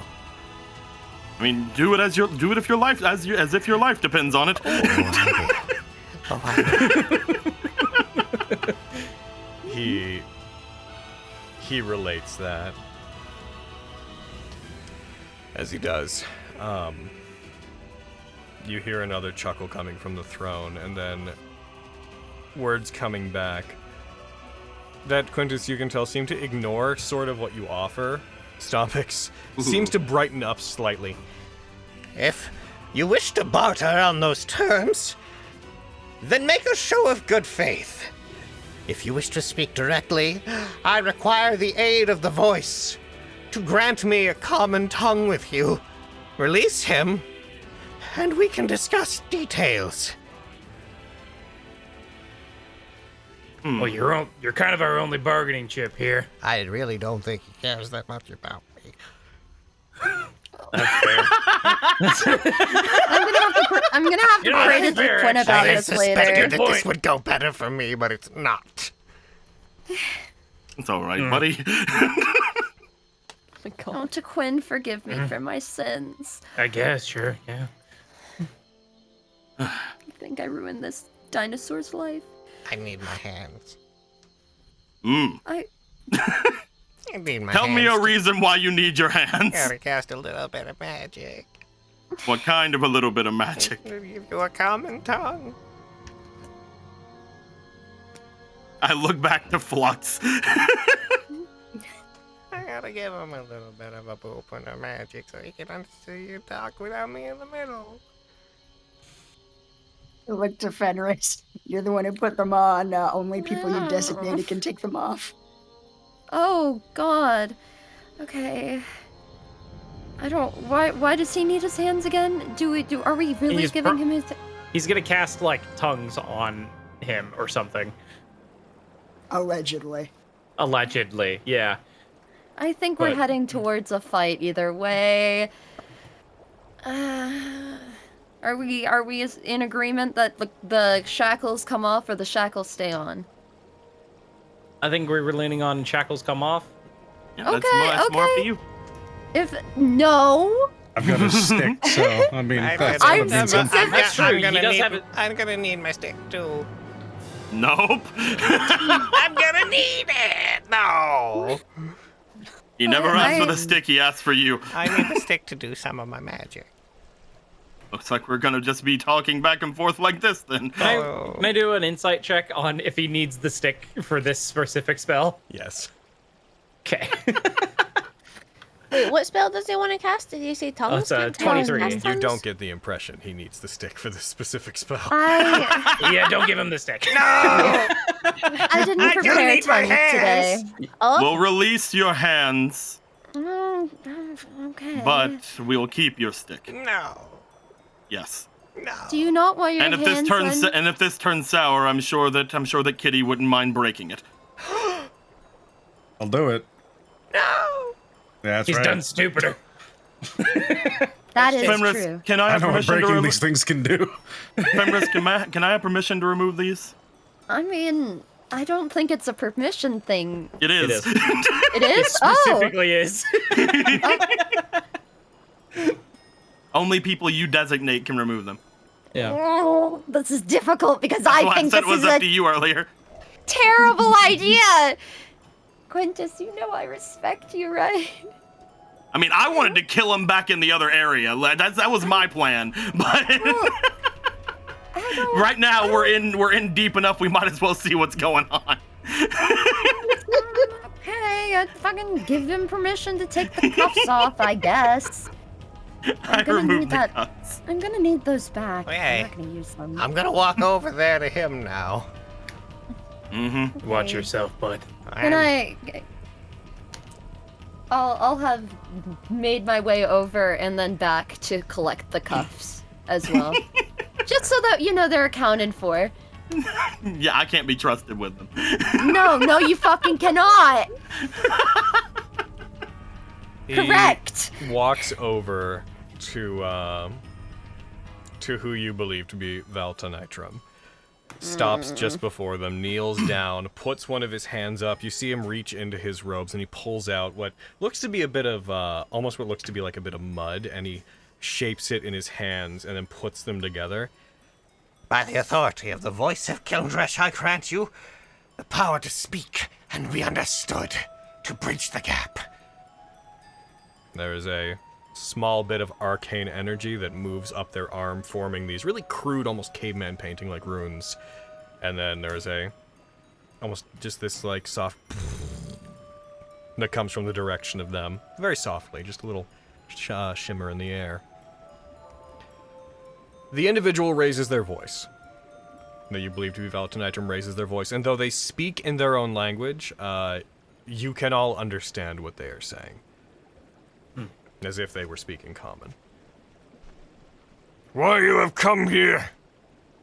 I mean, do it if your life as if your life depends on it. He relates that. As he does. You hear another chuckle coming from the throne, and then words coming back that Quintus, you can tell, seem to ignore sort of what you offer. Stompix seems to brighten up slightly. If you wish to barter on those terms, then make a show of good faith. If you wish to speak directly, I require the aid of the voice to grant me a common tongue with you. Release him, and we can discuss details. Well, you're kind of our only bargaining chip here. I really don't think he cares that much about me. That's fair. I'm gonna have to pray to Quinn about I this suspected later. that this would go better for me, but it's not. It's all right, buddy. Oh, to Quinn, forgive me for my sins. I guess, sure, yeah. I think I ruined this dinosaur's life. I need my hands. I need my Tell hands. me a reason why you need your hands. Gotta cast a little bit of magic. What kind of a little bit of magic? Give you a common tongue. I look back to Flux. I gotta give him a little bit of a boop and a magic so he can understand you talk without me in the middle. Look to Fenris. You're the one who put them on. Only people you designated can take them off. Oh God. Okay. I don't. Why does he need his hands again? Are we really He's giving him his? He's gonna cast like tongues on him or something. Allegedly. Allegedly, yeah. I think we're But- heading towards a fight either way. Are we in agreement that the shackles come off or the shackles stay on? I think we were leaning on shackles come off. Yeah, that's more up to you. If no, I've got a stick, so I mean, that's I'm gotta mean something. That's true. He does have it. I'm gonna need my stick too. Nope. I'm gonna need it. No. He never asked for the stick, he asked for you. I need the stick to do some of my magic. Looks like we're gonna just be talking back and forth like this then. Can I do an insight check on if he needs the stick for this specific spell? Yes. Okay. Wait, what spell does he want to cast? Did you say tongues? it's, Can tongues 23. cast You tongues? don't get the impression he needs the stick for this specific spell. Yeah, don't give him the stick. I didn't prepare need my tongues today. Oh, We'll release your hands, Okay. but we'll keep your stick. No. Yes. No. Do you not want your And if hands this turns sour, I'm sure that Kitty wouldn't mind breaking it. I'll do it. No. Yeah, that's He's right. done stupider. That is Fenris, true. can I I have know what permission to breaking remove? these things can do. Fenris, can I have permission to remove these? I mean, I don't think it's a permission thing. It is. It is? Specifically is. Only people you designate can remove them. Yeah. Oh, this is difficult because That's I why I think said this it was is up a to you earlier. terrible idea. Quintus, you know I respect you, right? I mean, I wanted to kill him back in the other area. That was my plan. But right now we're in deep enough. We might as well see what's going on. Okay, I'd fucking give him permission to take the cuffs off, I guess. I gonna removed need the that. cuffs. I'm gonna need those back. Hey, I'm not gonna use them. I'm gonna walk over there to him now. Mm-hmm. Watch Okay. yourself, bud. Can I'll have made my way over and then back to collect the cuffs as well. Just so that they're accounted for. Yeah, I can't be trusted with them. No, you fucking cannot. He Correct. walks over to who you believe to be Valtonitrum. Stops just before them, kneels down, puts one of his hands up. You see him reach into his robes, and he pulls out what looks to be a bit of, almost what looks to be like a bit of mud, and he shapes it in his hands and then puts them together. By the authority of the voice of Kildresh, I grant you the power to speak and be understood, to bridge the gap. There is a small bit of arcane energy that moves up their arm, forming these really crude, almost caveman painting like runes. And then there's almost just this like soft that comes from the direction of them. Very softly, just a little shimmer in the air. The individual raises their voice. That you believe to be Valtonitrum raises their voice. And though they speak in their own language, you can all understand what they are saying. As if they were speaking common. Why you have come here,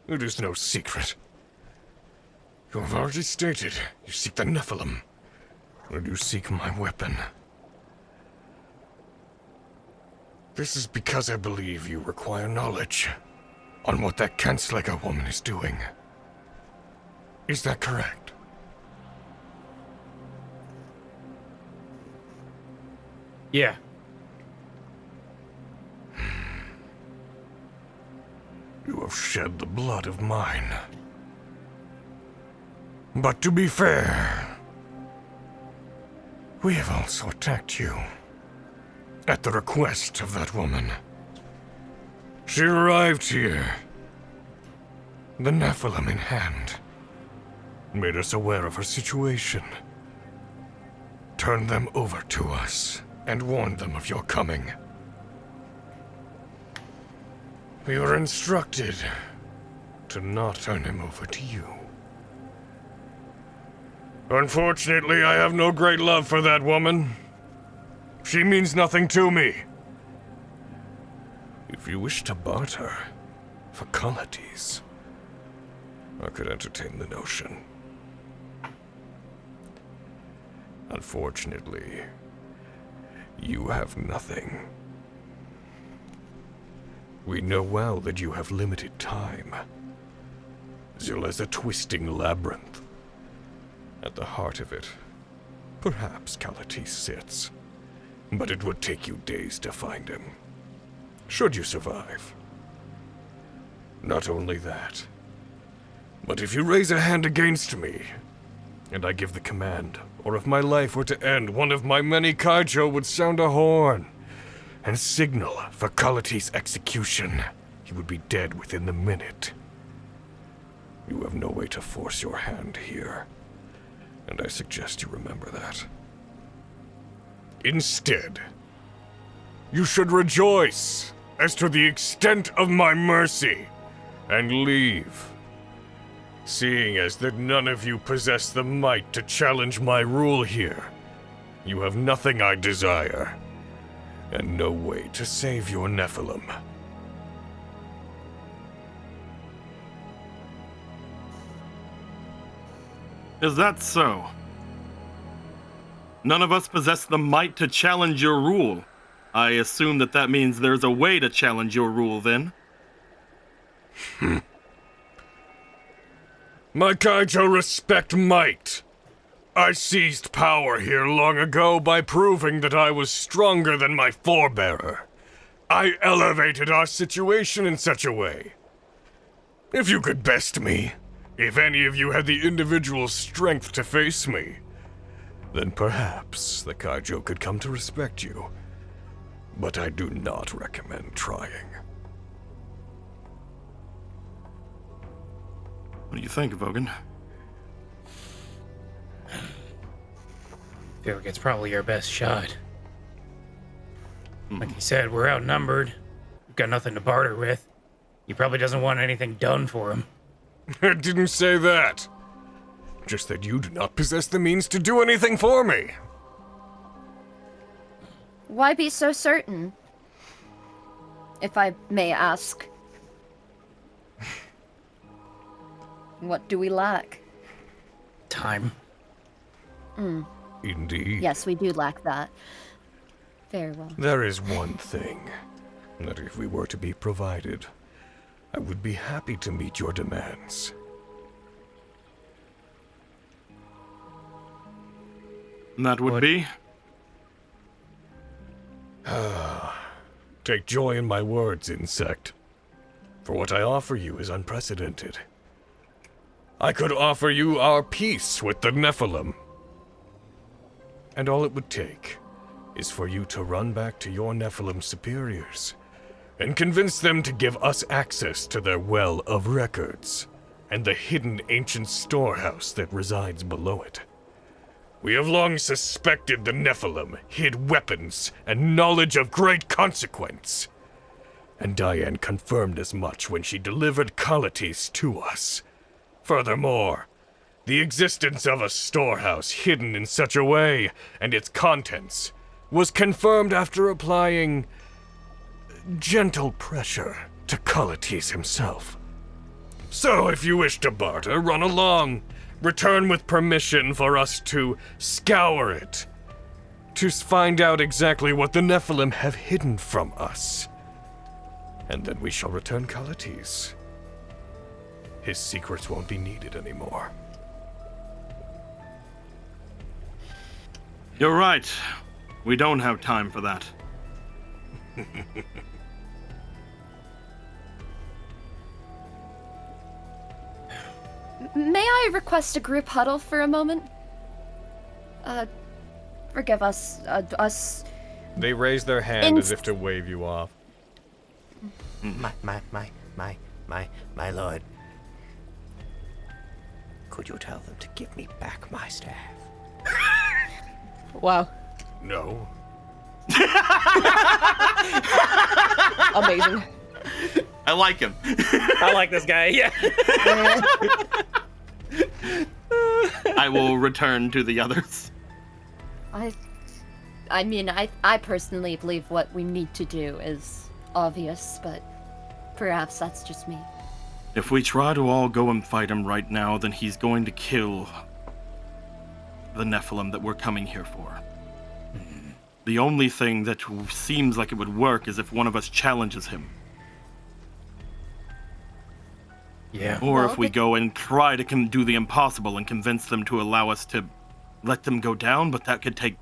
it is no secret. You have already stated you seek the Nephilim, and you seek my weapon. This is because I believe you require knowledge on what that Kanzleger woman is doing. Is that correct? Yeah. You have shed the blood of mine. But to be fair, we have also attacked you. At the request of that woman. She arrived here, the Nephilim in hand, made us aware of her situation, turned them over to us, and warned them of your coming. We were instructed to not turn him over to you. Unfortunately, I have no great love for that woman. She means nothing to me. If you wish to barter for qualities, I could entertain the notion. Unfortunately, you have nothing. We know well that you have limited time. Zil is a twisting labyrinth. At the heart of it, perhaps Calatis sits. But it would take you days to find him. Should you survive. Not only that, but if you raise a hand against me, and I give the command, or if my life were to end, one of my many kaijo would sound a horn and signal for Calatis' execution. He would be dead within the minute. You have no way to force your hand here, and I suggest you remember that. Instead, you should rejoice as to the extent of my mercy and leave. Seeing as that none of you possess the might to challenge my rule here, you have nothing I desire, and no way to save your Nephilim. Is that so? None of us possess the might to challenge your rule. I assume that means there's a way to challenge your rule, then? My kaijo respect might. I seized power here long ago by proving that I was stronger than my forebearer. I elevated our situation in such a way. If you could best me, if any of you had the individual strength to face me, then perhaps the kaijo could come to respect you. But I do not recommend trying. What do you think, Vogan? I feel like it's probably your best shot. Like he said, we're outnumbered. We've got nothing to barter with. He probably doesn't want anything done for him. I didn't say that. Just that you do not possess the means to do anything for me. Why be so certain? If I may ask. What do we lack? Time. Indeed. Yes, we do lack that. Very well. There is one thing that if we were to be provided, I would be happy to meet your demands. And that would be? Take joy in my words, insect. For what I offer you is unprecedented. I could offer you our peace with the Nephilim. And all it would take is for you to run back to your Nephilim superiors and convince them to give us access to their well of records and the hidden ancient storehouse that resides below it. We have long suspected the Nephilim hid weapons and knowledge of great consequence. And Diane confirmed as much when she delivered Kalatis to us. Furthermore, the existence of a storehouse hidden in such a way, and its contents, was confirmed after applying gentle pressure to Kalatis himself. So if you wish to barter, run along. Return with permission for us to scour it, to find out exactly what the Nephilim have hidden from us. And then we shall return Kalatis. His secrets won't be needed anymore. You're right. We don't have time for that. May I request a group huddle for a moment? Forgive us, They raise their hand as if to wave you off. My lord. Could you tell them to give me back my staff? Wow. No. Amazing. I like him. I like this guy, yeah. I will return to the others. I mean, I personally believe what we need to do is obvious, but perhaps that's just me. If we try to all go and fight him right now, then he's going to kill the Nephilim that we're coming here for. The only thing that seems like it would work is if one of us challenges him. Yeah. Or Well, if we go and try to do the impossible and convince them to allow us to let them go down, but that could take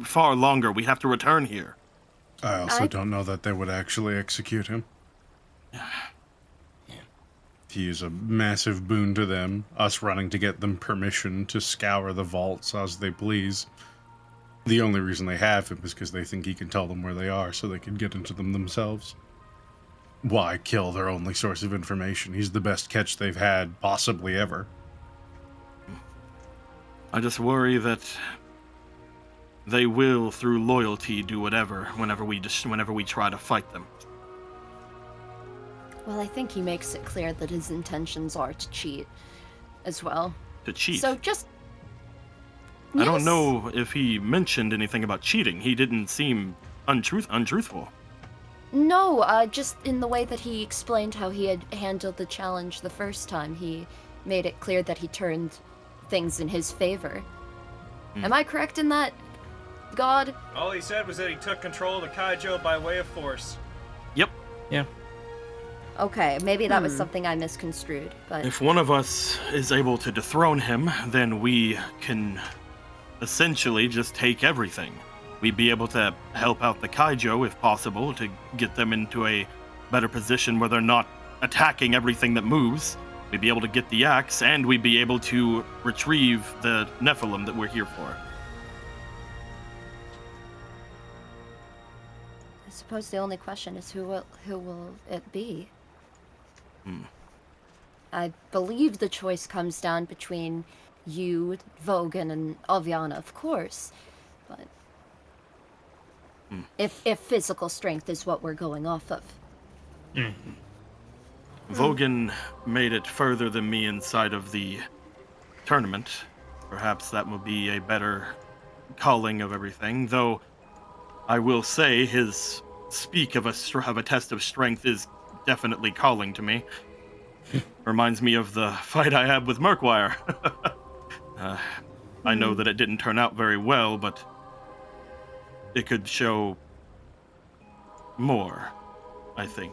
far longer. We have to return here. I also don't know that they would actually execute him. He is a massive boon to them, us running to get them permission to scour the vaults as they please. The only reason they have him is because they think he can tell them where they are so they can get into them themselves. Why kill their only source of information? He's the best catch they've had, possibly ever. I just worry that they will, through loyalty, do whatever whenever we try to fight them. Well, I think he makes it clear that his intentions are to cheat as well. To cheat. So just... I don't Yes. know if he mentioned anything about cheating. He didn't seem untruthful. No, just in the way that he explained how he had handled the challenge the first time, he made it clear that he turned things in his favor. Am I correct in that, God? All he said was that he took control of the kaijo by way of force. Yep. Yeah. Okay, maybe that was something I misconstrued, but... If one of us is able to dethrone him, then we can essentially just take everything. We'd be able to help out the kaijo, if possible, to get them into a better position where they're not attacking everything that moves. We'd be able to get the axe, and we'd be able to retrieve the Nephilim that we're here for. I suppose the only question is who will it be? I believe the choice comes down between you, Vogan, and Aviana, of course. But If physical strength is what we're going off of. Vogan made it further than me inside of the tournament. Perhaps that would be a better calling of everything, though I will say his speak of a test of strength is definitely calling to me. Reminds me of the fight I had with Murkwire. I know that it didn't turn out very well, but it could show more, I think.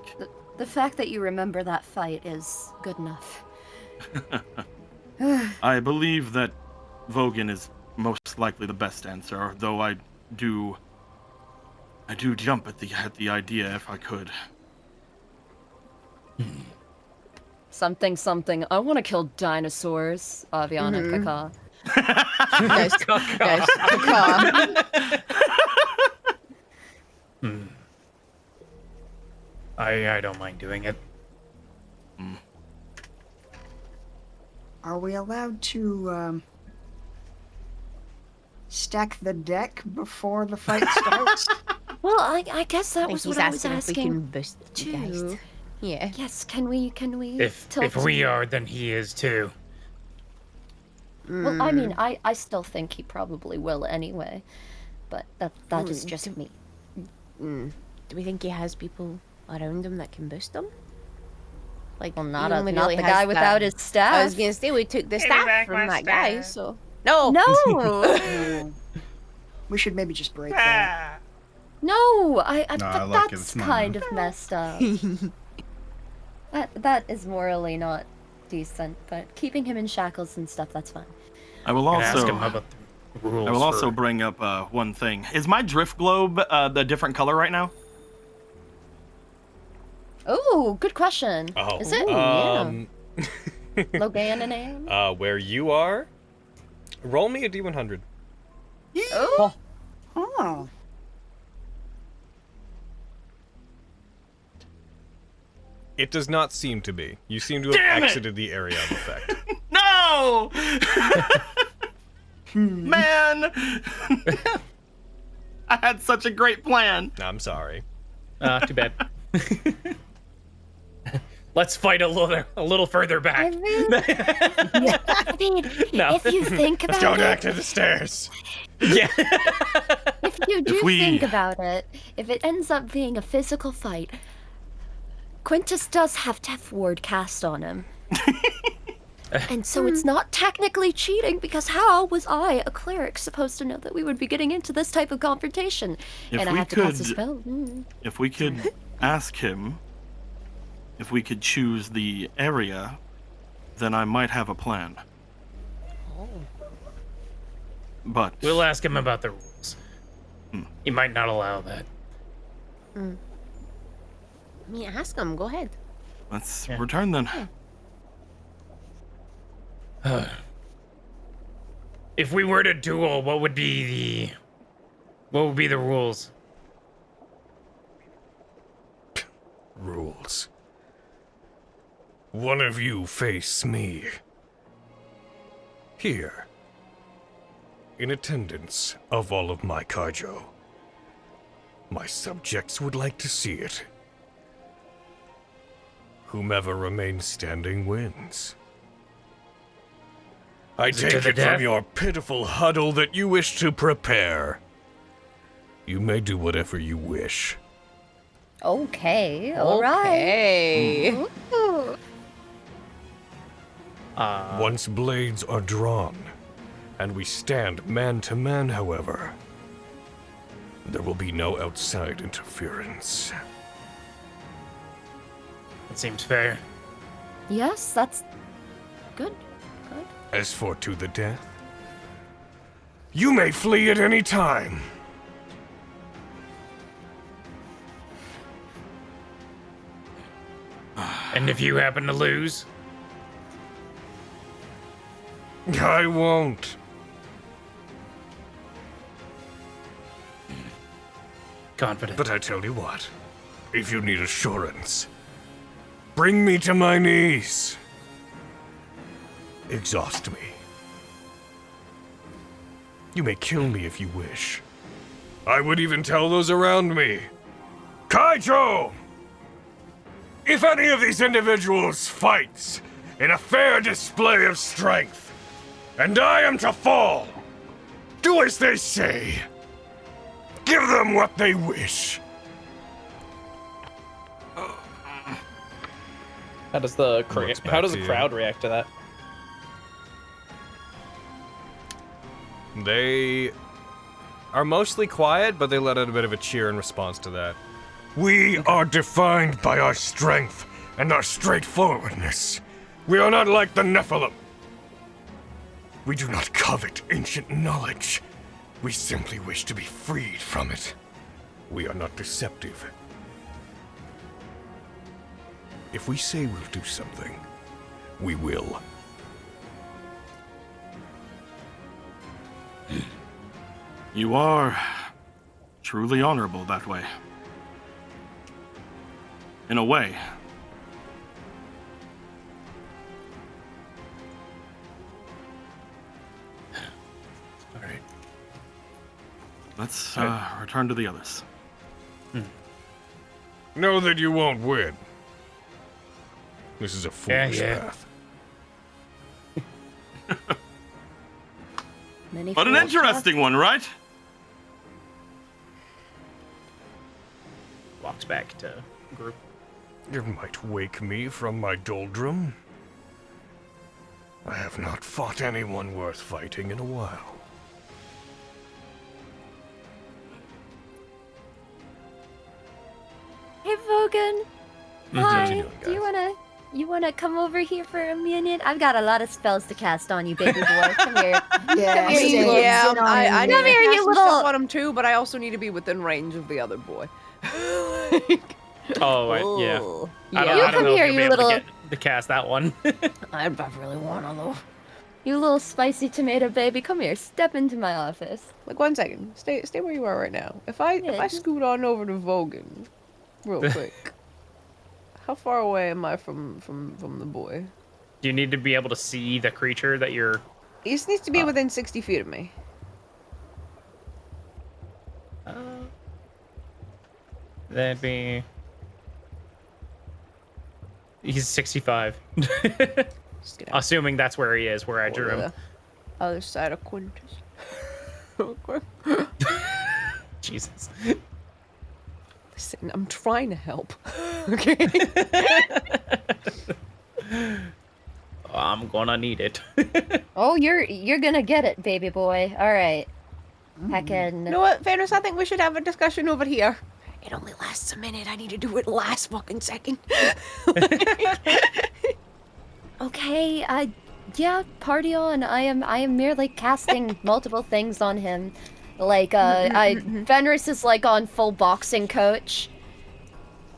The fact that you remember that fight is good enough. I believe that Vogan is most likely the best answer, though I do jump at the idea if I could. Something. I want to kill dinosaurs. Avian and Kaka. Guys, Kaka. I don't mind doing it. Are we allowed to stack the deck before the fight starts? Well, I guess that was He's what I was asking if we can asking boost the too. geist. Yeah. Yes, can we If we are, then he is too. Well, I mean, I still think he probably will anyway. But that is just me. Do we think he has people around him that can boost him? Like, Well, he not only the really has guy without that- his staff. I was gonna say we took the staff from that guy, so no. No! We should maybe just break that. No! I No, but I like it. that's It's mine. kind of messed up. That is morally not decent, but keeping him in shackles and stuff, that's fine. I will Ask him also about the rules. I will also for- bring up one thing. Is my drift globe the different color right now? Oh, good question. Oh, Is it? Logan and Anne? where you are, roll me a D100. Oh. Oh. It does not seem to be. You seem to have Damn it! exited the area of effect. No! Man! I had such a great plan. I'm sorry. Too bad. Let's fight a little further back. I mean, No. if you think about Go it, back to the stairs. Yeah. if you do If we- think about it, if it ends up being a physical fight, Quintus does have Death Ward cast on him. And so it's not technically cheating, because how was I, a cleric, supposed to know that we would be getting into this type of confrontation? If and I we have to cast a could- spell. If we could ask him if we could choose the area, then I might have a plan. But We'll ask him about the rules. He might not allow that. I mean, ask him. Go ahead. let's return then. If we were to duel, what would be the rules? Rules. One of you face me. Here. In attendance of all of my kaijo. My subjects would like to see it. Whomever remains standing wins. I Is it take to the it death? from your pitiful huddle that you wish to prepare. You may do whatever you wish. Okay, alright. Okay. Once blades are drawn, and we stand man to man, however, there will be no outside interference. That seems fair. Yes, that's good. Good. As for to the death, you may flee at any time. And if you happen to lose, I won't. confident. But I tell you what, if you need assurance, bring me to my knees. Exhaust me. You may kill me if you wish. I would even tell those around me. Kaijo! If any of these individuals fights in a fair display of strength, and I am to fall, do as they say. Give them what they wish. How does the Looks back how does to the you. crowd react to that? They are mostly quiet, but they let out a bit of a cheer in response to that. We are defined by our strength and our straightforwardness. We are not like the Nephilim. We do not covet ancient knowledge. We simply wish to be freed from it. We are not deceptive. If we say we'll do something, we will. You are truly honorable that way. In a way. All right. Let's return to the others. Know that you won't win. This is a foolish path. Many But an fools interesting one, right? Walks back to group. You might wake me from my doldrum. I have not fought anyone worth fighting in a while. Hey, Vogan. How's Hi. you doing, Do guys? you wanna come over here for a minute? I've got a lot of spells to cast on you, baby boy. Come here. Yeah, Come here, you same. little- Yeah, Sit on I him. need Come to here, you cast some little- stuff on him too, but I also need to be within range of the other boy. Oh, right, yeah. Oh. I Yeah. don't, I don't come know here, if you'll you be able little- to get to cast that one. I really wanna though. You little spicy tomato baby, come here. Step into my office. Like 1 second. Stay where you are right now. If I just- scoot on over to Vogan real quick. How far away am I from the boy? Do you need to be able to see the creature that you're... He just needs to be within 60 feet of me. That'd be... He's 65. Just gonna Assuming that's where he is, where I drew him. the other side of Quintus. Real quick. Jesus. Listen, I'm trying to help. Okay. I'm gonna need it. Oh, you're gonna get it, baby boy. All right. Heckin'. You know what, Fanus? I think we should have a discussion over here. It only lasts a minute. I need to do it last fucking second. Okay, yeah, party on. I am merely casting multiple things on him. Like, Fenris is like on full boxing coach.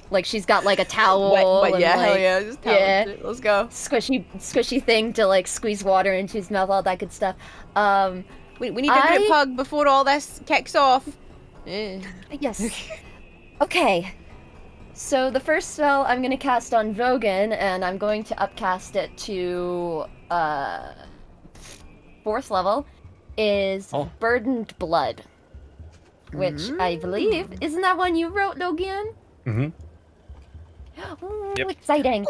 Like she's got like a towel. But and, yeah, like, hell yeah, just tell yeah. it. Let's go. Squishy thing to like squeeze water into his mouth, all that good stuff. We need a group hug before all this kicks off. Yes. Okay. So the first spell I'm gonna cast on Vogan, and I'm going to upcast it to 4th level, is Burdened Blood. Which I believe, isn't that one you wrote, Logan? Mm-hmm. Ooh, Yep. exciting.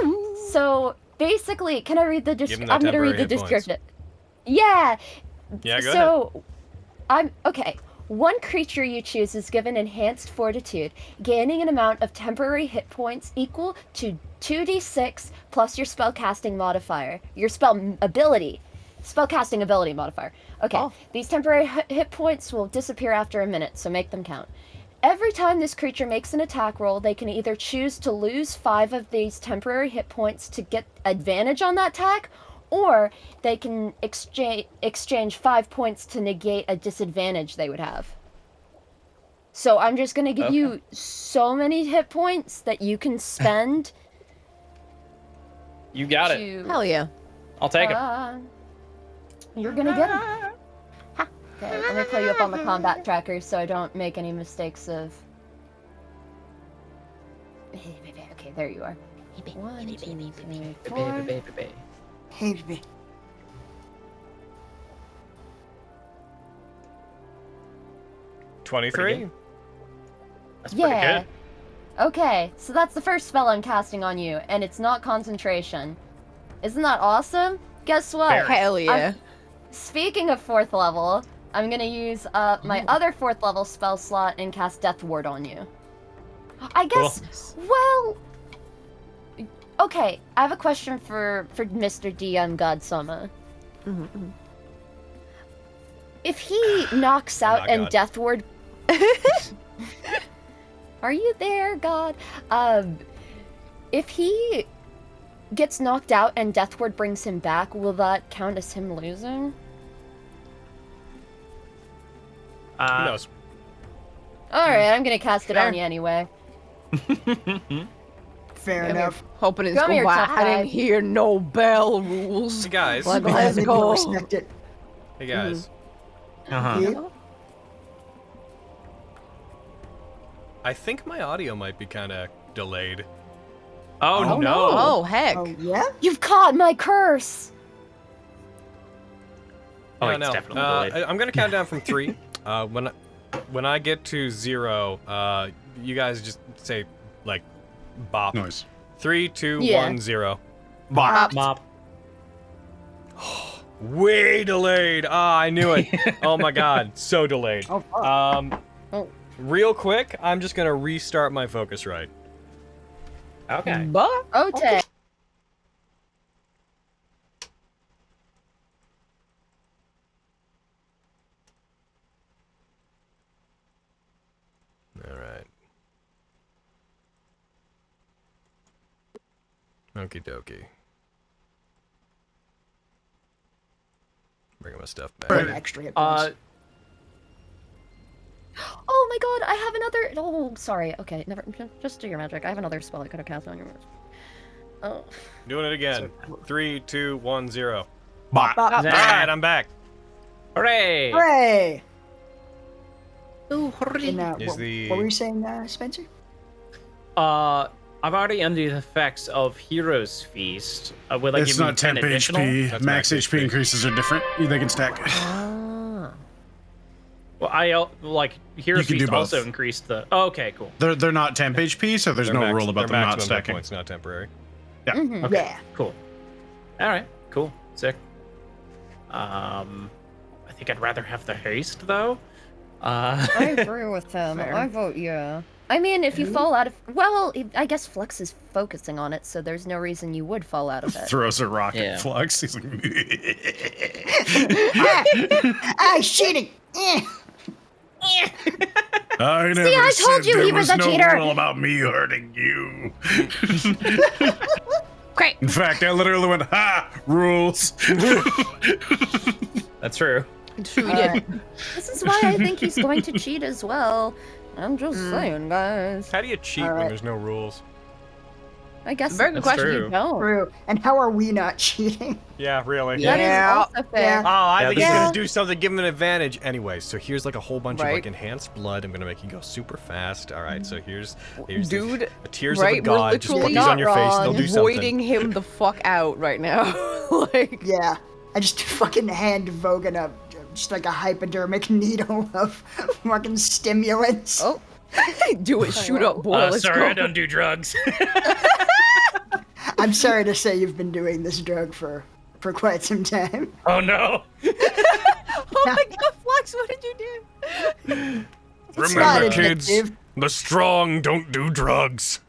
So basically, can I read the Give him description? that I'm gonna read the temporary hit points. description. Yeah. Yeah, go So I'm okay. One creature you choose is given enhanced fortitude, gaining an amount of temporary hit points equal to 2d6 plus your spellcasting modifier. Your spellcasting ability modifier. Okay. These temporary hit points will disappear after a minute, so make them count. Every time this creature makes an attack roll, they can either choose to lose 5 of these temporary hit points to get advantage on that attack, or they can exchange 5 points to negate a disadvantage they would have. So I'm just gonna give you so many hit points that you can spend. You got it. to, Hell yeah. I'll take it. You're gonna get them. Okay, let me pull you up on the combat tracker so I don't make any mistakes of... Okay, there you are. 1, 2, 3, 4. Hey, baby. 23. That's pretty Yeah. good. Okay, so that's the first spell I'm casting on you, and it's not concentration. Isn't that awesome? Guess what? Hell yeah. Speaking of 4th level, I'm gonna use my other 4th level spell slot and cast Death Ward on you. I guess, well... Okay, I have a question for Mr. DM Godsummer. If he knocks out and God. Death Ward... Are you there, God? If he gets knocked out and Death Ward brings him back, will that count as him losing? Who knows? Alright, I'm gonna cast it on you anyway. Fair enough. Hoping it's Come going here, by. tough I guy. didn't hear no bell rules. Hey guys. Like, I let's didn't go. respect it. Hey guys. Yeah. I think my audio might be kind of delayed. Oh, no. Oh, heck. Oh, yeah? You've caught my curse! Oh, No, it's no. definitely delayed. I'm gonna count down from 3. When I get to 0, you guys just say like bop. Noise. 3, 2, Yeah. 1, 0. Bop. Mop. Way delayed. Ah, I knew it. Oh my god, so delayed. Oh, fuck. Real quick, I'm just gonna restart my Focusrite. Okay. But Okay. All right. Okie dokie. Bringing my stuff back. An extra hit points. Oh my god, I have another. Oh, sorry. Okay, never. Just do your magic. I have another spell I could have cast on you. Oh. Doing it again. 3, 2, 1, 0. Bop. Bop. All right, I'm back. Hooray! Hooray! Ooh, And, Is what, the- what were you saying, Spencer? I'm already under the effects of Hero's Feast. Will I It's give me not 10 temp additional? HP. That's Max max HP HP. increases are different. They can stack. Ah. Well, like Hero's You can Feast do both. also increased the. Oh, okay, cool. They're not temp HP, so there's They're no max- rule about they're them not maximum hit stacking. points, not temporary. Mhm. Okay. Yeah. Cool. All right. Cool. Sick. I think I'd rather have the haste though. I agree with him. Fair. I vote yeah. I mean, if you fall out of... Well, I guess Flux is focusing on it, so there's no reason you would fall out of it. Throws a rock Yeah. at Flux. He's like, Cheating! Eh. I never I said told you there he was a no cheater. rule about me hurting you. Great. In fact, I literally went, ha, rules. That's true. True, we did. This is why I think he's going to cheat as well. I'm just saying, guys. How do you cheat when Alright. there's no rules? I guess Very good That's question. true. you don't. True. And how are we not cheating? Yeah, really. Yeah. That is also fair. Yeah. Oh, I Yeah, think this he's is- gonna do something, give him an advantage. Anyway, so here's like a whole bunch of Right. like enhanced blood. I'm gonna make you go super fast. All right, so here's Dude, the tears right? of a We're god. Just put literally these on your not face, they'll wrong. do something. Voiding him the fuck out right now. Like, Yeah. I just fucking hand Vogan just like a hypodermic needle of fucking stimulants. Oh, do it, shoot up, boy. Let's Sorry, go. I don't do drugs. I'm sorry to say you've been doing this drug for quite some time. Oh no. Oh my god, Flux, what did you do? It's not Remember, kids, addictive. the strong don't do drugs.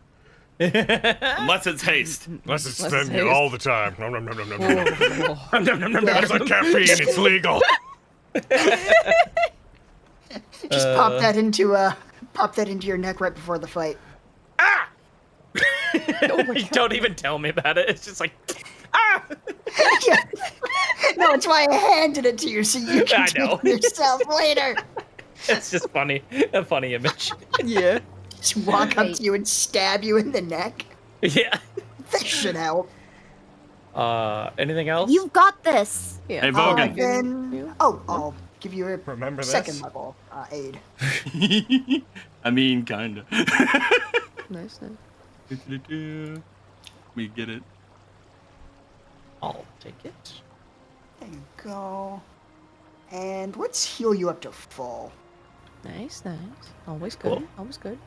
Unless it's haste. Unless it's Unless it's thin you haste. all the time. Nom, nom, nom, nom, nom, nom. Oh. It's like caffeine, it's legal. Just pop that into your neck right before the fight. Don't even tell me about it. It's just like, Yeah. No, it's why I handed it to you so you can I know. do it yourself later. it's just funny. A funny image. Yeah. Just walk up to you and stab you in the neck. Yeah. That should help. Anything else? you've got this. Yeah. Hey, Vogan. Then, I'll give you a Remember this? second level aid. I mean, kinda. Nice, nice. We get it. I'll take it. There you go. And let's heal you up to full. Nice, nice. Always good. Cool. Always good.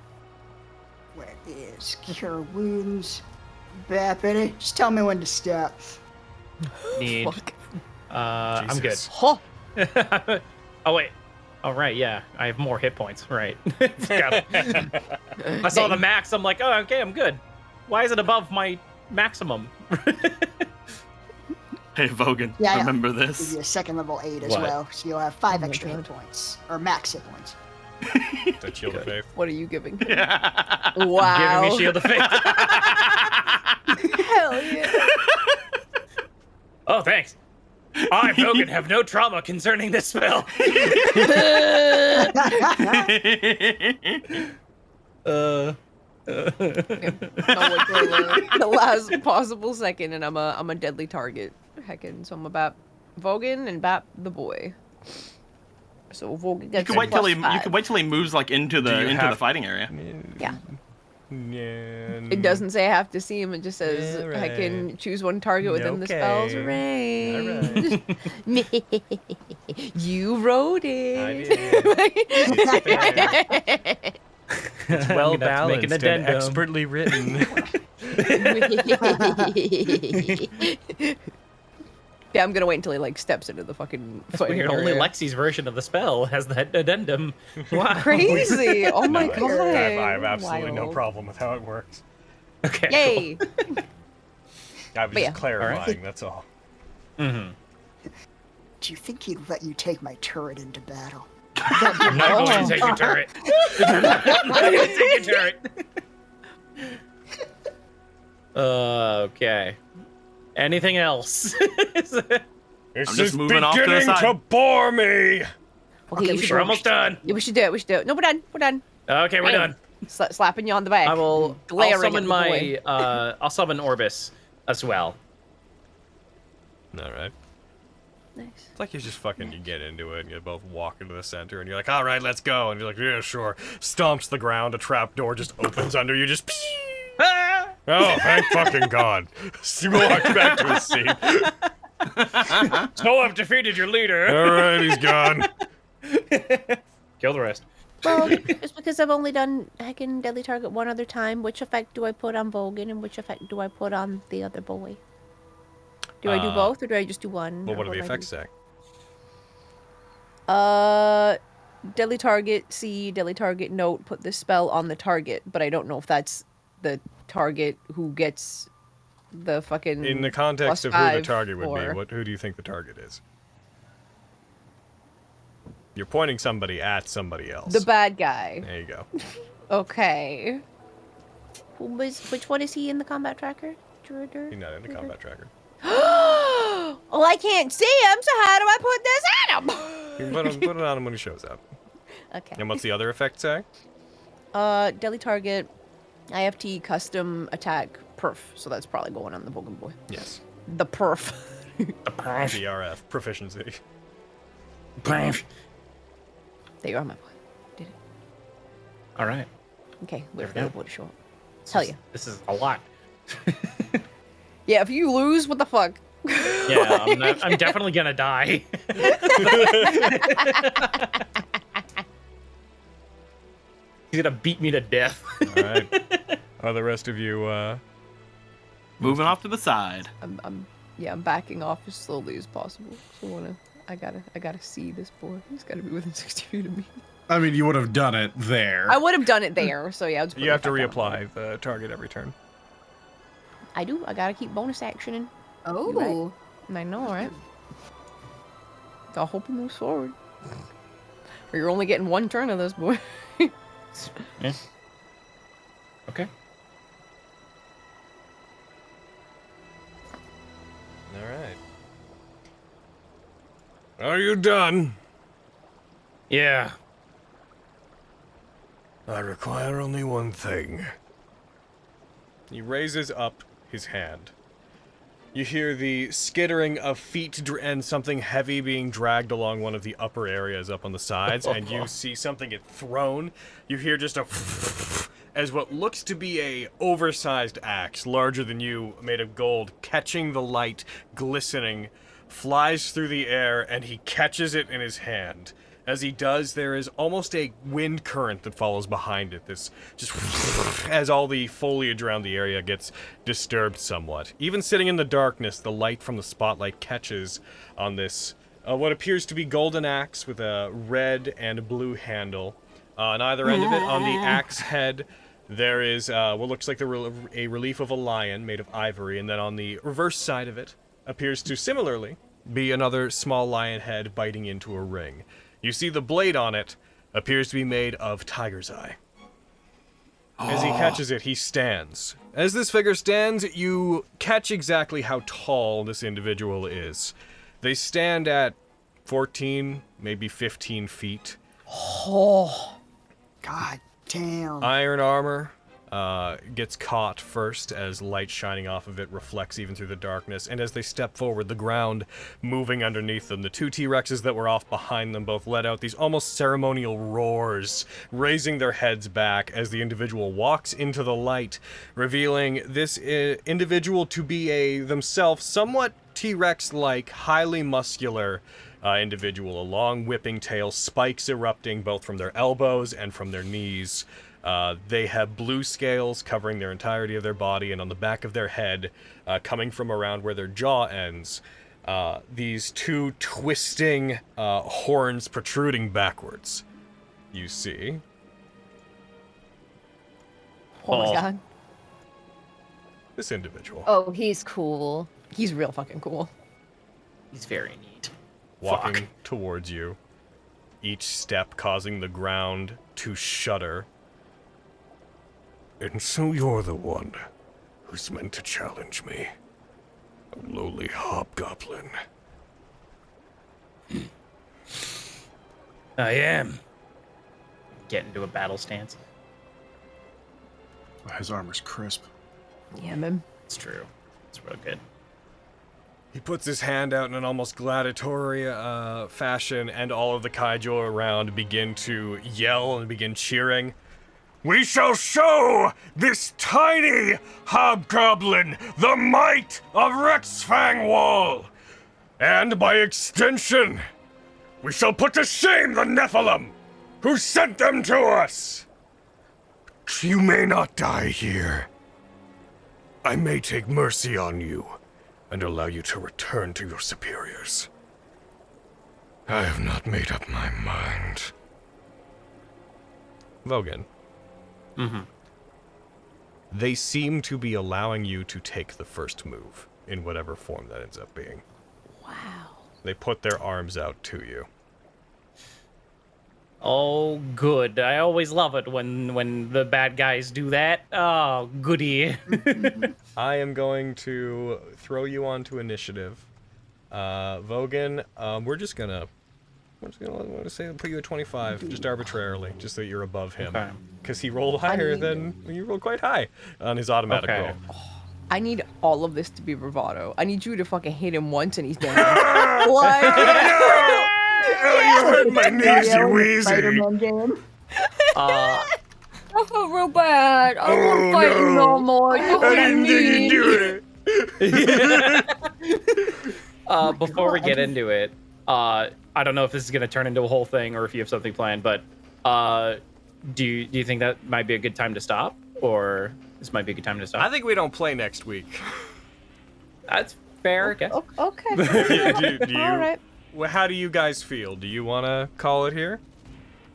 Where is Cure Wounds? Bappity. Just tell me when to stop. Need. Fuck. I'm good. Huh. Oh wait. Oh right, yeah. I have more hit points. Right. Forgot. I saw the max. I'm like, oh, okay, I'm good. Why is it above my maximum? Hey, Vogan, Yeah, remember Give this? you a second level 8 as What? well, so you'll have 5 my extra hit God. points. Or max hit points. That shield of faith. What are you giving? Yeah. Wow. Giving me shield of faith. Hell yeah. Oh, thanks. I, Vogan, have no trauma concerning this spell. I'll wait till the last possible second, and I'm a deadly target. Heckin', so I'm about Vogan and Bap the boy. So Vogan You gets can wait till he. You +5. can wait till he moves like into Do you the have- fighting area. Yeah. Yeah. It doesn't say I have to see him. It just says Yeah, I can right. choose one target within the spell's Okay. range. You wrote it. It's I'm well gonna have to make an balanced and addendum. expertly written. Yeah, I'm gonna wait until he like steps into the fucking fighting Weird. Only area. Lexi's version of the spell has that addendum. Wow. Crazy! Oh my No, god! I have absolutely no Wild. problem with how it works. Okay. Yay! I was But yeah. just clarifying, that's all. Cool. Mm-hmm. Do you think he'd let you take my turret into battle? I'm not going to take your turret. I'm not going to take your turret. Okay. Anything else? This just is moving off to the beginning side. to bore me. Okay, we should We're do it. almost done. Yeah, we should do it. We should do it. No, we're done. We're done. Okay, we're Bam. done. Slapping you on the back. I will. I'll glaring summon at the my. boy. I'll summon Orbis as well. All right. Nice. It's like you just fucking you get into it and you both walk into the center and you're like, all right, let's go. And you're like, yeah, sure. Stomps the ground, a trap door just opens under you, just. Oh, thank fucking God. He walks back to his seat. So I've defeated your leader. All right, he's gone. Kill the rest. Well, just because I've only done heckin' deadly target one other time, which effect do I put on Vogan and which effect do I put on the other boy? Do I do both or do I just do one? Well, or what do the do I effects say? Deadly target, see, deadly target, note, put this spell on the target, but I don't know if that's the target who gets the fucking. In the context of who the +5 target would or- be, who do you think the target is? You're pointing somebody at somebody else. The bad guy. There you go. Okay. Which one is he in the combat tracker? You're not in the combat tracker. Oh, I can't see him, so how do I put this on him? You can put it on him when he shows up. Okay. And what's the other effect say? Deadly target, IFT, custom attack, perf. So that's probably going on the Vogan boy. Yes. The perf. DRF, proficiency. There you are, my boy. Did it. All right. Okay, wait There for we the go. boy to show up. Hell yeah. This is a lot. Yeah, if you lose, what the fuck? Yeah, I'm definitely gonna die. He's gonna beat me to death. All right. Are the rest of you Moving off to the side. I'm backing off as slowly as possible. So I gotta see this boy. He's gotta be within 60 feet of me. I mean, you would have done it there. I would have done it there, so yeah. I'll just put you it have to back down. reapply the target every turn. I do. I gotta keep bonus actioning. Oh. I know, right? I hope he moves forward. Or you're only getting one turn of this, boy. Yeah. Okay. All right. Are you done? Yeah. I require only one thing. He raises up his hand. You hear the skittering of feet and something heavy being dragged along one of the upper areas up on the sides, and you see something get thrown. You hear just a as what looks to be a oversized axe, larger than you, made of gold, catching the light, glistening flies through the air, and he catches it in his hand. As he does, there is almost a wind current that follows behind it. This just as all the foliage around the area gets disturbed somewhat. Even sitting in the darkness, the light from the spotlight catches on this what appears to be golden axe with a red and blue handle. On either end of it, on the axe head, there is what looks like a relief of a lion made of ivory, and then on the reverse side of it appears to similarly be another small lion head biting into a ring. You see the blade on it appears to be made of tiger's eye. As he catches it, he stands. As this figure stands, you catch exactly how tall this individual is. They stand at 14, maybe 15 feet. Oh. God damn. Iron armor gets caught first as light shining off of it reflects even through the darkness, and as they step forward, the ground moving underneath them. The two T-Rexes that were off behind them both let out these almost ceremonial roars, raising their heads back as the individual walks into the light, revealing this individual to be a themselves somewhat T-Rex-like, highly muscular individual. A long whipping tail, spikes erupting both from their elbows and from their knees. They have blue scales covering their entirety of their body, and on the back of their head, coming from around where their jaw ends, these two twisting horns protruding backwards. You see. Oh my god. This individual. Oh, he's cool. He's real fucking cool. He's very neat. Walking towards you, each step causing the ground to shudder. And so you're the one who's meant to challenge me. A lowly hobgoblin. I am. Get into a battle stance. His armor's crisp. Yeah, man. It's true. It's real good. He puts his hand out in an almost gladiatory fashion, and all of the kaijo around begin to yell and begin cheering. We shall show this tiny hobgoblin the might of Rexfang Wall! And by extension, we shall put to shame the Nephilim who sent them to us! You may not die here. I may take mercy on you and allow you to return to your superiors. I have not made up my mind. Vogan. Mm-hmm. They seem to be allowing you to take the first move, in whatever form that ends up being. Wow. They put their arms out to you. Oh, good. I always love it when the bad guys do that. Oh, goody. I am going to throw you onto initiative. Vogan, we're just gonna say put you at 25, just arbitrarily, just so you're above him. Okay. Because he rolled higher than you rolled quite high on his automatic roll. I need all of this to be bravado. I need you to fucking hit him once and he's down. Like, You hurt my knees, you wheezy! Spider-Man game. I feel real bad. I don't want to fight you no more. I didn't think you'd do it! Before we get into it, I don't know if this is going to turn into a whole thing or if you have something planned, but do you think that might be a good time to stop? Or this might be a good time to stop? I think we don't play next week. That's fair, I guess. okay. do you, All right. Well, how do you guys feel? Do you want to call it here?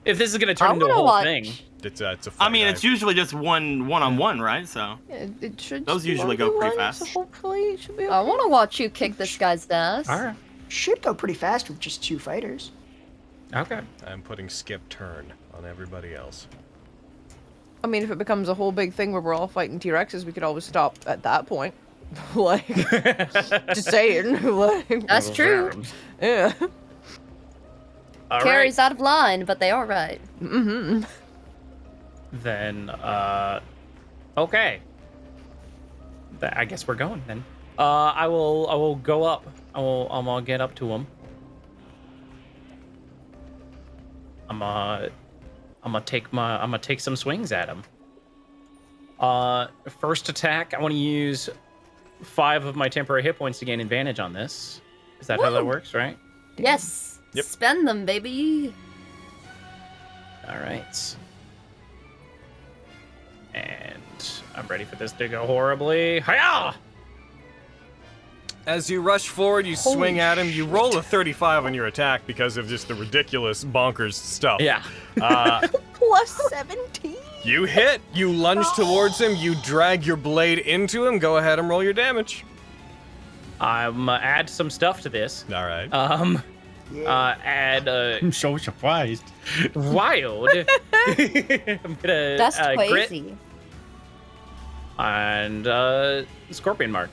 If this is going to turn I into a wanna whole watch. thing. It's a I mean, fight. it's usually just one-on-one, right? So Yeah, it should Those just be usually go pretty 1v1, fast. So hopefully it should be okay. I want to watch you kick this guy's ass. All right. Should go pretty fast with just 2 fighters. Okay. I'm putting skip turn on everybody else. I mean, if it becomes a whole big thing where we're all fighting T-Rexes, we could always stop at that point. Like, just saying. Like, That's true. yeah. All Carrie's right. out of line, but they are right. Mm-hmm. Then, okay. I guess we're going then. I will go up. I'm gonna get up to him. I'm gonna take some swings at him. First attack, I want to use 5 of my temporary hit points to gain advantage on this. Is that how that works, right? Yes. Yep. Spend them, baby. All right. And I'm ready for this to go horribly. Hiya! As you rush forward, you swing at him. You roll a 35 on your attack because of just the ridiculous bonkers stuff. Yeah. Plus 17. You hit. You lunge towards him. You drag your blade into him. Go ahead and roll your damage. I'm add some stuff to this. All right. Add I'm so surprised. wild. I'm gonna That's grit crazy. and scorpion mark.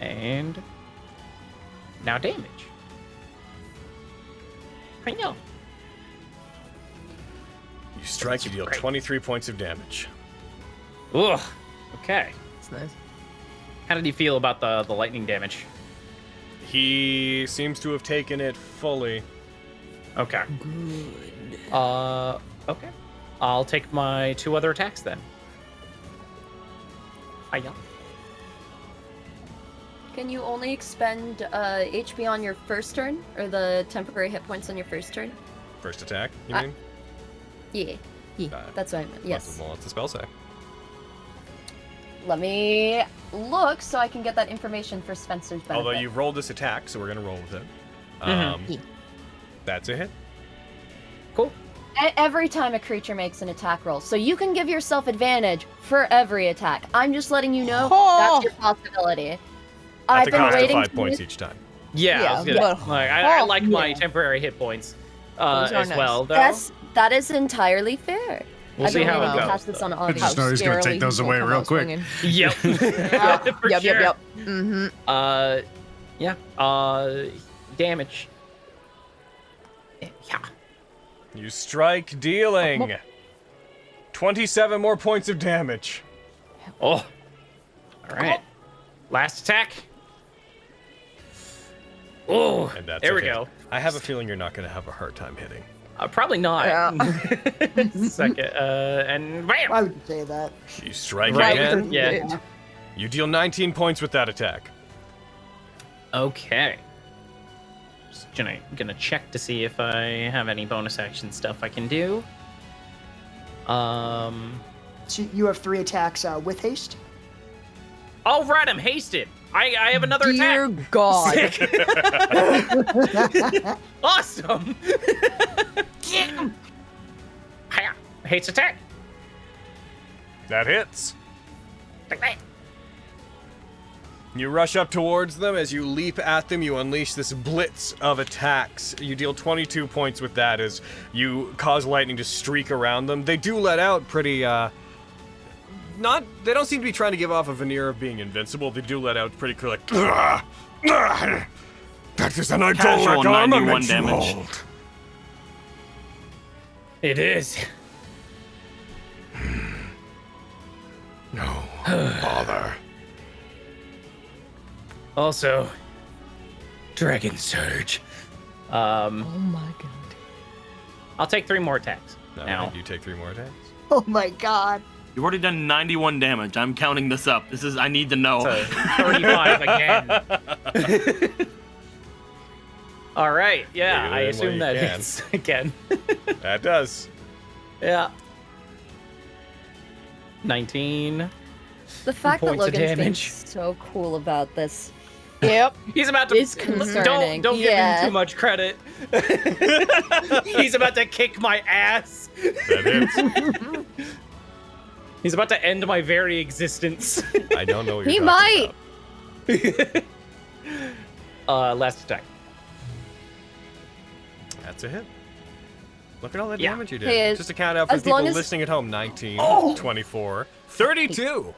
And now damage. I know. You strike. You deal 23 points of damage. Ugh. Okay. That's nice. How did he feel about the lightning damage? He seems to have taken it fully. Okay. Good. Okay. I'll take my 2 other attacks then. Hiya. Can you only expend HP on your first turn, or the temporary hit points on your first turn? First attack, you mean? Yeah. That's what I meant. Yes. Well, what's the spell say? Let me look so I can get that information for Spencer's benefit. Although you've rolled this attack, so we're going to roll with it. That's a hit. Cool. Every time a creature makes an attack roll. So you can give yourself advantage for every attack. I'm just letting you know that's your possibility. At the been cost of waiting 5 points each time. Yeah, I was gonna, I like my temporary hit points as nice. well, though. That is entirely fair. We'll see how it goes. Pass this on I audio. just know he's going to take those away real quick. Yep. For Yep. sure. Mm-hmm. Yeah. Damage. Yeah. You strike, dealing 27 more points of damage. Oh. All right. Last attack. Oh, And that's there a we hit. go. I have a feeling you're not going to have a hard time hitting. Probably not. Yeah. Second. And bam! Why would you say that? You strike Right. again. Yeah. You deal 19 points with that attack. Okay. Just gonna check to see if I have any bonus action stuff I can do. So you have 3 attacks with haste? Oh, right, I'm hasted. I have another Dear attack. God. Sick. Awesome. Hiya. Haste attack. That hits. You rush up towards them. As you leap at them, you unleash this blitz of attacks. You deal 22 points with that as you cause lightning to streak around them. They do let out pretty, they don't seem to be trying to give off a veneer of being invincible. They do let out pretty clear, like, that is an Casual idolic 91 armament damage. mold. It is. No bother. Also, Dragon Surge. Oh my God. I'll take 3 more attacks. Now. You take 3 more attacks. Oh my god. You've already done 91 damage. I'm counting this up. I need to know. So 35 again. All right. Yeah, I Get it in while assume you that can. hits again. That does. Yeah. 19. The fact that points of Logan's being damage. so cool about this. Yep. He's about to. It's concerning. Don't give him Yeah. too much credit. He's about to kick my ass. That hits. He's about to end my very existence. I don't know what you're He talking might. about. Last attack. That's a hit. Look at all that Yeah. damage you did. Hey, Just to count out for as people long as- listening at home, 19, 24, 32.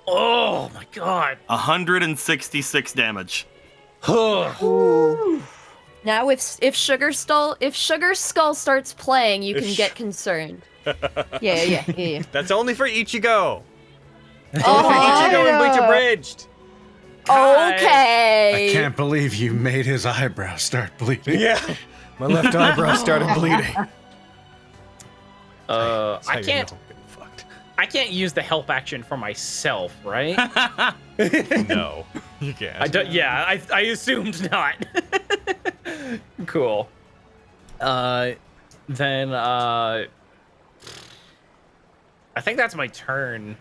Oh my god. 166 damage. Now if Sugar Skull starts playing, you can get concerned. Yeah. That's only for Ichigo. Oh, For Ichigo and Bleach Abridged. Okay. I can't believe you made his eyebrows start bleeding. Yeah. My left eyebrow started bleeding. I That's how you can't. know I'm getting fucked. I can't use the help action for myself, right? No, you can't. I don't. Yeah, I assumed not. Cool. Then I think that's my turn.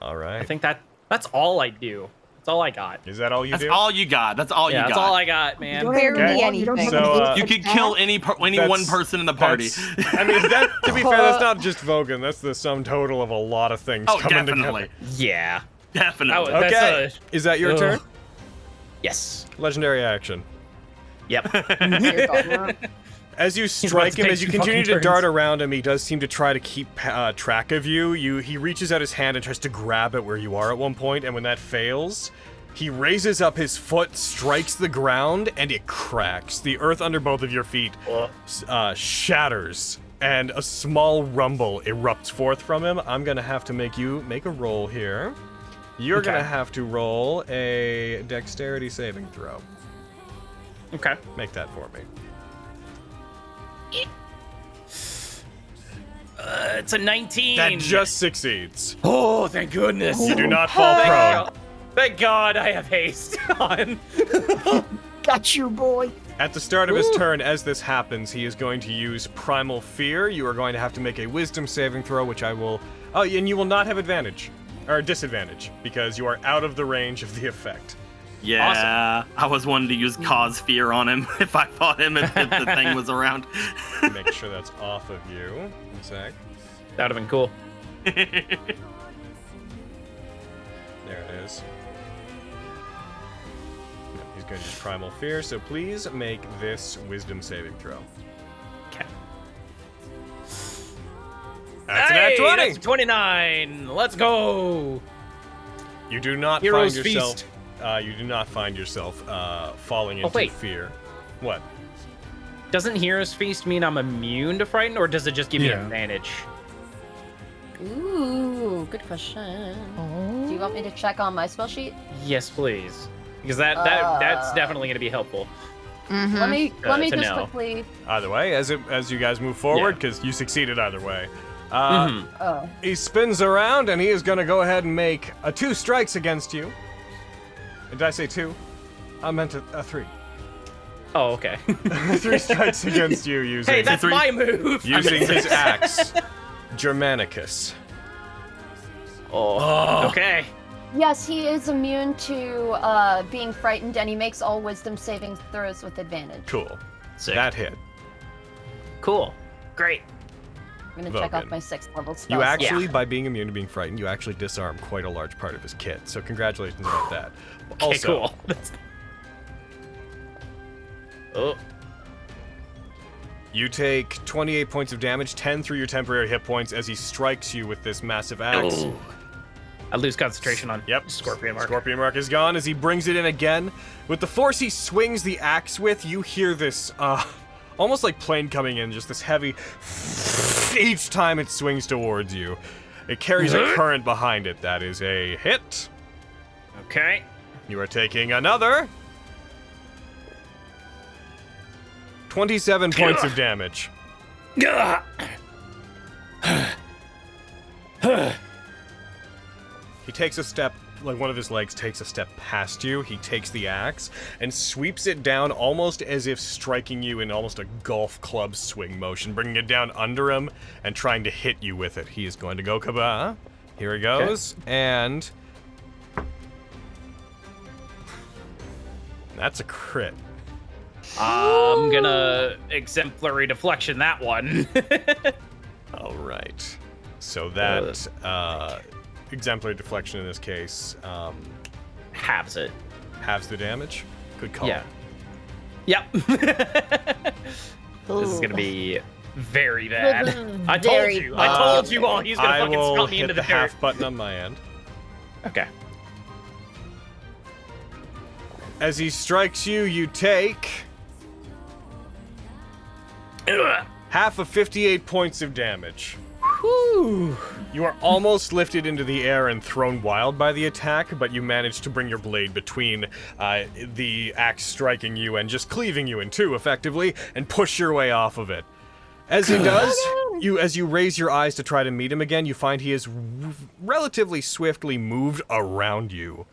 All right. I think that's all I do. That's all I got. Is that all you That's do? all you got. That's all you got. That's all I got, man. Barely You don't anything. have So, any You could kill any one That's- person in the party. I mean, that, to be fair, that's not just Vogan. That's the sum total of a lot of things Oh, coming definitely. together. Yeah. Definitely. That was- Okay. That's Is that your Ugh. turn? Yes. Legendary action. Yep. As you about strike to him, take as you 2 continue fucking to dart turns. around him, he does seem to try to keep track of you. He reaches out his hand and tries to grab at where you are at one point, and when that fails, he raises up his foot, strikes the ground, and it cracks. The earth under both of your feet shatters, and a small rumble erupts forth from him. I'm gonna have to make you make a roll here. You're gonna have to roll a dexterity saving throw. Okay. Make that for me. It's a 19. That just succeeds. Oh, thank goodness. You do not fall prone. Thank God I have haste on. Got you, boy. At the start of his turn, as this happens, he is going to use Primal Fear. You are going to have to make a Wisdom saving throw, which I will... Oh, and you will not have advantage. Or disadvantage, because you are out of the range of the effect. Yeah, I was wanting to use cause fear on him if I fought him if the thing was around. Make sure that's off of you. One sec. That would have been cool. There it is. No, he's going to use Primal Fear, so please make this Wisdom saving throw. Okay. That's Hey, an nat 20! that's 29. Let's go. You do not Heroes find yourself... feast. You do not find yourself falling into wait. fear. What? Doesn't Hero's Feast mean I'm immune to frighten, or does it just give me Yeah. advantage? Ooh, good question. Do you want me to check on my spell sheet? Yes, please. Because that's definitely going to be helpful. Let me to just know. quickly. Either way, as you guys move forward, because you succeeded either way. Oh, He spins around and he is going to go ahead and make 2 strikes against you. Did I say 2? I meant a 3. Oh, okay. 3 strikes against you using Hey, that's my move. using his axe, Germanicus. Oh, okay. yes, he is immune to being frightened, and he makes all Wisdom saving throws with advantage. Cool. Sick. That hit. Cool. Great. I'm gonna check off Vogan. my 6th level spells. You actually, by being immune to being frightened, you actually disarm quite a large part of his kit. So congratulations about that. Okay, Also, cool. Oh. you take 28 points of damage, 10 through your temporary hit points as he strikes you with this massive axe. Oh. I lose concentration on Yep. Scorpion Mark. Scorpion Mark is gone as he brings it in again. With the force he swings the axe with, you hear this, almost like plane coming in, just this heavy each time it swings towards you. It carries a current behind it. That is a hit. Okay. You are taking another 27 points of damage. He takes a step, like one of his legs takes a step past you. He takes the axe and sweeps it down almost as if striking you in almost a golf club swing motion, bringing it down under him and trying to hit you with it. He is going to go kaba. Here he goes. And that's a crit. I'm gonna exemplary deflection that one. All right. So that exemplary deflection in this case Halves it. halves the damage. Good call. Yeah. Yep. This is gonna be very bad. I told Very you. I told you all. He's gonna I fucking will stomp me hit into the the dirt. half button on my end. Okay. As he strikes you, you take half of 58 points of damage. Whew. You are almost lifted into the air and thrown wild by the attack, but you manage to bring your blade between the axe striking you and just cleaving you in two, effectively, and push your way off of it. As he does, as you raise your eyes to try to meet him again, you find he is relatively swiftly moved around you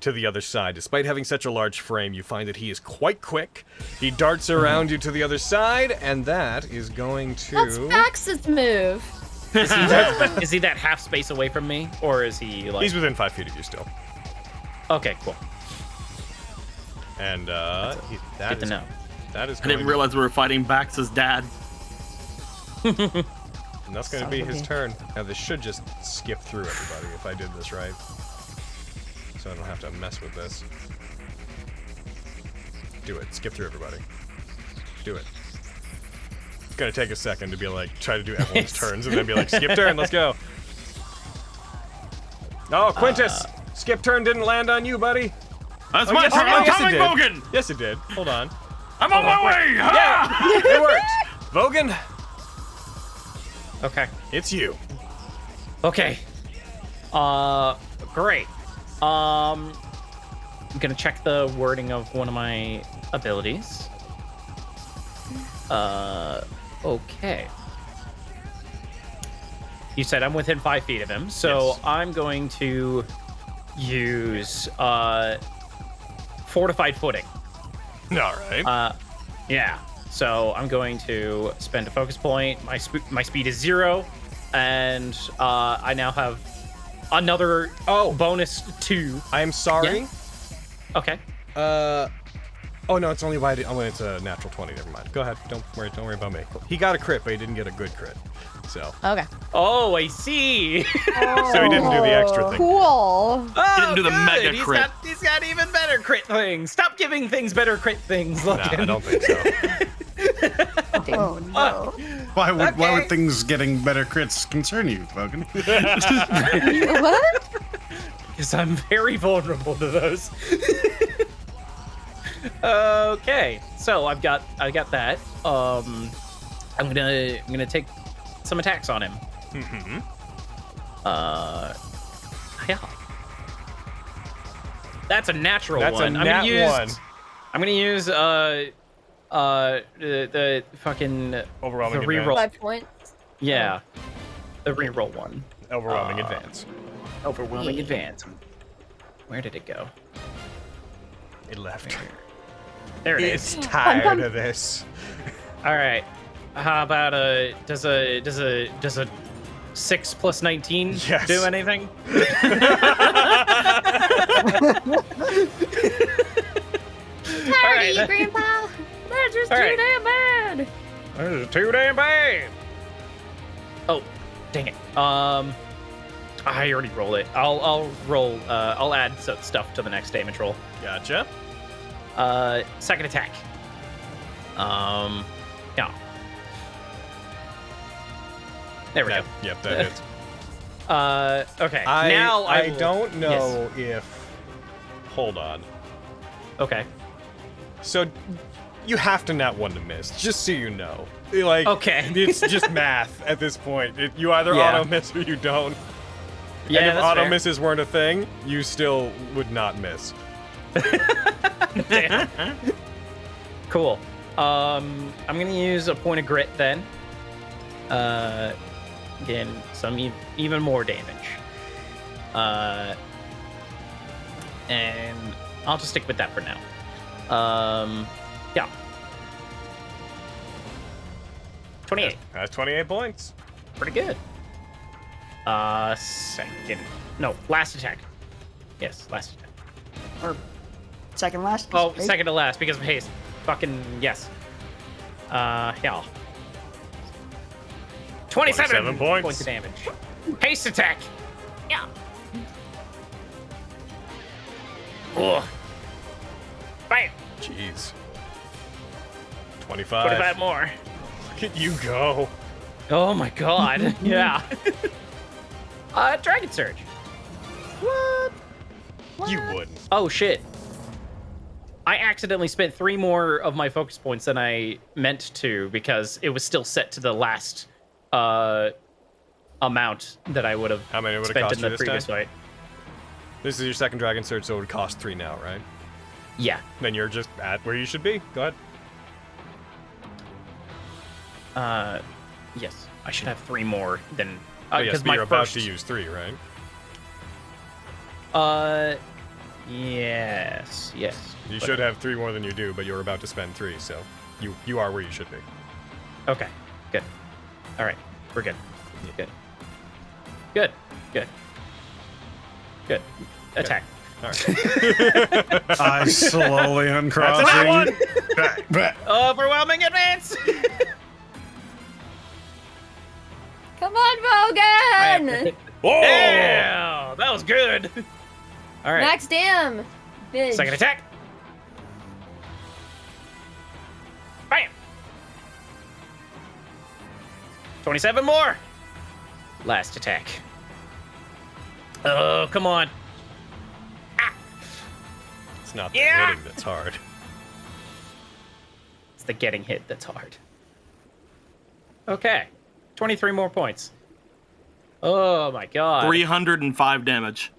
to the other side. Despite having such a large frame, you find that he is quite quick. He darts around you to the other side, and that is going to... That's Bax's move. Is he that half space away from me, or is he like? He's within 5 feet of you still. Okay, cool. And good to know. That is. I didn't realize we were fighting Bax's dad. And that's going to be his turn. Now this should just skip through everybody if I did this right. So I don't have to mess with this. Do it. Skip through everybody. Do it. It's going to take a second to be like, try to do everyone's turns and then be like, skip turn, let's go. Oh, Quintus! Skip turn didn't land on you, buddy. That's my turn. I'm coming, Vogan. Yes, it did. Hold on. I'm on my way. Yeah, it worked. Vogan. Okay. It's you. Okay. Great. I'm gonna check the wording of one of my abilities. Okay. You said I'm within 5 feet of him, so yes. I'm going to use fortified footing. All right. Yeah. So I'm going to spend a focus point. My speed is 0, and I now have another bonus 2. I am sorry. Yeah. Okay. Oh no, it's only when it's a natural 20. Never mind. Go ahead. Don't worry about me. He got a crit, but he didn't get a good crit. So. Okay. Oh, I see. So he didn't do the extra thing. Cool. He didn't do the mega crit. He's got even better crit things. Stop giving things better crit things. Nah, I don't think so. Oh no. Why would things getting better crits concern you, Vogan? What? Because I'm very vulnerable to those. Okay, so I got that. I'm gonna take some attacks on him. Mm-hmm. Yeah. That's a natural That's one. a nat one. I'm gonna use the fucking Overwhelming the reroll. 5 points. Yeah, the reroll one. Overwhelming advance. Overwhelming advance. Where did it go? It left. There it is. It's tired of this. All right. How about does a 6 plus 19 Yes. do anything? Party, Grandpa. That's just All too right. damn bad. This is too damn bad. Oh, dang it. I already rolled it. I'll roll. I'll add stuff to the next damage roll. Gotcha. Second attack. Yeah. There we go. Yep, that hits. Okay. I will- don't know Yes. if. Hold on. Okay. So you have to nat 1 to miss, just so you know. Like, Okay. It's just math at this point. You either Yeah. auto miss or you don't. Yeah, and if that's auto fair. misses weren't a thing, you still would not miss. Damn. Cool. I'm gonna use a point of grit then. Again, some even more damage. And I'll just stick with that for now. Yeah. 28. That's 28 points. Pretty good. Last attack. Yes, last attack. Or second last? Oh, Right? second to last because of haste. Fucking yes. Yeah. 27 points of damage. Haste attack. Yeah. Ugh. Bam. Jeez. 25. 25 more. Look at you go. Oh my god. Yeah. Dragon Surge. What? You wouldn't. Oh shit. I accidentally spent 3 more of my focus points than I meant to because it was still set to the last amount that I would have How many would it spent cost in you the this previous time? fight. This is your second Dragon Surge, so it would cost 3 now, right? Yeah. Then you're just at where you should be. Go ahead. Yes, I should have 3 more than Oh, yes, because but my you're first. about to use 3, right? Yes. You should have 3 more than you do, but you're about to spend 3, so you are where you should be. Okay, good. All right, we're good. Good. Attack. All right. I slowly uncrossing. That's one! Overwhelming advance! Come on, Vogan! Whoa! Yeah, that was good. All right. Max dam! Bitch. Second attack. Bam! 27 more. Last attack. Oh, come on. It's not the Yeah! hitting that's hard. It's the getting hit that's hard. Okay. 23 more points. Oh my god. 305 damage.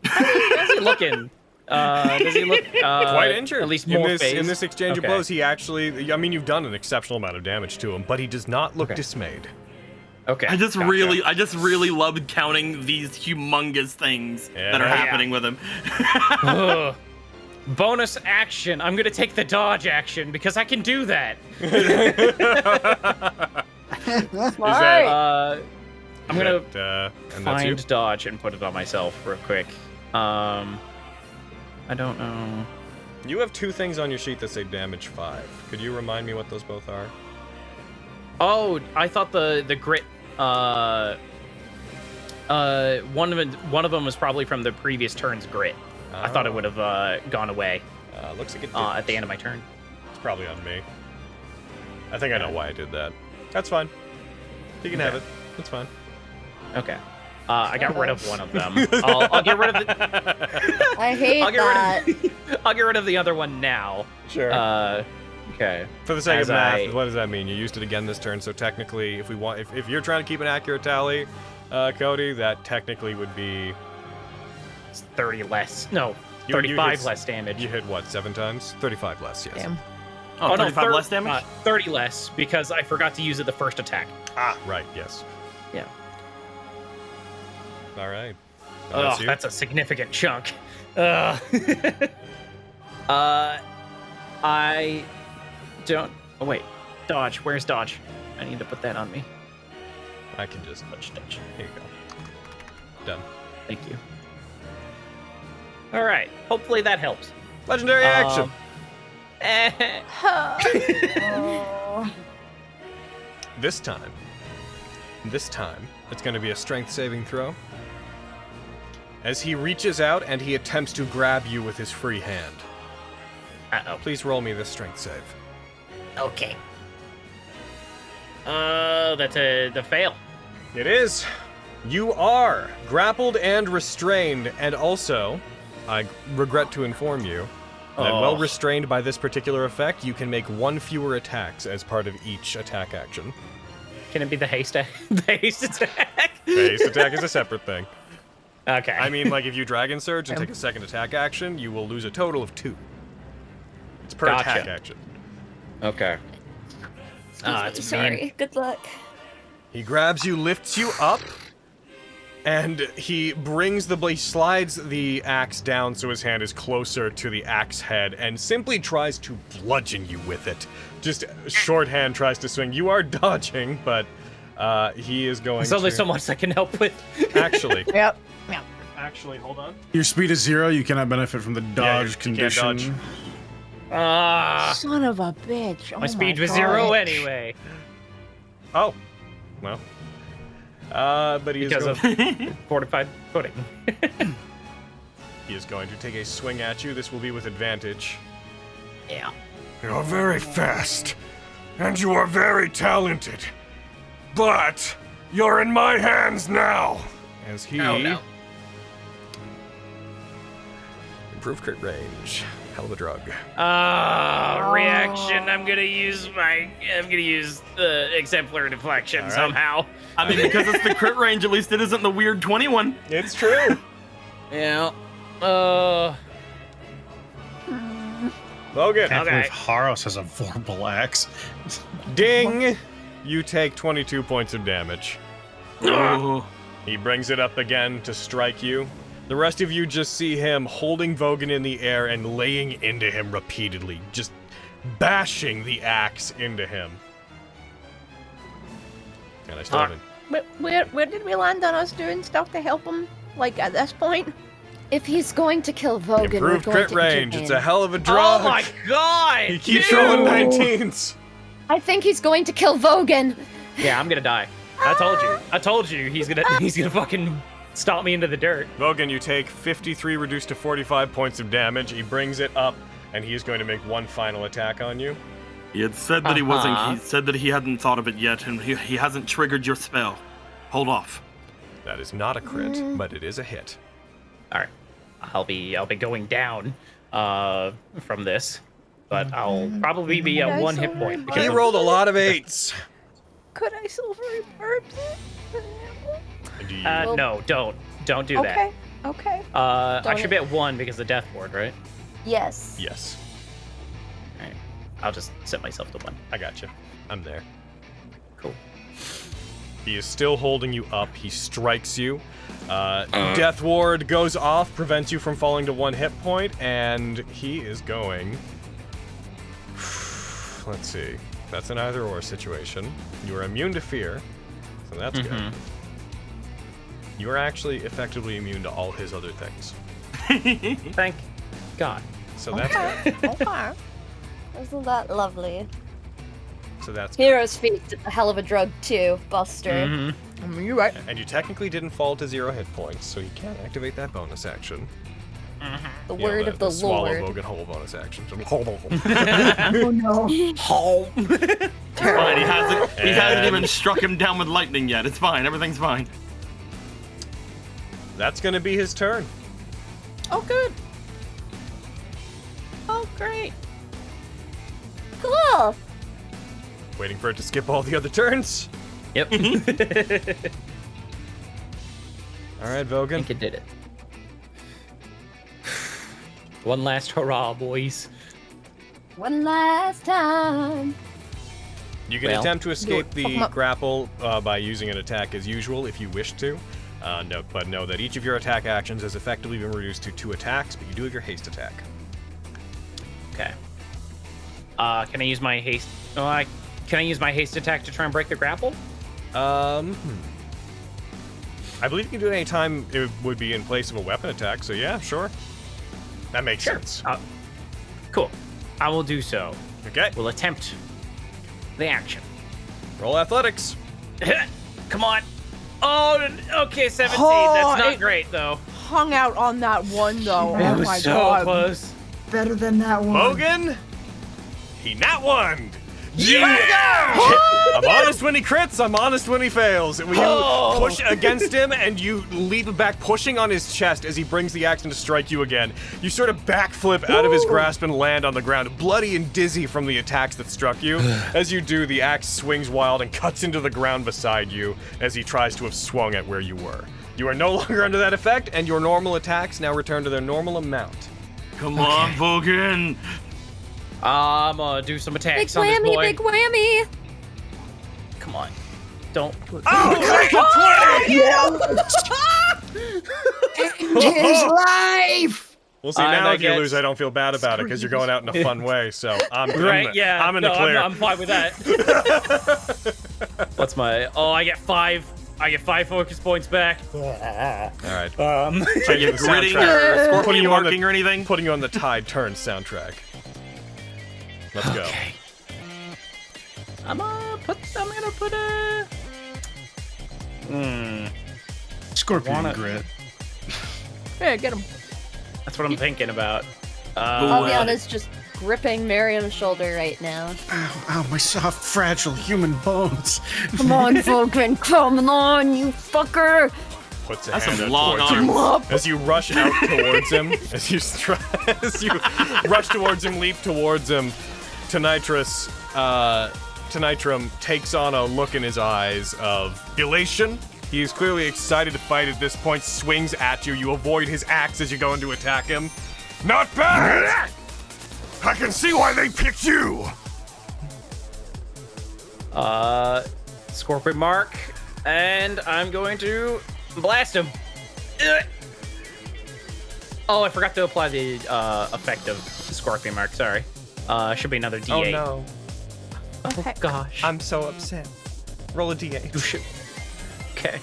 How's he looking? Does he look Quite injured. At least in more this phased? in this exchange of Okay. blows, he actually. I mean, you've done an exceptional amount of damage to him, but he does not look Okay. dismayed. Okay. I just gotcha. really love counting these humongous things that are Yeah. happening with him. Ugh. Bonus action. I'm gonna take the dodge action because I can do that. Is that, I'm gonna and that's you? find dodge and put it on myself real quick. I don't know. You have 2 things on your sheet that say damage 5. Could you remind me what those both are? Oh, I thought the grit. One of them was probably from the previous turn's grit. I thought it would have gone away. Looks like it did. At the end of my turn. It's probably on me. I think I know why I did that. That's fine. You can have it. It's fine. Okay. I got rid of one of them. I'll get rid of the. I hate that. I'll get rid of the other one now. Sure. Okay. For the sake As of math, I- what does that mean? You used it again this turn, so technically, if we want, if you're trying to keep an accurate tally, Cody, that technically would be. It's 30 less. No, You 35 hit- less damage. You hit what? 7 times? 35 less. Yes. Damn. Oh, no, 35 less damage? 30 less because I forgot to use it the first attack. Ah, right. Yes. Yeah. All right. Oh, you? that's a significant chunk. I don't. Oh wait, dodge. Where's dodge? I need to put that on me. I can just. Dodge. Here you go. Done. Thank you. All right. Hopefully that helps. Legendary action. This time, it's going to be a strength saving throw. As he reaches out and he attempts to grab you with his free hand. Uh-oh. Please roll me this strength save. Okay. That's the fail. It is. You are grappled and restrained, and also, I regret to inform you that while restrained by this particular effect, you can make 1 fewer attacks as part of each attack action. Can it be the haste? The haste attack? The haste attack is a separate thing. Okay. I mean, like if you Dragon Surge and take a second attack action, you will lose a total of 2. It's per Gotcha. attack action. Okay. It's sorry. Good luck. He grabs you, lifts you up, and he brings the blade, slides the axe down so his hand is closer to the axe head, and simply tries to bludgeon you with it. Just shorthand tries to swing. You are dodging, but he is going There's only to... so much I can help with. Actually. Yep. Actually, hold on. Your speed is 0. You cannot benefit from the dodge you can't condition. dodge. Son of a bitch. Oh My speed was God. 0 anyway. Oh. Well. But he is Because going... of fortified footing. He is going to take a swing at you. This will be with advantage. Yeah. You're very fast, and you are very talented. But you're in my hands now. As he... Oh, no. Improved crit range. Hell of a drug. Reaction. I'm gonna use the exemplar deflection All right. somehow. I mean, because it's the crit range, at least it isn't the weird 21. It's true. Yeah. Logan. Can't Okay. believe Haros has a vorpal axe. Ding. You take 22 points of damage. Oh. He brings it up again to strike you. The rest of you just see him holding Vogan in the air and laying into him repeatedly, just bashing the axe into him. And I still haven't. Where did we land on us doing stuff to help him? Like at this point? If he's going to kill Vogan, Improved we're going crit to range. kill It's him. a hell of a draw. Oh my god! He keeps rolling 19s. I think he's going to kill Vogan. Yeah, I'm gonna die. I told you he's gonna fucking stomp me into the dirt. Vogan, you take 53 reduced to 45 points of damage. He brings it up, and he is going to make one final attack on you. He had said that he wasn't. He said that he hadn't thought of it yet, and he hasn't triggered your spell. Hold off. That is not a crit, but it is a hit. All right, I'll be going down from this, but I'll probably be at 1 hit point. He rolled a lot of 8s. Could I silver reverb it? No, don't do that. Okay. I should be at 1 because of death ward, right? Yes. Yes. All right, I'll just set myself to 1. I got you. I'm there. Cool. He is still holding you up. He strikes you. Death ward goes off, prevents you from falling to 1 hit point, and he is going. Let's see. That's an either-or situation. You are immune to fear, so that's good. You are actually effectively immune to all his other things. Thank God. So that's good. Okay. Isn't that lovely? So that's good. Hero's Feast is a hell of a drug too, Buster. I mean, you're right. And you technically didn't fall to 0 hit points, so you can't activate that bonus action. The You know, word of the swallow Lord. Vogan whole bonus action. Oh no. Fine, he hasn't even struck him down with lightning yet. It's fine. Everything's fine. That's gonna be his turn. Oh, good. Oh, great. Cool. Waiting for it to skip all the other turns. Yep. All right, I Vogan. think it did it. One last hurrah, boys. One last time. You can Well, attempt to escape Fuck the 'em up. grapple by using an attack as usual if you wish to. But know that each of your attack actions has effectively been reduced to 2 attacks, but you do have your haste attack. Okay. Can I use my haste? Can I use my haste attack to try and break the grapple? I believe you can do it any time it would be in place of a weapon attack, so yeah, sure. That makes sense. Cool. I will do so. Okay, We'll attempt the action. roll athletics. Come on. Oh, okay, 17. Oh, That's not it- great, though. Hung out on that one, though. It Oh was my so god. close. Better than that one. Vogan, he nat one. Yeah! I'm honest when he crits, I'm honest when he fails. When you push against him and you leap back, pushing on his chest as he brings the axe in to strike you again. You sort of backflip out of his grasp and land on the ground, bloody and dizzy from the attacks that struck you. As you do, the axe swings wild and cuts into the ground beside you as he tries to have swung at where you were. You are no longer under that effect, and your normal attacks now return to their normal amount. Come on, Vogan. I'm gonna do some Big attacks on this whammy, boy. big whammy. Come on. Don't. His life! We'll see, And now I if you get- lose, I don't feel bad about it because you're going out in a fun way, so I'm Right, yeah. I'm in the no, clear. I'm fine with that. What's my... Oh, I get 5 focus points back. All right. Are you the gritting soundtrack. or scorpion Putting you on the- marking or anything? Putting you on the Tide Turn soundtrack. Let's go. Okay. I'm gonna put a... Scorpion Wanna- grit. Yeah, get him. That's what I'm thinking about. I'll be honest, just gripping Miriam's shoulder right now. Ow, ow, my soft, fragile human bones. Come on, Vogan, come on, you fucker. Puts a That's hand some out long towards arms. you. As you rush out towards him, as you rush towards him, leap towards him, Tanitrum takes on a look in his eyes of elation. He is clearly excited to fight at this point, swings at you. You avoid his axe as you go in to attack him. Not bad! I can see why they picked you! Scorpion Mark, and I'm going to blast him. Ugh. Oh, I forgot to apply the effect of Scorpion Mark. Sorry. Should be another D8. Oh no. Oh gosh. I'm so upset. Roll a D8. Okay.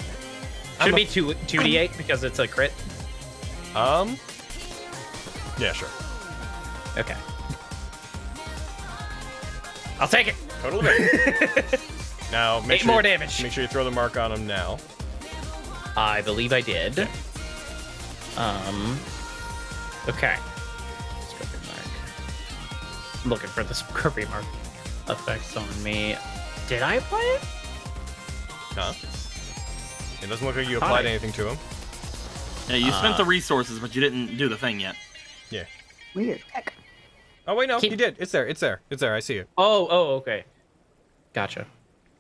Should it be 2d8 because it's a crit? Yeah, sure. Okay. I'll take it. Total of 8. Now, make 8 more damage. Make sure you throw the mark on him now. I believe I did. Okay. Okay. Scorpion Mark. I'm looking for the Scorpion Mark effects on me. Did I apply it? Huh? It doesn't look like you applied anything to him. Yeah, you spent the resources, but you didn't do the thing yet. Yeah. Weird. Oh wait, no, you did. It's there. It's there. It's there. I see it. Oh, okay. Gotcha.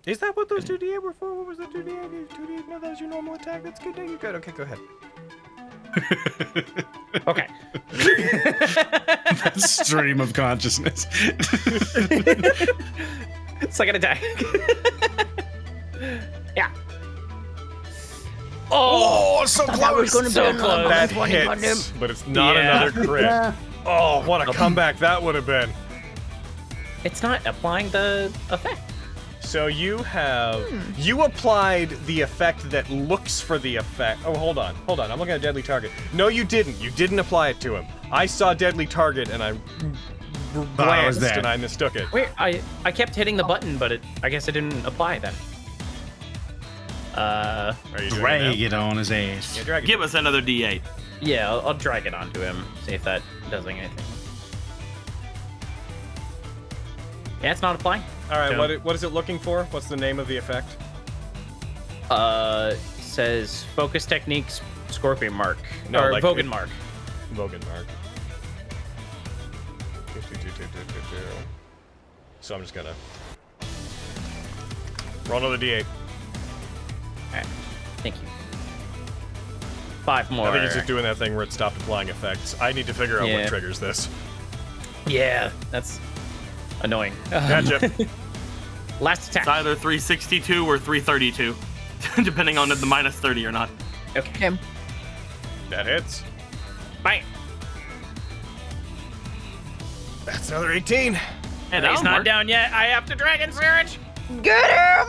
Is that what those 2d8 were for? What was that 2d8? 2d8? No, that was your normal attack. That's good. No, you're good. Okay, go ahead. Okay. That stream of consciousness. Second attack. Yeah. Oh, so close. That was going to be So close. That 120 on him. hits, but it's not Yeah. another crit. Oh, what a comeback that would have been. it's not applying the effect. So you have you applied the effect that looks for the effect. Oh, hold on. I'm looking at deadly target. No, you didn't. You didn't apply it to him. I saw deadly target and I glanced and I mistook it. Wait, I kept hitting the button, but I guess it didn't apply then. Are you doing Drag it it on his ass. now? Yeah, drag it. Give us another D8. Yeah, I'll drag it onto him. See if that does anything. Yeah, it's not applying. All right, So- what is it looking for? What's the name of the effect? Says focus techniques Scorpion Mark. No, or like Vogan it- Mark. Vogan mark. So I'm just gonna roll another D8. Alright. Thank you. 5 more. I think it's just doing that thing where it stopped applying effects. I need to figure out what Yeah. triggers this. Yeah, that's annoying. Gotcha. Last attack. It's either 362 or 332, depending on the minus 30 or not. Okay. Him. That hits. Bye. That's another 18. Hey, He's not down yet. I have to Dragon Surge. Get him!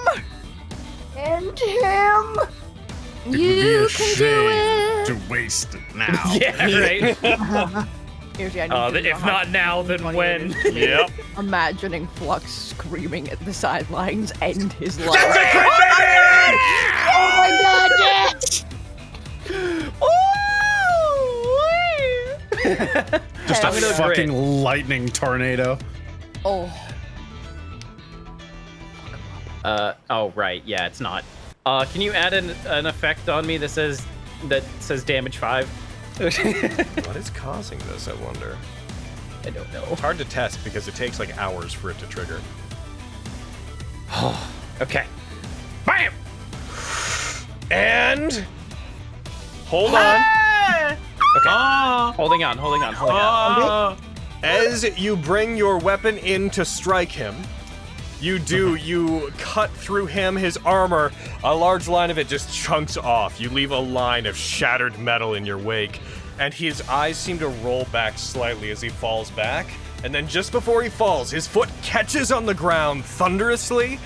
And him! You can do it. to waste it now. Yeah, right. Here's the idea. If not now, then when? Yep. Imagining Flux screaming at the sidelines end his life. Oh my god, yes! Just a I'm gonna fucking grit. lightning tornado. Oh. Oh right, yeah, it's not. Can you add an effect on me that says damage 5? What is causing this, I wonder? I don't know. It's hard to test because it takes like hours for it to trigger. Okay. Bam! And hold on. Okay. Holding on. As you bring your weapon in to strike him, you cut through him, his armor, a large line of it just chunks off. You leave a line of shattered metal in your wake, and his eyes seem to roll back slightly as he falls back. And then just before he falls, his foot catches on the ground thunderously.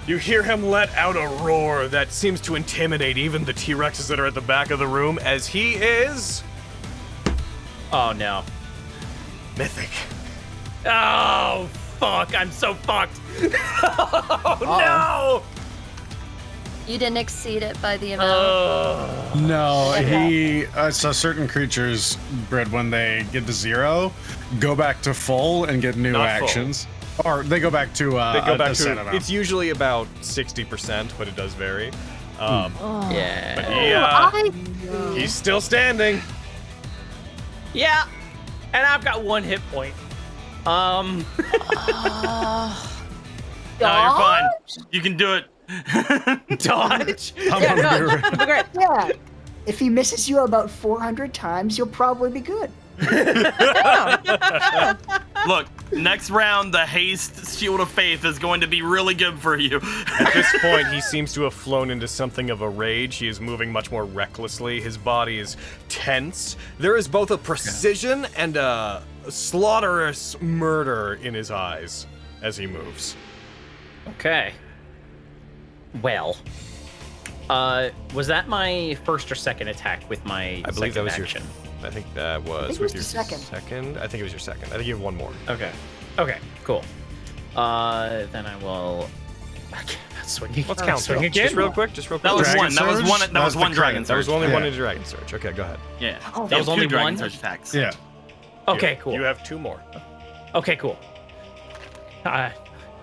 You hear him let out a roar that seems to intimidate even the T-Rexes that are at the back of the room, as he is Oh no. Mythic. Oh fuck! I'm so fucked. Oh no! You didn't exceed it by the amount. No, so certain creatures, bred when they get to 0, go back to full and get new Not full. actions. Or they go back to They go back a set to amount. it's usually about 60%, but it does vary. Yeah. But he's still standing. Yeah. And I've got 1 hit point. No, you're fine. You can do it. Dodge. I'm gonna be right. Great. Yeah. If he misses you about 400 times, you'll probably be good. Look, next round, the haste Shield of Faith is going to be really good for you. At this point, he seems to have flown into something of a rage. He is moving much more recklessly. His body is tense. There is both a precision and a slaughterous murder in his eyes as he moves. Okay. Well, was that my first or second attack with my I believe that was action? I think that was it was with your the second. I think it was your second. I think you have one more. Okay. Okay. Cool. Then I will. Swing again. Let's count Swing them. again. Just real quick. That was Dragon one. That was Surge? one. That That's was the one Dragon credit. There was Surge. only Yeah. one in Dragon Surge. Okay, go ahead. Yeah. Oh, That was was only two Dragon one? Surge attacks. Yeah. Okay. Cool. You have two more. Okay. Cool. A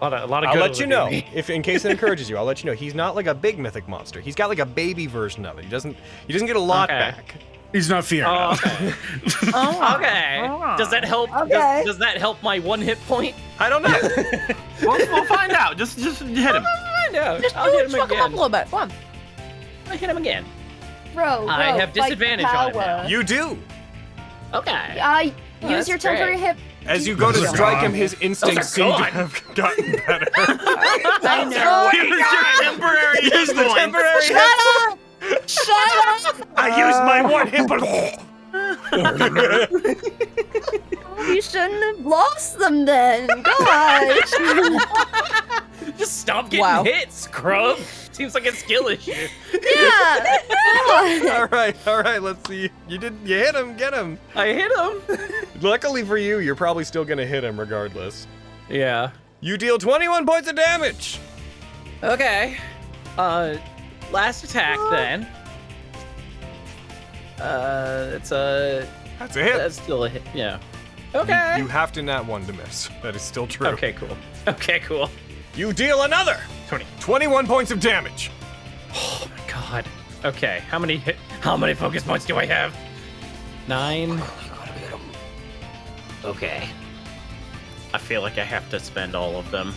lot of I'll good let you within know, me. if in case it encourages you. I'll let you know. He's not like a big mythic monster. He's got like a baby version of it. He doesn't get a lot Okay. back. He's not fearing. Oh, okay. Okay. Does that help? Okay. Does that help my 1 hit point? I don't know. We'll find out. Just hit him. I know. Just I'll hit him fuck him up a again. little bit. Come on. I'll hit him again. Bro, I have fight disadvantage on it power. now. You do. Okay. Use that's your temporary great. hit. As you go to Those are strike him, gone. his instincts seem to gone. have gotten better. I know. Use your temporary hit Use the points. temporary. Shut up! Shut up! I used my one hit point. You shouldn't have lost them then. Gosh. Just stop getting Wow. hit, scrub. Seems like a skill issue. Yeah. all right. Let's see. You hit him. Get him. I hit him. Luckily for you, you're probably still gonna hit him regardless. Yeah. You deal 21 points of damage. Okay. Last attack then. It's a. That's a hit. That's still a hit. Yeah. Okay. You have to nat 1 to miss. That is still true. Okay, cool. Okay, cool. You deal another 21 points of damage. Oh my god. Okay, how many focus points do I have? 9. Okay. I feel like I have to spend all of them.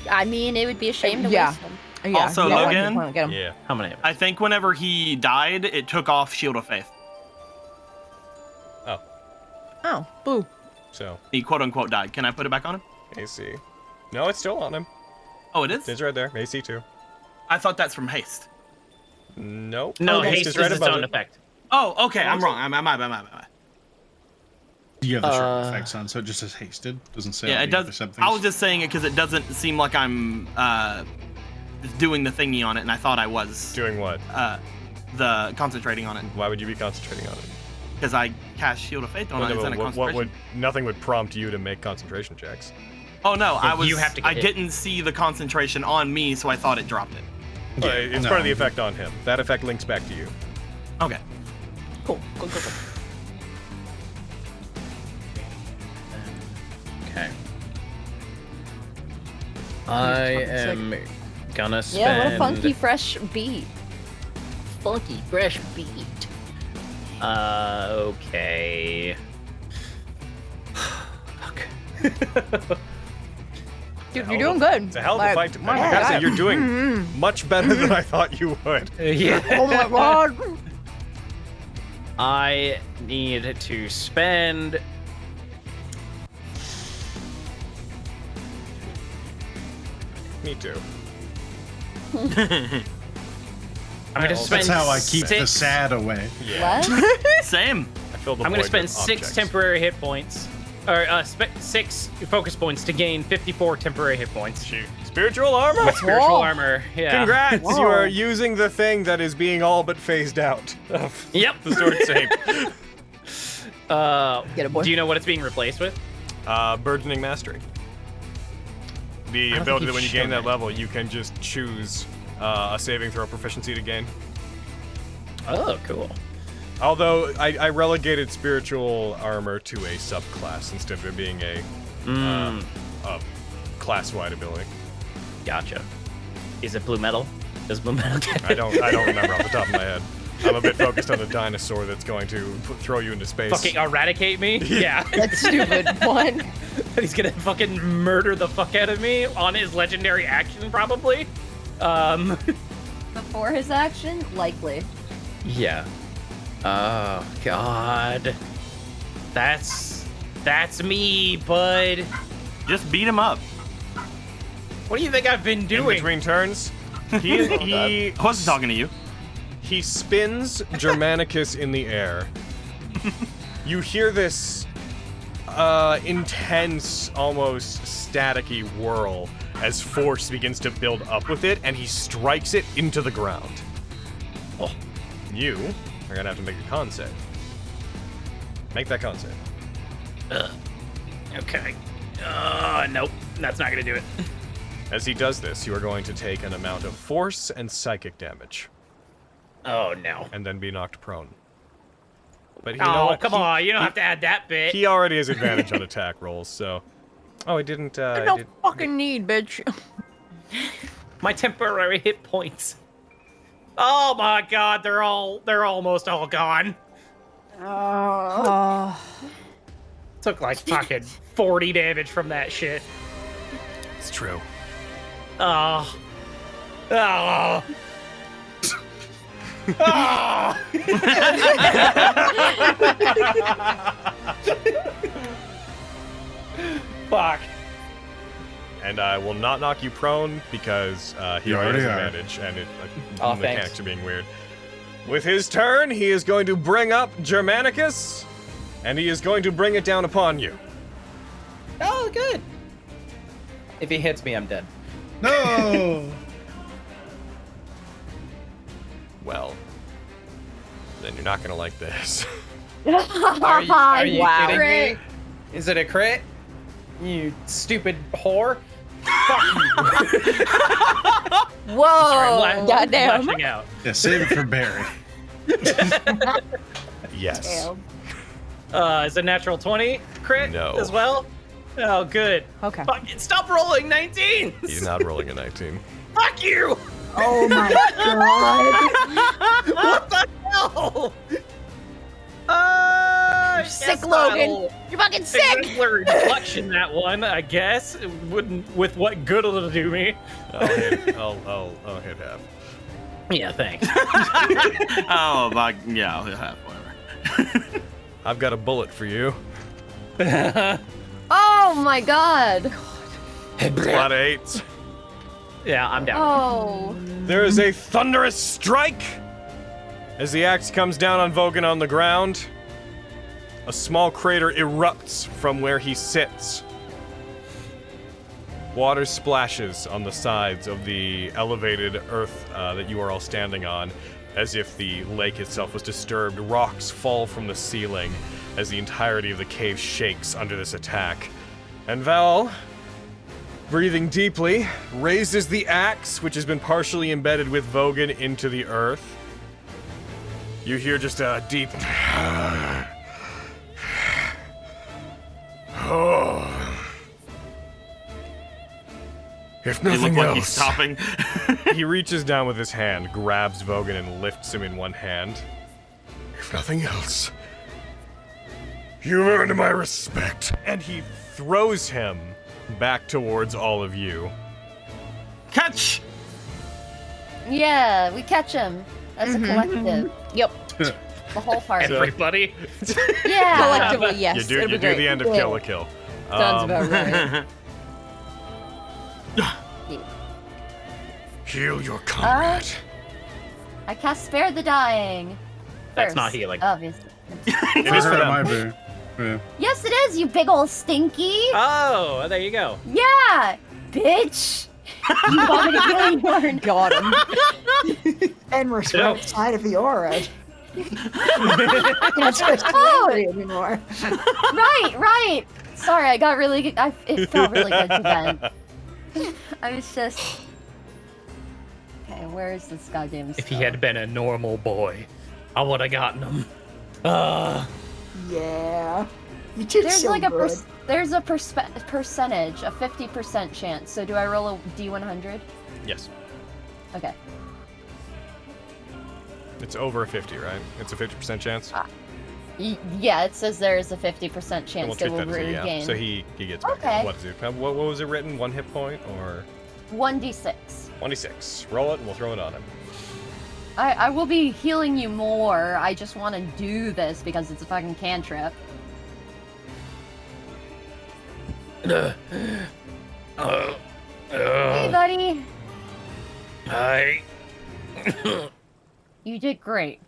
I mean, it would be a shame to Yeah. waste them. Yeah. Also, yeah, Logan? Get him. Yeah. How many? I think whenever he died, it took off Shield of Faith. Oh, boo. So, He quote unquote died. Can I put it back on him? AC. No, it's still on him. Oh, it is? It's right there. AC 2. I thought that's from haste. Nope. No, Haste haste is right its above own it. effect. Oh, okay. I'm wrong. I'm my. You have the short effects on, so it just says hasted. Doesn't say. Yeah, all it the other does. sub I was things. just saying it because it doesn't seem like I'm doing the thingy on it, and I thought I was Doing what? the concentrating on it Why would you be concentrating on it? because I cast Shield of Faith on it. It's in a what concentration. would nothing would prompt you to make concentration checks. Oh no, I was. you have to get I hit. didn't see the concentration on me, so I thought it dropped it. Yeah, it's no. part of the effect on him. That effect links back to you. Okay. Cool. Okay. I am gonna spend. Yeah, what a funky fresh beat. funky fresh beat. Okay. Fuck. Dude, you're doing good. It's a hell of a Like, fight to pick. my I gotta say, God. you're doing much better than I thought you would. Yeah. Oh my god. I need to spend. Me too. I'm gonna spend. That's how I keep the six- sad away. Yeah. What? Same. I fill the I'm gonna void spend with 6 objects. temporary hit points, or 6 focus points to gain 54 temporary hit points. Shoot. Spiritual armor. With spiritual Whoa. armor. Yeah. Congrats! Whoa. You are using the thing that is being all but phased out of Yep. the sword shape. Get it, boy. Do you know what it's being replaced with? Burgeoning mastery. The don't ability think that when you you've gain shown that it. level, you can just choose a saving throw proficiency to gain. Oh, cool. Although I relegated spiritual armor to a subclass instead of it being a class-wide ability. Gotcha. Is it blue metal? Does blue metal get I don't remember off the top of my head. I'm a bit focused on the dinosaur that's going to throw you into space. fucking eradicate me? Yeah. That's stupid. What? He's gonna fucking murder the fuck out of me on his legendary action, probably. Before his action? Likely. Yeah. Oh, God. That's me, bud. Just beat him up. What do you think I've been In doing? between turns, he I wasn't talking to you. He spins Germanicus in the air. You hear this intense, almost staticky whirl as force begins to build up with it, and he strikes it into the ground. Oh. You are gonna have to make a con save. Make that con save. Okay. Nope. That's not gonna do it. As he does this, you are going to take an amount of force and psychic damage, Oh, no. and then be knocked prone. But you know what? Come on. You don't have to add that bit. He already has advantage on attack rolls, so. Oh, he didn't. No fucking need, bitch. My temporary hit points. Oh my god, they're almost all gone. Took like fucking 40 damage from that shit. It's true. Oh. Oh. Oh. Fuck. And I will not knock you prone because he You already has already are. advantage, and Oh, the mechanics thanks. are being weird. With his turn, he is going to bring up Germanicus, and he is going to bring it down upon you. Oh, good. If he hits me, I'm dead. No! Well, then you're not gonna like this. Are you Wow. kidding Crit. me? Is it a crit? You stupid whore. Fuck you. Whoa! I'm Goddamn. lashing out. Yeah, save it for Barry. Yes. Is a natural 20 crit No. as well? Oh, good. Okay. Fucking stop rolling 19. He's not rolling a 19. Fuck you. Oh my god. What the hell? Sick, Logan. You're fucking sick. Exemplary deflection, that one, I guess. It wouldn't, with what good it'll do me. I'll hit half. Yeah, thanks. Oh, my, yeah, whatever. I've got a bullet for you. Oh my god. A lot of 8s. Yeah, I'm down. Oh. There is a thunderous strike as the axe comes down on Vogan on the ground. A small crater erupts from where he sits. Water splashes on the sides of the elevated earth that you are all standing on, as if the lake itself was disturbed. Rocks fall from the ceiling as the entirety of the cave shakes under this attack. And Val, breathing deeply, raises the axe, which has been partially embedded with Vogan, into the earth. You hear just a deep... Oh. If They nothing look like he's else, stopping. he reaches down with his hand, grabs Vogan, and lifts him in one hand. If nothing else, you've earned my respect. And he throws him back towards all of you. Catch! Yeah, we catch him as a collective. Yep. The whole party. Everybody. Yeah. Collectively, yes. You do, It'll you be do great. the end of Kill a Kill. Sounds about right. Heal your comrade. I cast Spare the Dying. That's First, not healing. Obviously. It is for That them. might be. Yeah. Yes, it is, you big old stinky. Oh, there you go. Yeah, bitch. You want me to kill you or not? Got him. And we're Yeah. outside of the aura. You're not supposed to Oh. be anymore. Right. Sorry, I got really good. It felt really good to then. I was just. Okay, where is this goddamn If he spell? had been a normal boy, I would have gotten him. Yeah. You did There's so like a good. there's a percentage, a 50% chance. So do I roll a d100? Yes. Okay. It's over a 50, right? It's a 50% chance? Yeah, it says there is a 50% Then chance we'll they take will that as a regain. yeah. So he gets back. Okay. What is it? What was it written? 1 hit point or 1d6. 26? Roll it and we'll throw it on him. I will be healing you more. I just want to do this because it's a fucking cantrip. Hey, buddy. Hi. You did great.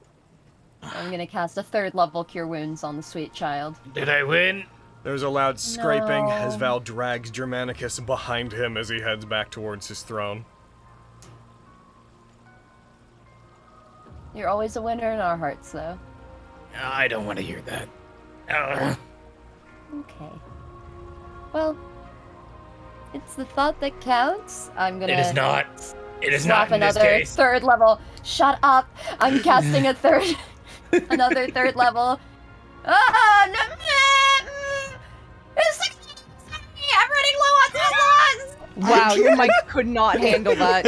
I'm gonna cast a 3rd level Cure Wounds on the sweet child. Did I win? There's a loud scraping No. as Val drags Germanicus behind him as he heads back towards his throne. You're always a winner in our hearts, though. I don't want to hear that. Okay. Well, it's the thought that counts. I'm gonna. It is not. It is swap not in this another case. 3rd level. Shut up! I'm casting a another 3rd level. Ah, no! It's 60. I'm running low on slots. Wow, your mic could not handle that.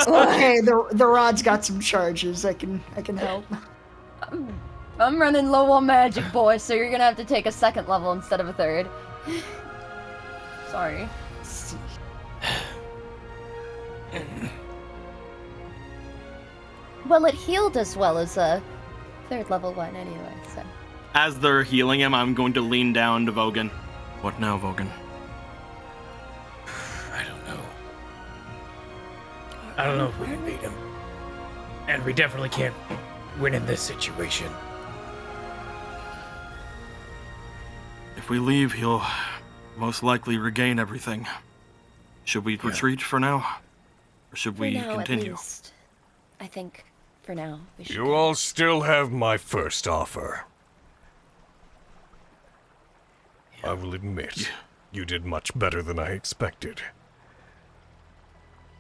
Okay, the rod's got some charges. I can help. I'm running low on magic, boy, so you're gonna have to take a 2nd level instead of a 3rd. Sorry. Well, it healed as well as a 3rd level one anyway, so. As they're healing him, I'm going to lean down to Vogan. What now, Vogan? I don't know. I don't know if we can beat him. And we definitely can't win in this situation. If we leave, he'll most likely regain everything. Should we retreat for now? Or should we For now, continue? At least. I think for now we should. You all still have my first offer. I will admit, you did much better than I expected.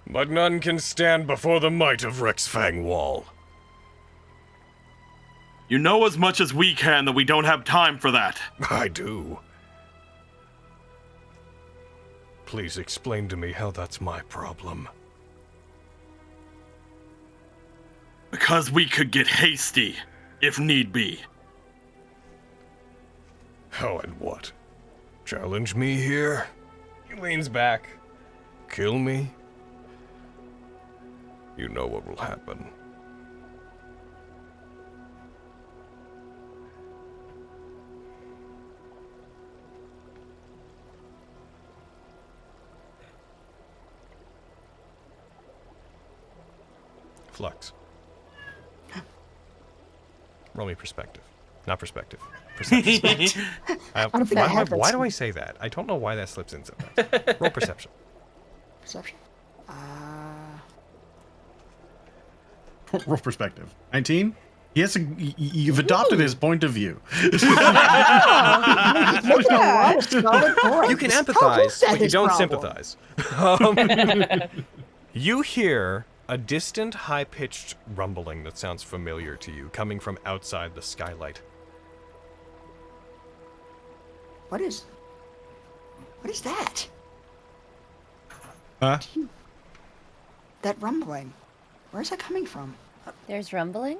But none can stand before the might of Rexfang Wall. You know as much as we can that we don't have time for that. I do. Please explain to me how that's my problem. Because we could get hasty, if need be. How and what? Challenge me here? He leans back. Kill me? You know what will happen. Flux. Roll me perspective. Not perspective. Perception. I don't think I have that. Why do I say that? I don't know why that slips in sometimes. Roll perception. Perception. Roll perspective. 19? Yes, you've adopted his point of view. Making a lot of solid points. You can How is empathize, that but you his don't problem? sympathize. You hear a distant, high-pitched rumbling that sounds familiar to you, coming from outside the skylight. What is that? Huh? That rumbling. Where's that coming from? There's rumbling?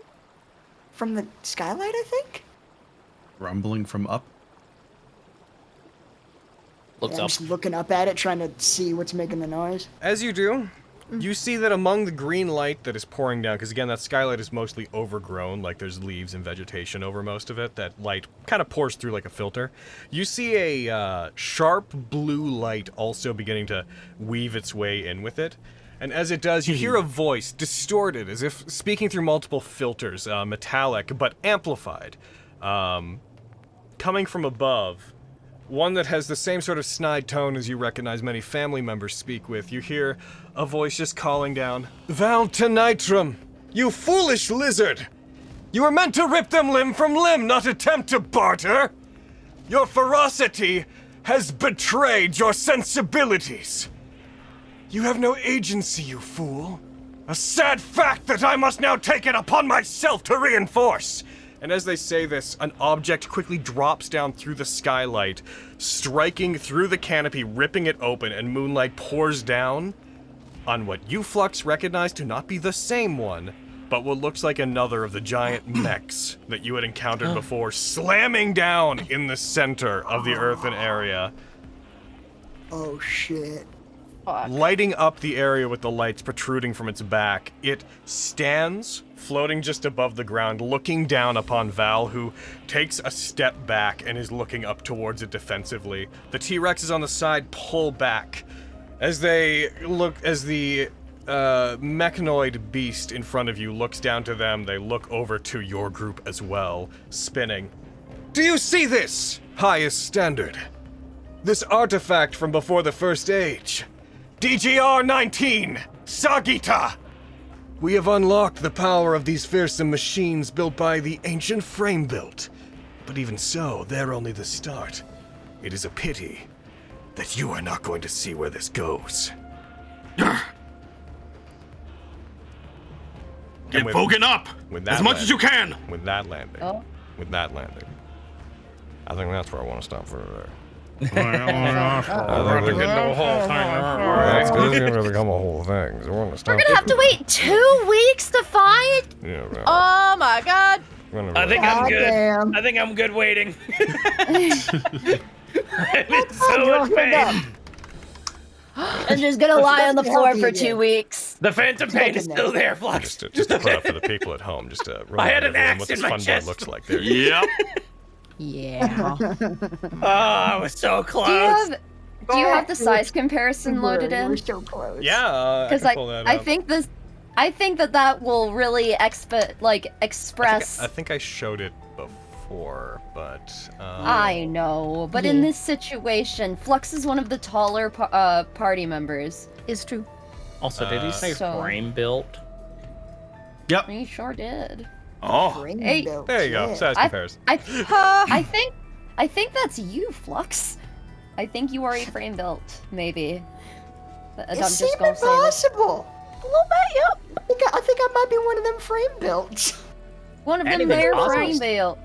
From the skylight, I think? Rumbling from up? Looks I'm up. just looking up at it, trying to see what's making the noise. As you do, you see that among the green light that is pouring down, because again, that skylight is mostly overgrown, like there's leaves and vegetation over most of it, that light kind of pours through like a filter. You see a sharp blue light also beginning to weave its way in with it. And as it does, you hear a voice, distorted, as if speaking through multiple filters, metallic, but amplified, coming from above. One that has the same sort of snide tone as you recognize many family members speak with. You hear a voice just calling down, Valtonitrum, you foolish lizard! You were meant to rip them limb from limb, not attempt to barter! Your ferocity has betrayed your sensibilities. You have no agency, you fool. A sad fact that I must now take it upon myself to reinforce. And as they say this, an object quickly drops down through the skylight, striking through the canopy, ripping it open, and moonlight pours down on what you, Flux, recognize to not be the same one, but what looks like another of the giant mechs that you had encountered before, slamming down in the center of the earthen area. Oh shit. lighting up the area with the lights protruding from its back. It stands floating just above the ground, looking down upon Val, who takes a step back and is looking up towards it defensively. The T-Rexes on the side pull back. As the mechanoid beast in front of you looks down to them, they look over to your group as well, spinning. Do you see this, highest standard? This artifact from before the First Age. DGR-19, Sagita! We have unlocked the power of these fearsome machines built by the ancient frame-built. But even so, they're only the start. It is a pity that you are not going to see where this goes. Get Vogan up! As much as you can! With that landing. I think that's where I want to stop for today. We're about to get the whole thing. It's going to become a whole thing. So we're gonna have to wait 2 weeks to fight? Yeah, right. Oh my god. I think I'm good. Damn. I think I'm good waiting. I'm in so much pain. I'm just gonna lie on the floor for 2 weeks. The phantom pain is still there, Flux. Just to put up for the people at home, just to I had remind an everyone axe what in this my fun boy chest. looks like. There. Yep. Yeah. Oh, I was so close. Do you have the size comparison loaded We're in? so close. Yeah, I Because can pull that I up. think that will really express. I think I showed it before, but I know, but in this situation, Flux is one of the taller party members. Is true. Also, did he say So- frame built? Yep. He sure did. Oh. Hey, there you go. Size comparison. I think that's you, Flux. I think you are a frame built, maybe. I'm It just seemed gonna say that. impossible. A little bit, yep. I think I might be one of them frame builds. One of them Anything's there possible. frame built.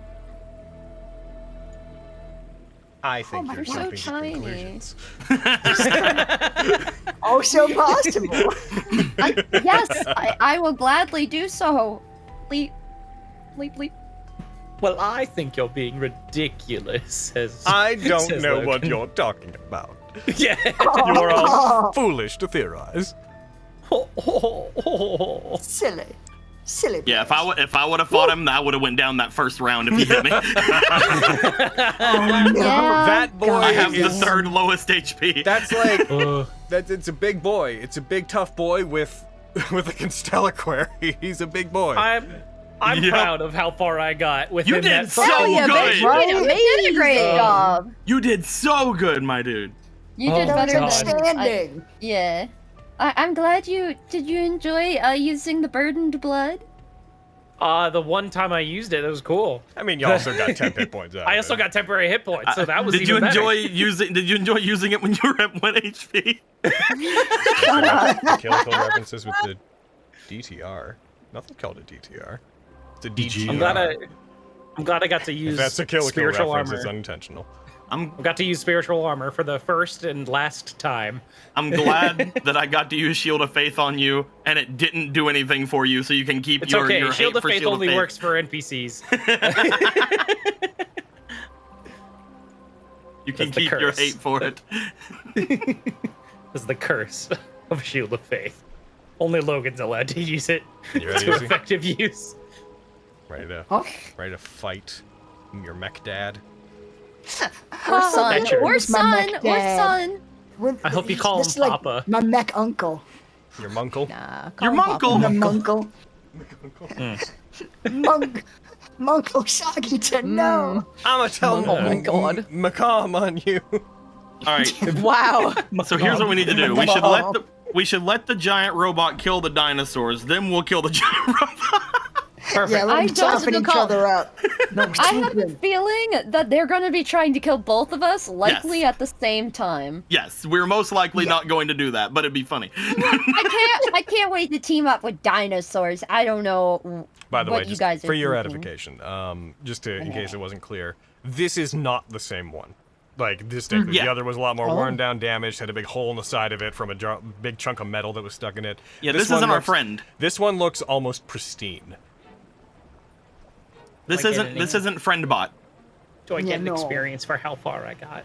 I think my you're God. So jumping to tiny. conclusions. Oh, so possible. Yes, I will gladly do so. Bleep, bleep, bleep. Well, I think you're being ridiculous. Says I don't says know what Logan. you're talking about. Yeah. You're all foolish to theorize. Silly. Silly. Yeah, if I would have fought him, I would have went down that first round if he hit me. Oh, no. Yeah, That boy I have the is- third lowest HP. That's like it's a big boy. It's a big tough boy with a Constella query. He's a big boy. I'm Yep. proud of how far I got with You him did that so first- yeah, good. bitch, you did a great job. You did so good, my dude. You did Oh, better God. than Outstanding. yeah. I'm glad did you enjoy using the burdened blood? The one time I used it, it was cool. I mean, you also got 10 hit points out. I also got temporary hit points, so that was Did you even better. Did you enjoy using it when you were at 1 HP? Kill references with the DTR. Nothing called a DTR. It's a DG. I'm glad I got to use If that's a kill spiritual reference, armor. it's unintentional. I'm I got to use spiritual armor for the first and last time. I'm glad that I got to use Shield of Faith on you, and it didn't do anything for you, so you can keep It's your okay. your Shield hate of for Faith Shield only of Faith. works for NPCs. You can That's the keep your curse. hate for it. This is the curse of Shield of Faith. Only Logan's allowed to use it You ready, to Izzy? effective use. Ready to fight your mech dad? Or son. Thatcher. Or Who's my son. mech Or dad? son. I hope you call This him is like Papa. My mech uncle. Your munkle? Nah, Your call him munkle. Papa. My munkle. Munkle Sagita, no. I'ma tell Oh my God. Macomb on you. All right. Wow. So here's what we need to do. We should let the giant robot kill the dinosaurs. Then we'll kill the giant robot. Perfect. Yeah, let I them don't toughen each recall. other up. No, I have a stupid. feeling that they're gonna be trying to kill both of us, likely at the same time. Yes, we're most likely not going to do that, but it'd be funny. I can't wait to team up with dinosaurs. I don't know By the what way, you just guys are for your thinking. edification, in case it wasn't clear, this is not the same one. Like, distinctly. Yeah. The other was a lot more worn down, damaged, had a big hole in the side of it from a big chunk of metal that was stuck in it. Yeah, this one isn't our looks- friend. This one looks almost pristine. This Like isn't editing. friend bot. Do I Yeah, get an no. experience for how far I got?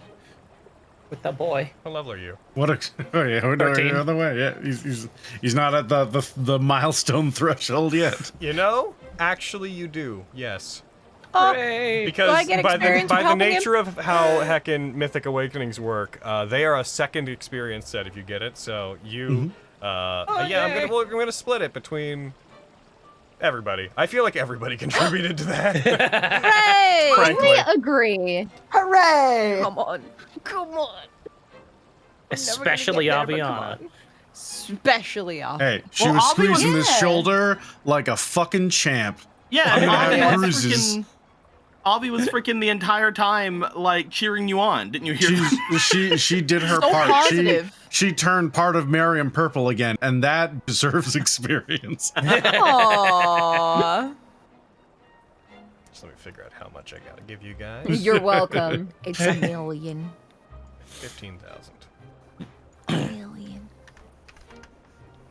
with the boy. What level are you? What? Oh yeah, no, 13. other way. Yeah, he's not at the milestone threshold yet. You know, actually, you do. Yes. Hooray. Because Do I get by experience the for helping him? nature of how heckin' Mythic Awakenings work, they are a second experience set if you get it. So you, yay. I'm gonna split it between everybody. I feel like everybody contributed to that. Hooray! Frankly. We agree. Hooray! Come on. Come on. Especially Aviana. Especially off. Hey, she Well, was Avi was- squeezing this Yeah. shoulder like a fucking champ. Yeah, I'm gonna Avi have was bruises. Avi was freaking the entire time, like, cheering you on. Didn't you hear that? She did her So part. positive. She turned part of Miriam purple again, and that deserves experience. Aww. Just let me figure out how much I gotta give you guys. You're welcome. It's a million. 15,000. Million.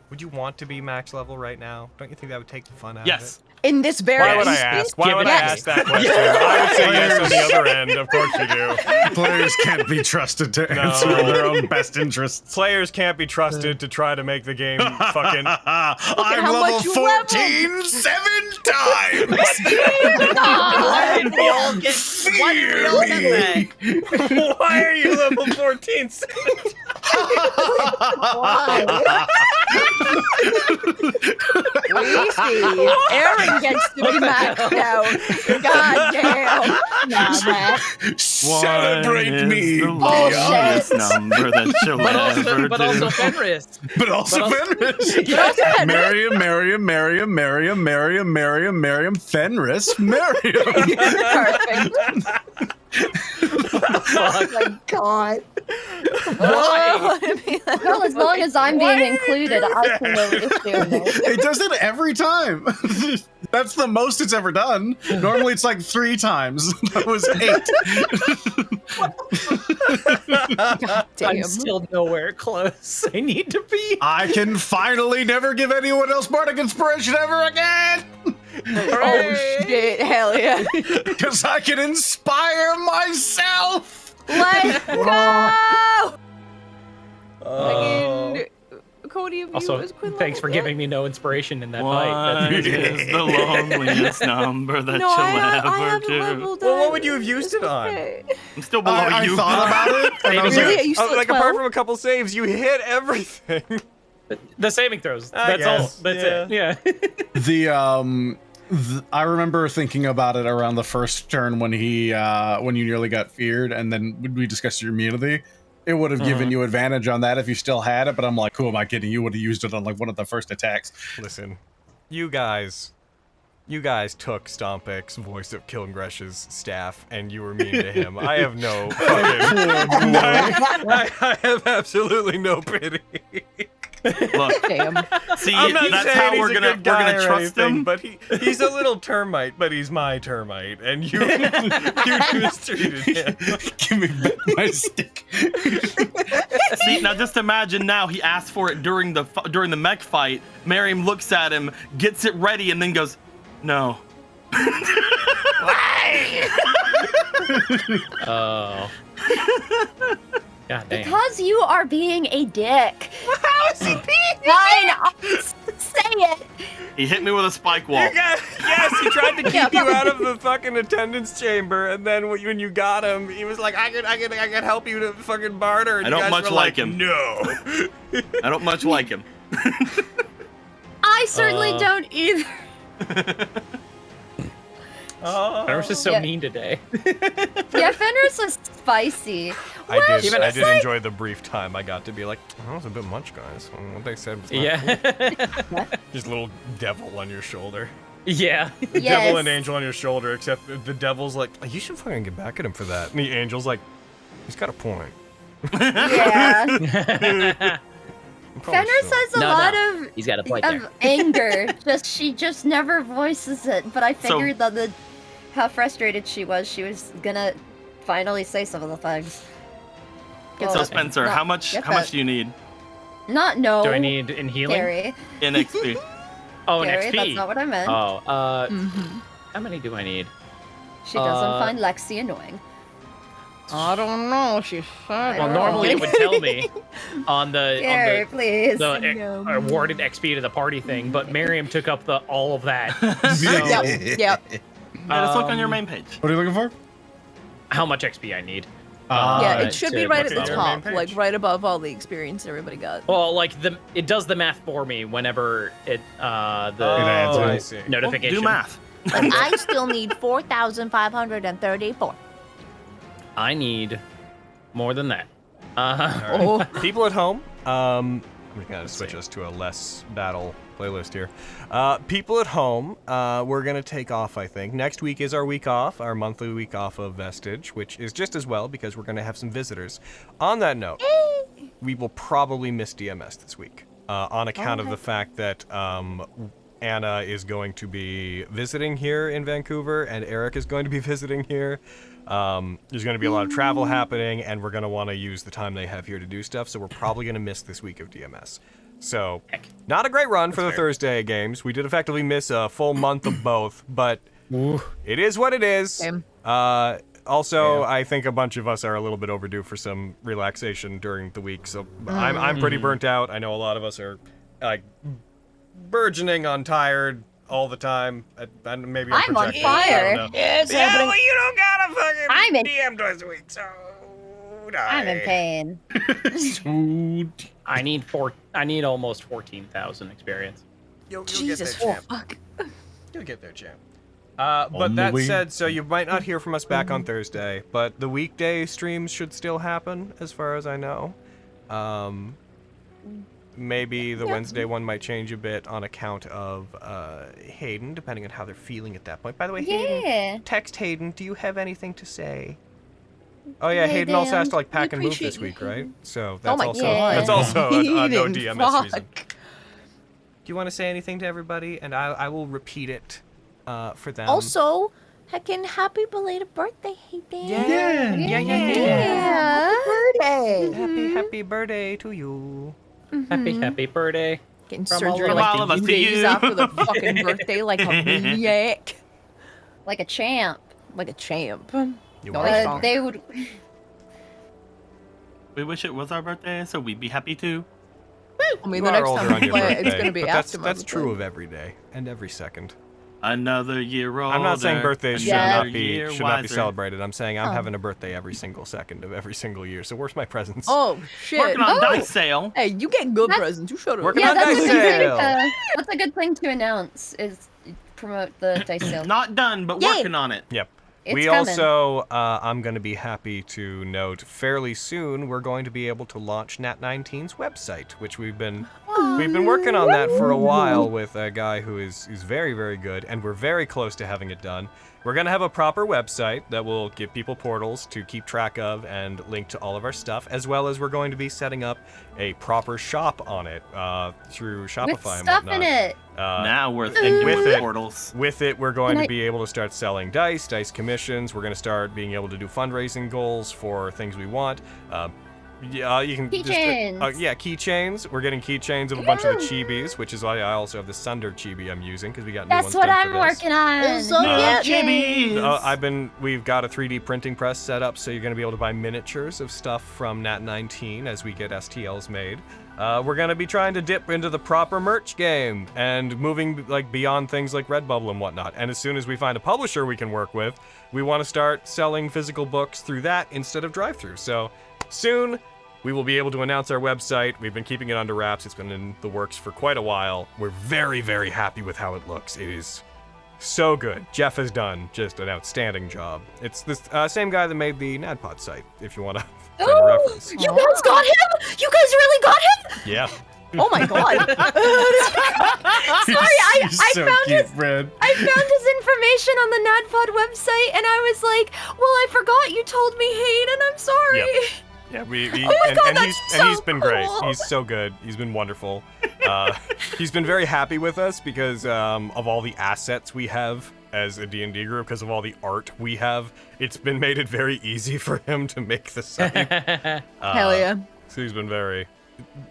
Would you want to be max level right now? Don't you think that would take the fun out Yes. of it? In this very Why would I instance, ask? Why would I yes. ask that question? I would say yes on the other end. Of course you do. Players can't be trusted to No. answer in their own best interests. Players can't be trusted to try to make the game fucking. I'm how level much you 14 7 times. Why did we all get that? Why are you level 14? We see Aaron gets to be maxed out. God damn. Celebrate me. The longest number that you'll ever But do. also Fenris. But also But also- Fenris. Miriam, Miriam, Miriam, Miriam, Miriam, Miriam, Miriam, Fenris, Miriam. Perfect. Oh my god. Why? Well, as long as I'm being included, I can no issue. It does it every time. That's the most it's ever done. Normally it's like 3 times. That was 8. God damn. I'm still nowhere close. I need to be. I can finally never give anyone else bardic inspiration ever again. Oh shit, hell yeah. Because I can inspire myself. Let's go! Oh. Second, Cody, of you Also, as Quinn thanks for level? giving me no inspiration in that What fight. is the loneliest number that No, you'll I ever haven't do? leveled Well, what up. would you have used it on? Okay. I'm still below I you. thought about it. And I was Really? like, Are you still at Like apart 12? from a couple saves, you hit everything. The saving throws. I That's all. guess, That's yeah. it. Yeah. I remember thinking about it around the first turn when when you nearly got feared, and then we discussed your immunity. It would have given you advantage on that if you still had it, but I'm like, who am I kidding? You would have used it on like one of the first attacks. Listen, you guys took Stompix, voice of Kilgresh's staff, and you were mean to him. I have no fucking. I have absolutely no pity. Look, Damn. see, I'm not that's saying how he's we're a gonna good guy or trust anything, him. but he's a little termite, but he's my termite, and you mistreated him. Give me back my stick. See, now just imagine now he asked for it during the mech fight. Miriam looks at him, gets it ready, and then goes, "No." Oh. God damn. Because you are being a dick. How is he being? Fine, I'll say it. He hit me with a spike wall. Yes, he tried to keep you out of the fucking attendance chamber, and then when you got him, he was like, I could help you to fucking barter. And I you don't guys much were like him. No. I don't much like him. I certainly don't either. Fenris is so Yeah. mean today. Yeah, Fenris was spicy. I did Even enjoy the brief time I got to be like, oh, that was a bit much, guys. What they said was not cool. Yeah. Just a little devil on your shoulder. Yeah. The Yes. devil and angel on your shoulder, except the devil's like, you should fucking get back at him for that. And the angel's like, he's got a point. Yeah. I'm probably Fenris still- has a No, lot no. He's got a point of there. anger. She just never voices it. But I figured that how frustrated she was gonna finally say some of the things. So Spencer, how much do you need Not no. Do I need in healing? Gary. in XP? Oh, in Gary, XP. that's not what I meant. Oh, how many do I need? She doesn't find Lexi annoying. I don't know. She said. Well, normally it would tell me on the Here, please. the awarded XP to the party thing, but Miriam took up all of that. Yep. Yep. Let's look on your main page. What are you looking for? How much XP I need? Yeah, it should be to right at look the at top, main like page. right above all the experience everybody got. Well, like it does the math for me whenever it adds the it. I see. notification. Do math. But I still need 4,534. I need more than that. Oh, People at home, I'm gonna switch us to a less battle playlist here. People at home, we're gonna take off, I think. Next week is our week off, our monthly week off of Vestige, which is just as well because we're gonna have some visitors. On that note, we will probably miss DMS this week, on account of the fact that Anna is going to be visiting here in Vancouver, and Eric is going to be visiting here. There's going to be a lot of travel happening, and we're going to want to use the time they have here to do stuff, so we're probably going to miss this week of DMS. So, not a great run for the Thursday games. We did effectively miss a full month of both, but it is what it is. Same. Also, I think a bunch of us are a little bit overdue for some relaxation during the week, so I'm pretty burnt out. I know a lot of us are like burgeoning on tired all the time. Maybe I'm on projecting. fire. I don't know. Yeah, well, you don't gotta fucking I'm in- DM twice a week, so... I'm in pain. I need almost 14,000 experience. You'll Jesus, get there, champ. fuck. You'll get there, champ. But that said, so you might not hear from us back on Thursday, but the weekday streams should still happen, as far as I know. Maybe the Wednesday one might change a bit on account of Hayden, depending on how they're feeling at that point. By the way, Hayden, Yeah. text Hayden, do you have anything to say? Oh yeah, Hayden also has to like pack and move this week, right? So that's my also God. that's also a no Hayden, DMS reason. fuck. Do you want to say anything to everybody? And I will repeat it for them. Also, heckin' happy belated birthday, Hayden. Yeah. Yeah. Birthday. Happy birthday to you. Happy birthday. Getting From all surgery of like all of us 2 to days you. after the fucking birthday, like a maniac. Like a champ. Like a champ. You No, are that's strong. wrong. They would. We wish it was our birthday, so we'd be happy too. I mean, You the are next older time on we your play, it's birthday, gonna be but after my that's true birthday. of every day and every second. Another year older. I'm not saying birthdays should another not be year should not be wiser. celebrated. I'm saying I'm Oh. having a birthday every single second of every single year. So where's my presents? Oh shit! Working on Oh. dice sale. Hey, you get good That's- presents. You shut up. Working Yeah, on that's a dice good thing. sale. That's a good thing to announce. Is promote the dice sale. Not done, but Yay. working on it. Yep. It's We coming. also, I'm going to be happy to note, fairly soon we're going to be able to launch Nat19's website, which we've been working on that for a while with a guy who is very, very good, and we're very close to having it done. We're going to have a proper website that will give people portals to keep track of and link to all of our stuff, as well as we're going to be setting up a proper shop on it through Shopify With and stuff whatnot. in it. Now we're thinking with with it- portals. With it, we're going Can to I- be able to start selling dice commissions. We're going to start being able to do fundraising goals for things we want. Yeah, you can Keychains. keychains. We're getting keychains of a bunch of the chibis, which is why I also have the Sunder chibi I'm using because we got new That's ones what done I'm for this. working on. Also, Yeah, get me. chibis. We've got a 3D printing press set up, so you're going to be able to buy miniatures of stuff from Nat19 as we get STLs made. We're going to be trying to dip into the proper merch game and moving like beyond things like Redbubble and whatnot. And as soon as we find a publisher we can work with, we want to start selling physical books through that instead of drive-through. So soon we will be able to announce our website. We've been keeping it under wraps. It's been in the works for quite a while. We're very, very happy with how it looks. It is so good. Jeff has done just an outstanding job. It's this same guy that made the NADPOD site, if you want to find a reference. You guys got him? You guys really got him? Yeah. Oh my god. Sorry, I so found cute, his Red. I found his information on the NADPOD website, and I was like, "Well, I forgot you told me, Hayden. I'm sorry." Yep. Yeah, he's been great. He's so good. He's been wonderful. He's been very happy with us because of all the assets we have as a D&D group, because of all the art we have. It's been made it very easy for him to make the site. Hell yeah. So he's been very,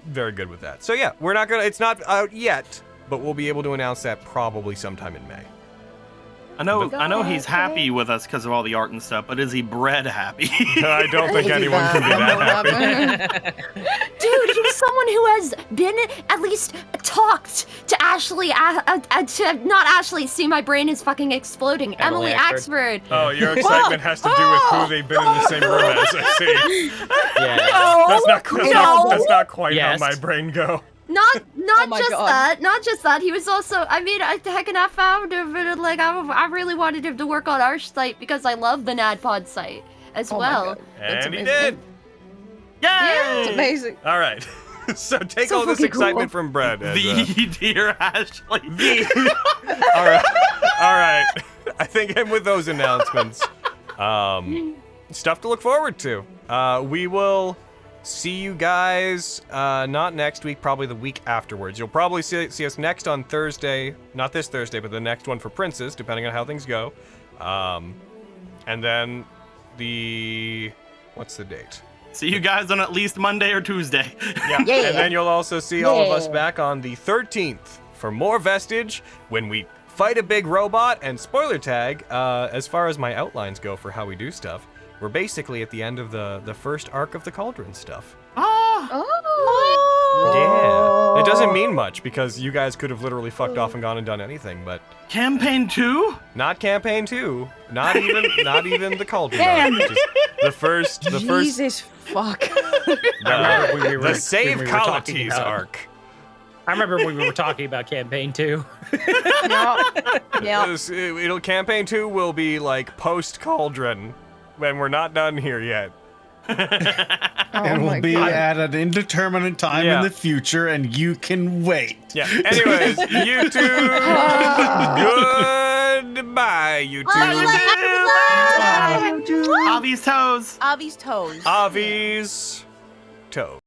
very good with that. So yeah, it's not out yet, but we'll be able to announce that probably sometime in May. I know he's happy with us because of all the art and stuff, but is he bread happy? I don't think anyone can be that happy. Dude, he was someone who has been at least talked to Ashley, to not Ashley. See, my brain is fucking exploding. Emily Axford. Oh, your excitement has to do with who they've been in the same room as. I see. Yeah. That's not quite how my brain go. Not my just God. that, not just that. He was also, I mean, I found him, and like I really wanted him to work on our site because I love the NADPOD site as well. And he did. Yay! It's amazing. All right. So take So all this fucking excitement cool. from Brett. As, Dear Ashley. all right. I think with those announcements, stuff to look forward to. We will see you guys not next week, probably the week afterwards. You'll probably see us next on Thursday, not this Thursday, but the next one for Princes, depending on how things go. And then what's the date? See you guys on at least Monday or Tuesday. Yeah. And then you'll also see all of us back on the 13th for more Vestige when we fight a big robot. And spoiler tag, as far as my outlines go for how we do stuff, we're basically at the end of the first arc of the Cauldron stuff. Yeah. It doesn't mean much because you guys could have literally fucked off and gone and done anything, but Campaign 2? not campaign 2. Not even the Cauldron arc. Just the first Jesus fuck. the Save we were talking Colletes about- arc. I remember when we were talking about campaign 2. Yeah. Campaign 2 will be like post Cauldron when we're not done here yet. And we'll be at an indeterminate time in the future, and you can wait. Yeah. Anyways, YouTube. Goodbye, YouTube. Avi's toes. Avi's toes. Avi's toes.